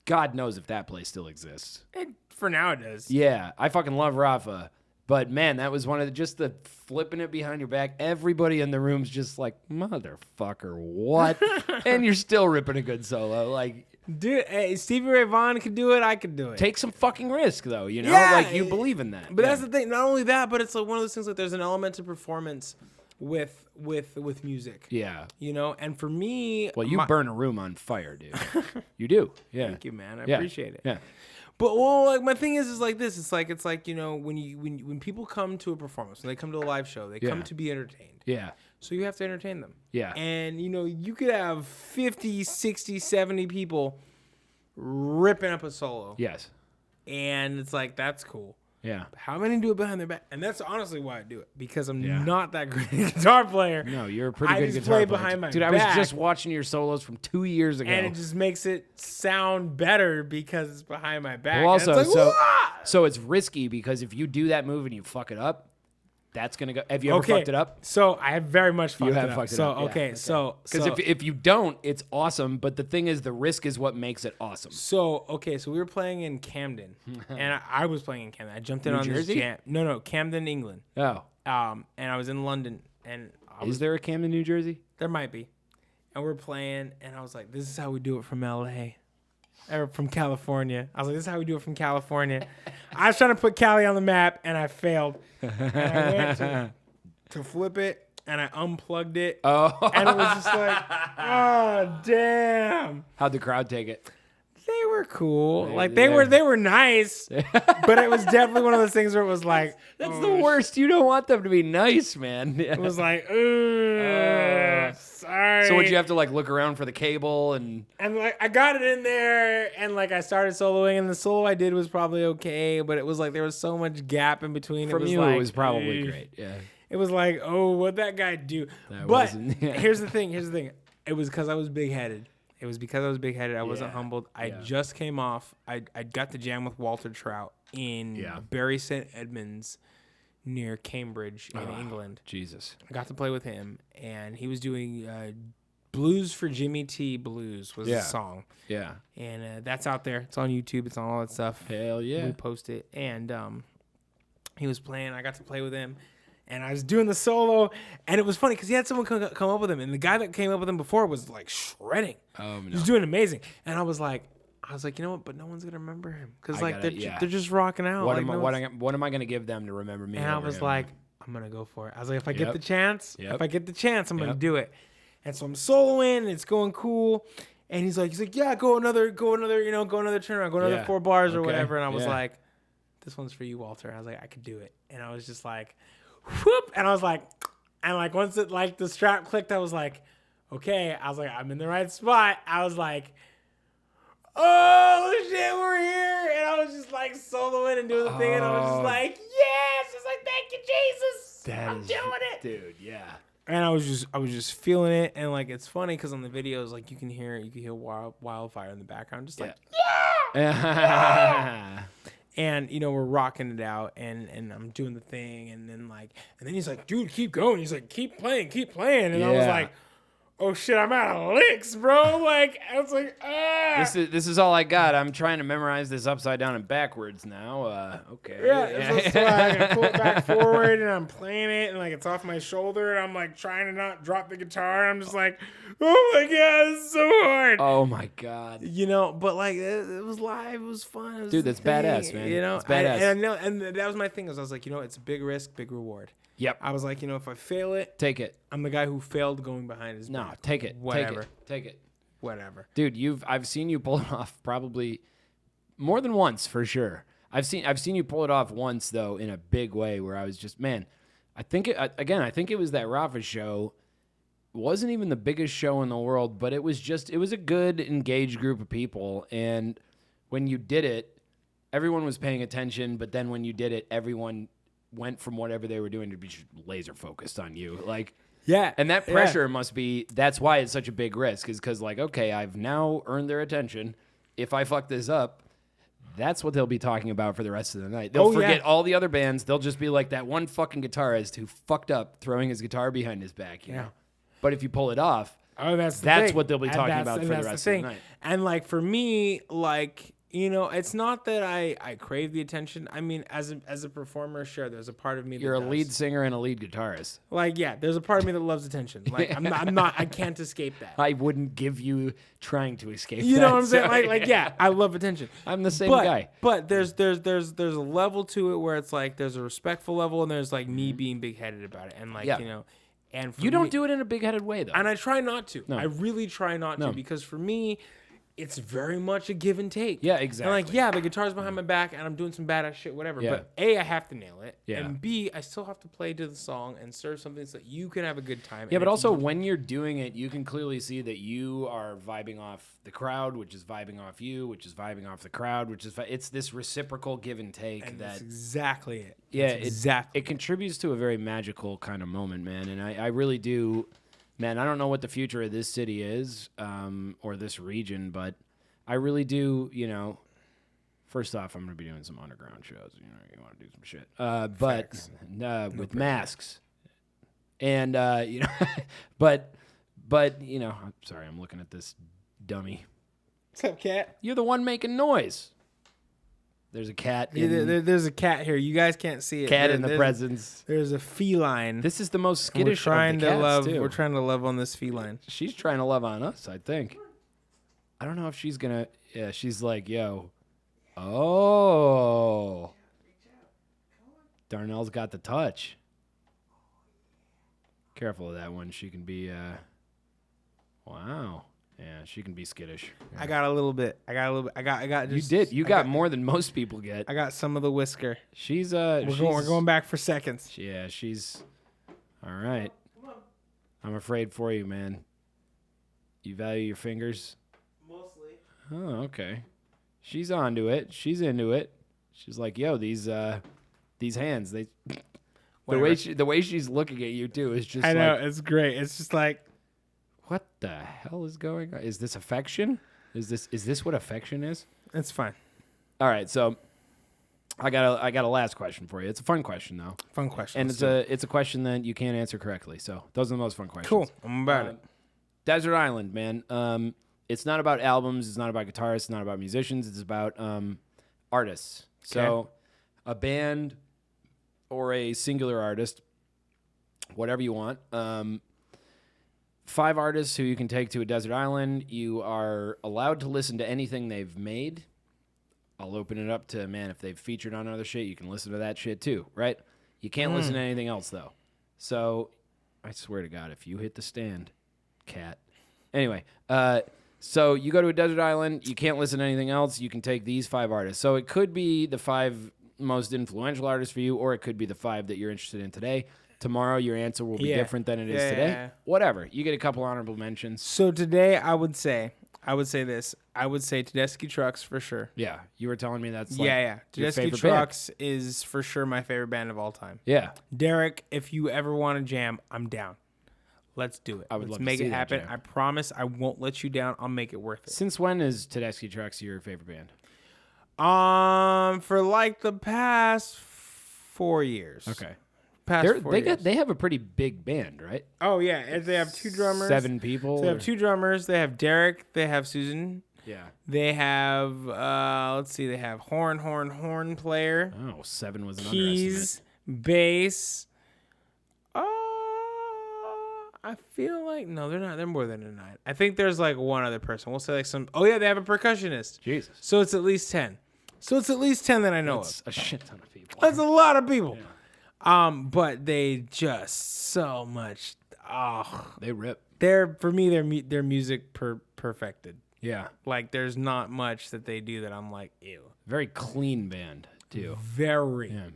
God knows if that place still exists. For now, it does. Yeah, I fucking love Rafa. But man, that was one of just the flipping it behind your back. Everybody in the room's just like, motherfucker, what? And you're still ripping a good solo. Like, dude, hey, Stevie Ray Vaughan could do it. I could do it. take some fucking risk, though. You know, Yeah, like you believe in that. But that's the thing. Not only that, but it's like one of those things. Like there's an element to performance with music. Yeah. You know, and for me, Well, you burn a room on fire, dude. You do. Yeah. Thank you, man. I Yeah. appreciate it. Yeah. But well, like my thing is like this. It's like you know when people come to a performance, when they come to a live show, they come to be entertained. Yeah. So you have to entertain them. Yeah. And you know you could have 50, 60, 70 people ripping up a solo. Yes. And it's like that's cool. Yeah. How many do it behind their back? And that's honestly why I do it, because I'm not that great a guitar player. No, you're a pretty I good just guitar play player. behind my Dude, I back. was just watching your solos from 2 years ago. And it just makes it sound better because it's behind my back. Well, And also, it's like, so it's risky because if you do that move and you fuck it up, that's gonna go. Have you ever fucked it up? So I have very much fucked You have it up. fucked it so up. Yeah, okay, okay. so Because if you don't, it's awesome. But the thing is, the risk is what makes it awesome. so we were playing in Camden, and I was playing in Camden. I jumped in on Jersey? this jam. No, Camden, England. Oh, And I was in London, and is there a Camden, New Jersey? there might be, and we're playing, and I was like, "This is how we do it from LA." Or from California. I was like, this is how we do it from California. I was trying to put Cali on the map, and I failed. And I went to flip it, and I unplugged it. Oh, And it was just like, oh, damn. how'd the crowd take it? They were cool. Like, they- they were nice. But it was definitely one of those things where it was like, That's the worst. You don't want them to be nice, man. it was like, ooh, sorry. So would you have to like look around for the cable and? And like I got it in there, and like I started soloing, and the solo I did was probably okay, but it was like there was so much gap in between. From it you, like, it was probably great. Yeah. It was like, oh, what'd that guy do? That But wasn't- yeah. here's the thing. It was because I was big headed. It was because I was big headed. I wasn't Yeah. humbled. I just came off. I got to jam with Walter Trout in Bury St. Edmunds near Cambridge in England. Jesus. I got to play with him, and he was doing Blues for Jimmy T. Blues was the song. Yeah. And that's out there. It's on YouTube. It's on all that stuff. Hell yeah. We post it. And he was playing. I got to play with him. And I was doing the solo. And it was funny because he had someone come up with him. And the guy that came up with him before was like shredding. Oh, He was doing amazing. And I was like, you know what? But no one's going to remember him. Because like they're just rocking out. What like, am I going to give them to remember me? and I over was him? like, I'm going to go for it. I was like, if I get Yep. the chance, Yep. I'm going to Yep. do it. And so I'm soloing, and it's going cool. And he's like, yeah, go another, go another turnaround, go another Yeah. 4 bars or Okay. whatever. And I was Yeah. like, this one's for you, Walter. And I was like, I could do it. And I was just like, whoop. And I was like, and like once it like the strap clicked, I was like, okay. I was like, I'm in the right spot. I was like, oh shit, we're here. And I was just like soloing and doing the thing. And I was just like, yes. It's like, thank you, Jesus. I'm doing it. Dude, yeah. And I was just feeling it, and like it's funny because on the videos, like you can hear wildfire in the background, just like and you know we're rocking it out, and I'm doing the thing, and then he's like, dude, keep going. He's like, keep playing, and I was like, oh shit, I'm out of licks, bro. Like I was like, ah. This is all I got. I'm trying to memorize this upside down and backwards now. Okay. Yeah, so I pull it back forward, and I'm playing it, and like it's off my shoulder, and I'm like trying to not drop the guitar. I'm just like, oh my god, it's so hard. Oh my god. You know, but like it was live, it was fun. It was Dude, the that's thing, badass, man. You know, It's badass. I know, and that was my thing. I was like, you know, it's a big risk, big reward. Yep. I was like, you know, if I fail it, Take it. I'm the guy who failed going behind his No, back. take it. Whatever. Take it. Whatever. Dude, I've seen you pull it off probably more than once for sure. I've seen you pull it off once though in a big way where I was just, man, I think it was that Rafa show wasn't even the biggest show in the world, but it was a good engaged group of people. And when you did it, everyone was paying attention. But then when you did it, everyone went from whatever they were doing to be laser focused on you. Like, Yeah. and that pressure must be, that's why it's such a big risk, is because, like, okay, I've now earned their attention. If I fuck this up, that's what they'll be talking about for the rest of the night. They'll forget all the other bands. They'll just be like that one fucking guitarist who fucked up throwing his guitar behind his back, you know? But if you pull it off, that's what they'll be talking about for the rest of the night. And, like, for me, like, you know, it's not that I crave the attention. I mean, as a performer, sure, there's a part of me that You're a does. lead singer and a lead guitarist. Like, yeah, there's a part of me that loves attention. Like, I can't escape that. I wouldn't give you trying to escape You that. know what I'm saying? So, Like, yeah, I love attention. I'm the same guy. But there's a level to it where it's like there's a respectful level and there's like me being big headed about it and like you know, and for You don't me, do it in a big headed way though. and I try not to. No. I really try not to because for me, it's very much a give and take. Yeah, And exactly. like, yeah, the guitar's behind my back and I'm doing some badass shit, whatever. Yeah. But A, I have to nail it. Yeah. And B, I still have to play to the song and serve something so that you can have a good time. Yeah, And but if also you- when you're doing it, you can clearly see that you are vibing off the crowd, which is vibing off you, which is vibing off the crowd, which is it's this reciprocal give and take that that's exactly it. yeah, That's exactly. it contributes to a very magical kind of moment, man. And I really do, man. I don't know what the future of this city is or this region, but I really do. You know, first off, I'm going to be doing some underground shows. You know, you want to do some shit, but with masks, and you know, but you know, I'm sorry, I'm looking at this dummy. What's up, cat? You're the one making noise. There's a cat. There's a cat here. You guys can't see it. Cat in the There's- presence. There's a feline. This is the most And we're skittish trying of the to cats, love. too. We're trying to love on this feline. She's trying to love on us, I think. I don't know if she's gonna. Yeah, she's like, yo. Oh. Darnell's got the touch. Careful of that one. She can be. Wow. Yeah, she can be skittish. I got a little bit. I got. You Just, did. You got more than most people get. I got some of the whisker. She's We're going back for seconds. Yeah, she's. All right. I'm afraid for you, man. You value your fingers? Mostly. Oh, okay. She's onto it. She's into it. She's like, yo, these hands, they the way she's looking at you too is just I know, like, it's great. It's just like, what the hell is going on? Is this affection? Is this what affection is? it's fine. All right, so I got a last question for you. It's a fun question though. Fun question. And it's a question that you can't answer correctly. So those are the most fun questions. cool. I'm about it. Desert Island, man. It's not about albums. It's not about guitarists. It's not about musicians. It's about artists. So a band or a singular artist, whatever you want. 5 artists who you can take to a desert island. You are allowed to listen to anything they've made. I'll open it up to, man, if they've featured on other shit, you can listen to that shit too, right? You can't listen to anything else, though. So I swear to God, if you hit the stand, cat. Anyway, so you go to a desert island. You can't listen to anything else. You can take these 5 artists. So it could be the 5 most influential artists for you, or it could be the 5 that you're interested in today. Tomorrow, your answer will be different than it is today. Yeah. Whatever. You get a couple honorable mentions. So today, I would say this. I would say Tedeschi Trucks for sure. Yeah, you were telling me that's like Yeah. your Tedeschi favorite band. Trucks is for sure my favorite band of all time. Yeah. Derek, if you ever want to jam, I'm down. Let's do it. I would Let's love to make see it that happen. jam. I promise I won't let you down. I'll make it worth it. Since when is Tedeschi Trucks your favorite band? For like the past 4 years. Okay. Past 4 years. They have a pretty big band, right? Oh yeah, they have 2 drummers. 7 people. So they have or- 2 drummers. They have Derek. They have Susan. Yeah. They have let's see. They have horn player, Oh, 7 was an keys, bass. I feel like no, they're not. They're more than a 9. I think there's like one other person. We'll say like some. Oh yeah, they have a percussionist. Jesus. So it's at least 10. So it's at least 10 that I know That's a shit ton of people. of. That's a lot of people. But they just so much. They rip. For me, their music perfected. Yeah. Like there's not much that they do that I'm like, ew. Very clean band, too. Very. Yeah.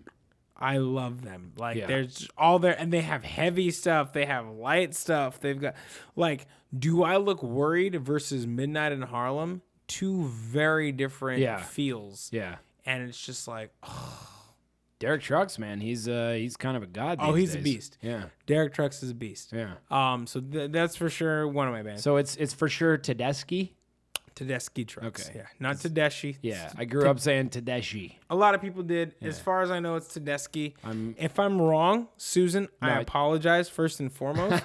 I love them. Like Yeah. there's all there, and they have heavy stuff. They have light stuff. They've got like, Do I Look Worried versus Midnight in Harlem? Two very different feels. Yeah. And it's just like, Derek Trucks, man, he's kind of a god. oh, these he's a days. beast. Yeah. Derek Trucks is a beast. Yeah. So that's for sure one of my bands. So it's for sure Tedeschi. Tedeschi Trucks. Okay. Yeah, not Tedeschi. Yeah, I grew up saying Tedeschi. A lot of people did. As far as I know, it's Tedeschi. If I'm wrong, Susan, I apologize first and foremost.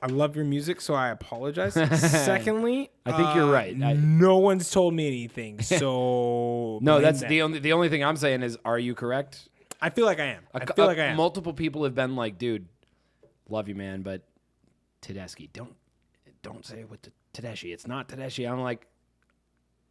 I love your music, so I apologize. Secondly, I think you're right. No one's told me anything, so No, blame that's them. the only thing I'm saying is, are you correct? I feel like I am. I feel like I am. Multiple people have been like, dude, love you, man, but Tedeschi, don't say it with the Tedeschi. It's not Tedeschi. I'm like,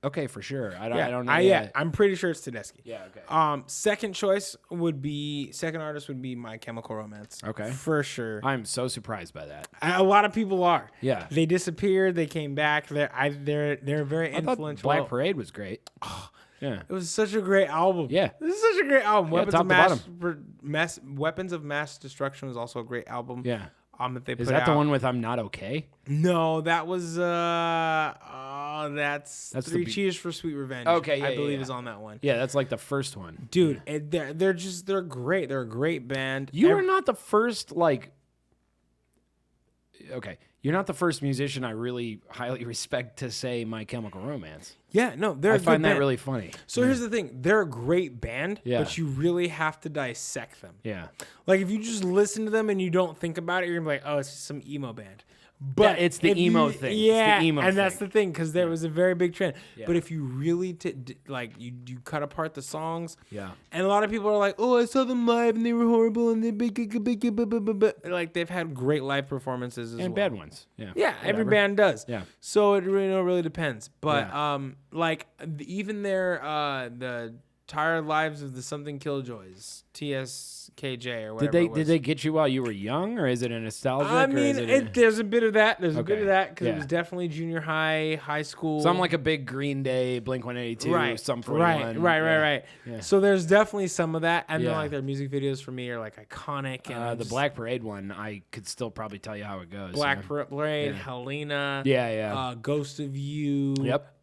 okay, for sure. I don't know. Yeah, I'm pretty sure it's Tedeschi. Yeah, okay. Second artist would be My Chemical Romance. Okay. For sure. I'm so surprised by that. A lot of people are. Yeah. They disappeared. They came back. They're very I thought influential. Black Parade was great. Yeah. It was such a great album. Yeah. This is such a great album. Yeah, top to Weapons of Mass Destruction was also a great album. Yeah. That they put Is that out. the one with I'm Not Okay? No, that was that's Three the Cheers for Sweet Revenge. Okay, yeah, I believe yeah. is on that one. Yeah, that's like the first one. Dude, they're great. They're a great band. You are not the first, like... Okay. You're not the first musician I really highly respect to say My Chemical Romance. Yeah, no, they're I a good find that band. really funny. So here's the thing. They're a great band, Yeah. but you really have to dissect them. Yeah. Like, if you just listen to them and you don't think about it, you're going to be like, oh, it's just some emo band. But it's the if emo you- thing. It's Yeah, the emo and that's thing. the thing, because there was a very big trend. Yeah. But if you really, you cut apart the songs, Yeah. and a lot of people are like, oh, I saw them live and they were horrible, and like, they've had great live performances as And well. bad ones. Yeah. Yeah, every Whatever. band does. Yeah. So it really depends. But Yeah. even their the Tired Lives of the Something Killjoys, TSKJ or whatever. Did they get you while you were young, or is it a nostalgic? I or mean, is it there's a bit of that. There's a bit Okay. of that because Yeah. it was definitely junior high school. So I'm like a big Green Day, Blink-182, right, Sum 41. right. Yeah. So there's definitely some of that, and then Yeah. like their music videos for me are like iconic. And The Black Parade one, I could still probably tell you how it goes. Black yeah. Parade, Yeah. Helena, Yeah. Ghost of You. Yep.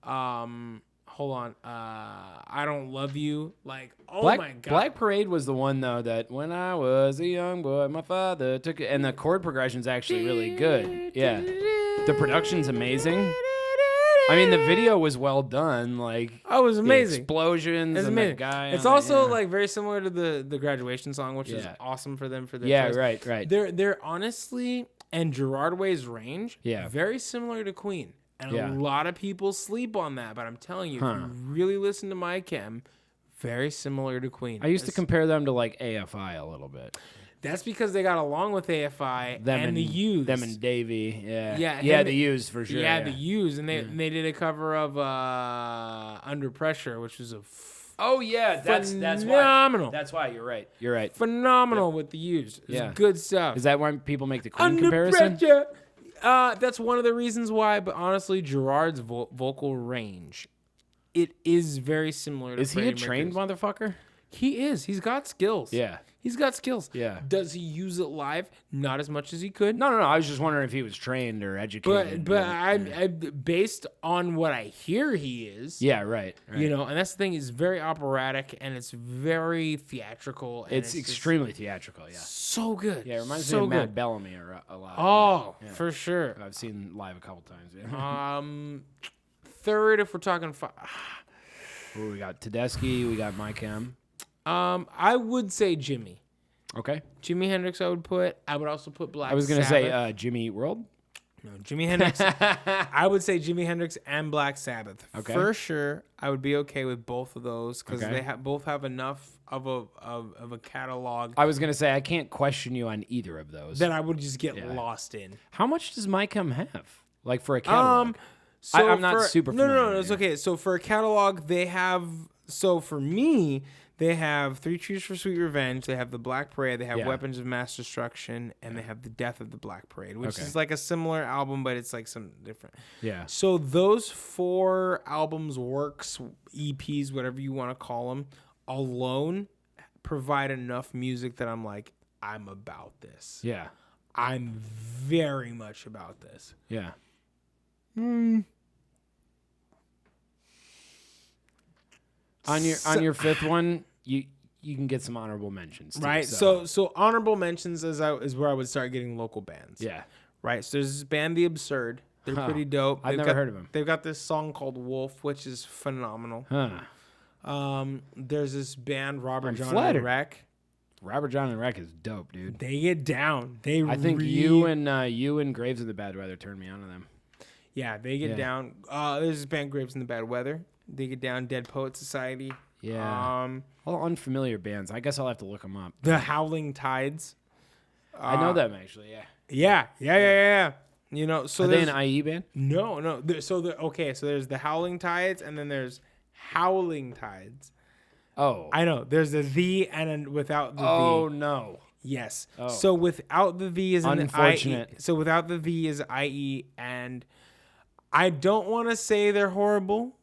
Hold on. I Don't Love You. Like, oh Black, my God. Black Parade was the one, though, that when I was a young boy, my father took it. And the chord progression's actually really good. Yeah. The production's amazing. I mean, the video was well done. Like, Oh, it was the amazing. explosions It's and amazing. the guy. It's on it, also yeah. like very similar to the graduation song, which is Yeah. awesome for them for their Yeah, choice. right. They're honestly, and Gerard Way's range, Yeah. very similar to Queen. And Yeah. a lot of people sleep on that, but I'm telling you, if Huh. you really listen to My Chem, very similar to Queen. I used to compare them to, like, AFI a little bit. That's because they got along with AFI Them and the Used. Them and Davey. Yeah. Yeah, Yeah, him- the Used for sure. Yeah, the Used, and they did a cover of Under Pressure, which was Oh, yeah. That's phenomenal. why. That's why. You're right. You're right. phenomenal with the Used. It's Yeah. good stuff. Is that why people make the Queen Under comparison? Pressure. That's one of the reasons why. But honestly, Gerard's vocal range, it is very similar to. Is he Freddie a trained Mercury's. motherfucker? He is. He's got skills. Yeah. He's got skills. Yeah. Does he use it live? Not as much as he could. No. I was just wondering if he was trained or educated. But I based on what I hear, he is. Yeah, right. You know, and that's the thing. It's very operatic and it's very theatrical. And It's just extremely theatrical, yeah. so good. Yeah, it reminds so me of good. Matt Bellamy a lot. Oh, yeah. for sure. I've seen live a couple times. Yeah. Third, if we're talking, Ooh, we got Tedeschi, we got My Chem. I would say Jimmy. Okay. Jimi Hendrix, I would put. I would also put Black. I was gonna Sabbath. say Jimmy Eat World. No, Jimi Hendrix. I would say Jimi Hendrix and Black Sabbath. Okay. For sure, I would be okay with both of those because Okay. they both have enough of a catalog I was gonna say I can't question you on either of those. that I would just get Yeah. lost in. How much does My Chem have? Like for a catalog? So I'm not super No, familiar it's here. okay. So for a catalog, they have. So for me, they have Three Cheers for Sweet Revenge. They have the Black Parade. They have Yeah. Weapons of Mass Destruction, and they have the Death of the Black Parade, which Okay. is like a similar album, but it's like some different. Yeah. So those 4 albums, works, EPs, whatever you want to call them, alone provide enough music that I'm like, I'm about this. Yeah. I'm very much about this. Yeah. On your fifth one, you can get some honorable mentions, too, Right. So honorable mentions is where I would start getting local bands. yeah. Right. So there's this band, The Absurd. They're pretty dope. I've never heard of them. They've got this song called Wolf, which is phenomenal. Huh. There's this band, Robert I'm John flattered. and Wreck. Robert John and Wreck is dope, dude. They get down. I think you and Graves in the Bad Weather turned me on to them. Yeah, they get down. There's this band, Graves in the Bad Weather. They get down. Dead Poet Society. Yeah. All unfamiliar bands. I guess I'll have to look them up. The Howling Tides. I know them actually. Yeah. Yeah. You know, so Are they there's an IE band? no. So there's the Howling Tides, and then there's Howling Tides. Oh. I know. There's the and then without the Oh the. no. Yes. Oh. So without the V is an Unfortunate. IE. So without the V is IE, and I don't want to say they're horrible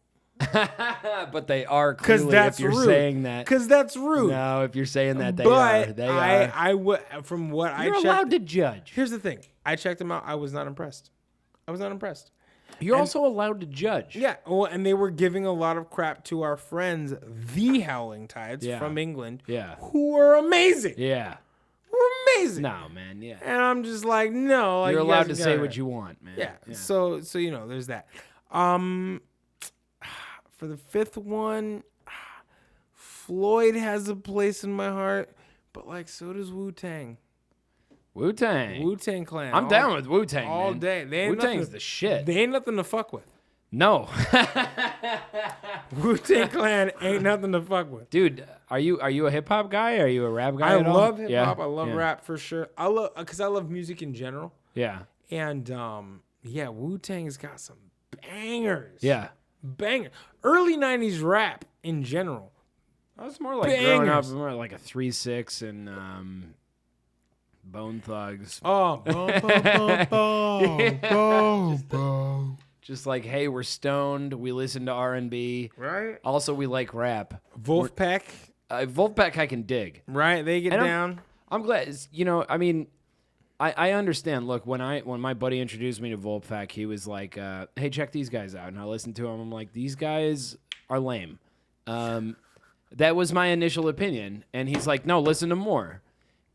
But they are because clearly that's if you're rude. saying that. Because that's rude. No, if you're saying that they but are. They are. I would from what I You're checked. allowed to judge. Here's the thing. I checked them out. I was not impressed. You're also allowed to judge. Yeah. Well, and they were giving a lot of crap to our friends, the Howling Tides Yeah. from England, Yeah. who were amazing. Yeah. Were amazing. No, man. Yeah. And I'm just like, no. Like, You're you allowed guys to gotta- say what you want, man. Yeah. So you know, there's that. For the fifth one, Floyd has a place in my heart, but like so does Wu-Tang. Wu-Tang. Wu-Tang Clan. I'm down with Wu-Tang, all man. day. They ain't Wu-Tang's nothing- the shit. They ain't nothing to fuck with. No. Wu-Tang Clan ain't nothing to fuck with. Dude, are you a hip hop guy? Are you a rap guy? I at all? love hip hop. Yeah? I love Yeah. rap for sure. I love music in general. Yeah. And Wu-Tang's got some bangers. Yeah. Banger. Early 90s rap in general. I was more like growing up, Bangers. more like a 3-6 and Bone Thugs. Oh, boom. Just like, hey, we're stoned. We listen to R&B. Right? Also, we like rap. Wolfpack. Wolfpack I can dig. Right? They get And down. I'm glad. I mean, I understand. Look, when my buddy introduced me to Wolfpack, he was like, "Hey, check these guys out." And I listened to him. I'm like, "These guys are lame." That was my initial opinion, and he's like, "No, listen to more."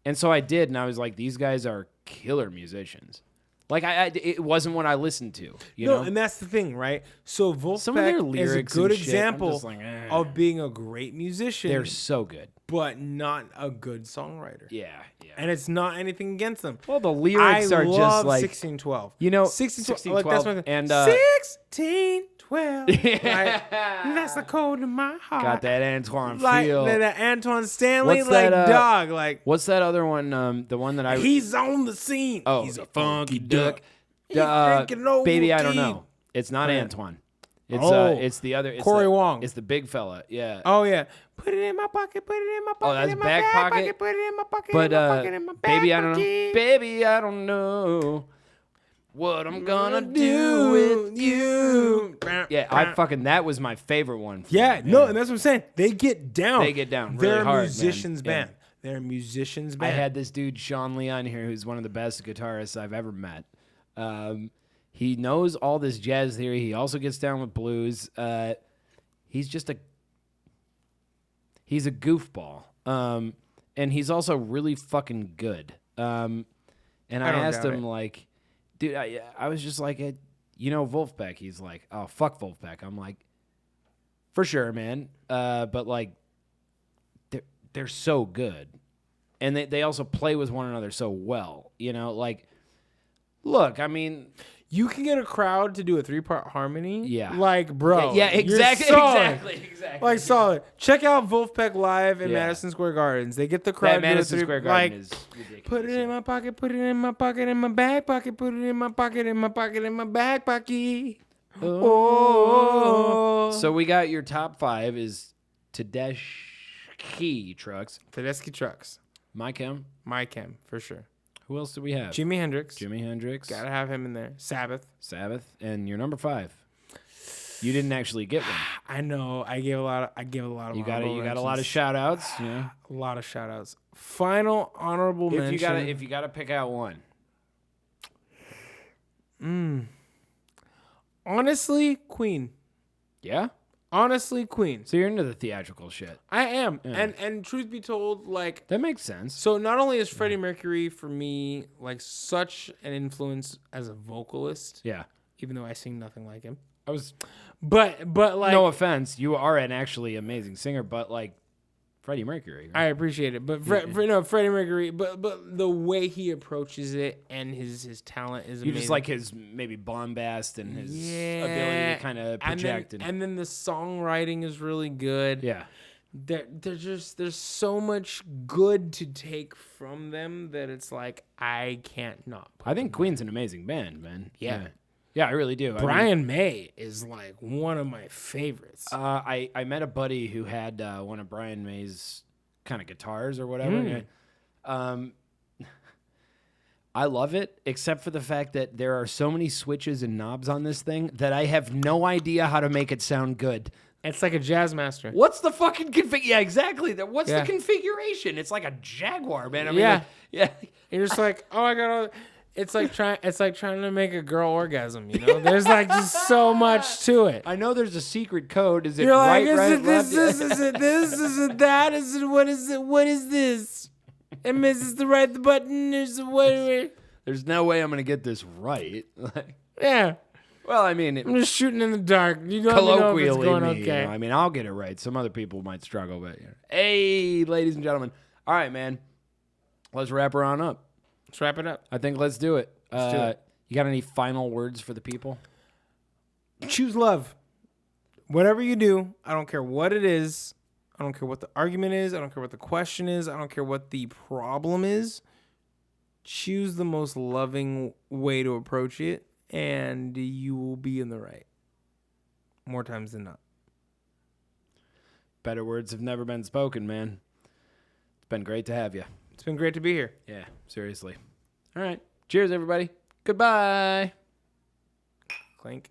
And so I did, and I was like, "These guys are killer musicians." Like it wasn't what I listened to. You know, And that's the thing, right? So Some of their Wolfpack is a lyrics good and shit, I'm example just like, eh. of being a great musician, they're so good. but not a good songwriter. Yeah. And it's not anything against them. Well, the lyrics I are love just like 1612. you know, 1612. Like, that's my thing. and 1612. Like, that's the code to my heart. got that Antoine Like feel. that Antoine Stanley, What's like that, dog, like What's that other one? The one that I he's on the scene. oh, He's a funky duck. He's drinking baby, I don't Ovaltine. know. It's not Antoine. It's Oh, it's the other. It's Corey the, Wong. It's the big fella. Yeah. Oh yeah, put it in my pocket, put it in my pocket, that's in my back pocket? put it in my pocket, But in my pocket, in my back baby, I don't know. pocket. Baby, I don't know what I'm gonna do with you. Yeah, that was my favorite one. Yeah, no, and that's what I'm saying. They get down. They get down really They're hard, a man. musician's Yeah. band. They're a musician's I band. had this dude Sean Leon here, who's one of the best guitarists I've ever met. He knows all this jazz theory. He also gets down with blues. He's a goofball. And he's also really fucking good. And I don't asked doubt him, it. like, dude, I was just like, Wolfpack. He's like, oh, fuck Wolfpack. I'm like, for sure, man. But, like, they're so good. And they also play with one another so well. You know, like, look, I mean... You can get a crowd to do a 3-part harmony. Yeah. Like, bro. Yeah, you're exactly, solid. exactly. Like, solid. Check out Wolfpack live in Yeah. Madison Square Gardens. They get the crowd That to do a Madison 3 Square Garden like, is ridiculous. put it in my pocket, put it in my pocket, in my back pocket, put it in my pocket, in my pocket, in my back pocket. Oh. So we got your top 5 is Tedeschi trucks. Tedeschi Trucks. My Chem. My Chem, for sure. Who else do we have? Jimi Hendrix. Jimi Hendrix. Gotta have him in there. Sabbath. Sabbath. And your number 5. You didn't actually get one. I know. I gave a lot of. You got a lot of mentions. shout outs. Yeah. A lot of shout outs. Final honorable mention. If you gotta pick out one. Honestly, Queen. Yeah? Honestly, Queen. So you're into the theatrical shit. I am. And truth be told, like, That makes sense. so not only is Freddie Mercury for me like such an influence as a vocalist, Yeah. even though I sing nothing like him. I was But like, no offense, you are an actually amazing singer, but like Freddie Mercury. Right? I appreciate it. But Freddie Mercury, but the way he approaches it and his talent is amazing. You just like his maybe bombast and his ability to kind of project. And then the songwriting is really good. Yeah. There's so much good to take from them that it's like I can't not. I think Queen's an amazing band, man. Yeah. Yeah, I really do. Brian May is like one of my favorites. I met a buddy who had one of Brian May's kind of guitars or whatever. I love it, except for the fact that there are so many switches and knobs on this thing that I have no idea how to make it sound good. It's like a jazz master. What's the fucking Yeah, exactly. What's the configuration? It's like a Jaguar, man. I mean, Yeah. You're just like, oh, I got all. It's like trying to make a girl orgasm, you know? There's like just so much to it. I know there's a secret code. Is it You're like, right, is it this, left? is it this, is it that, is it, what is it, what is this? And is this the right button, is it what? There's no way I'm going to get this right. Yeah. Well, I mean, I'm just shooting in the dark. You don't know if colloquially, it's going me, okay. you know, I mean, I'll get it right. Some other people might struggle, but hey, ladies and gentlemen. All right, man. Let's wrap her on up. Let's wrap it up. I think let's do it. Let's do it. You got any final words for the people? Choose love. Whatever you do, I don't care what it is. I don't care what the argument is. I don't care what the question is. I don't care what the problem is. Choose the most loving way to approach it, and you will be in the right. More times than not. Better words have never been spoken, man. It's been great to have you. It's been great to be here. Yeah, seriously. All right. Cheers, everybody. Goodbye. Clink.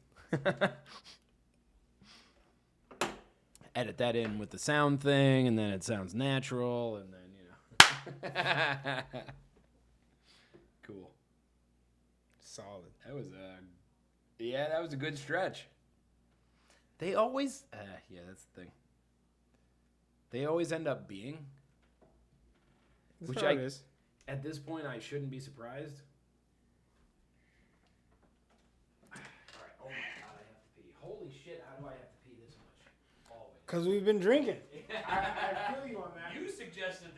Edit that in with the sound thing, and then it sounds natural, and then, Cool. Solid. That was that was a good stretch. They always, that's the thing. They always end up being, That's how it is. At this point, I shouldn't be surprised. All right, oh my God, I have to pee. Holy shit, how do I have to pee this much? Always. Because we've been drinking. I feel you on that. You suggested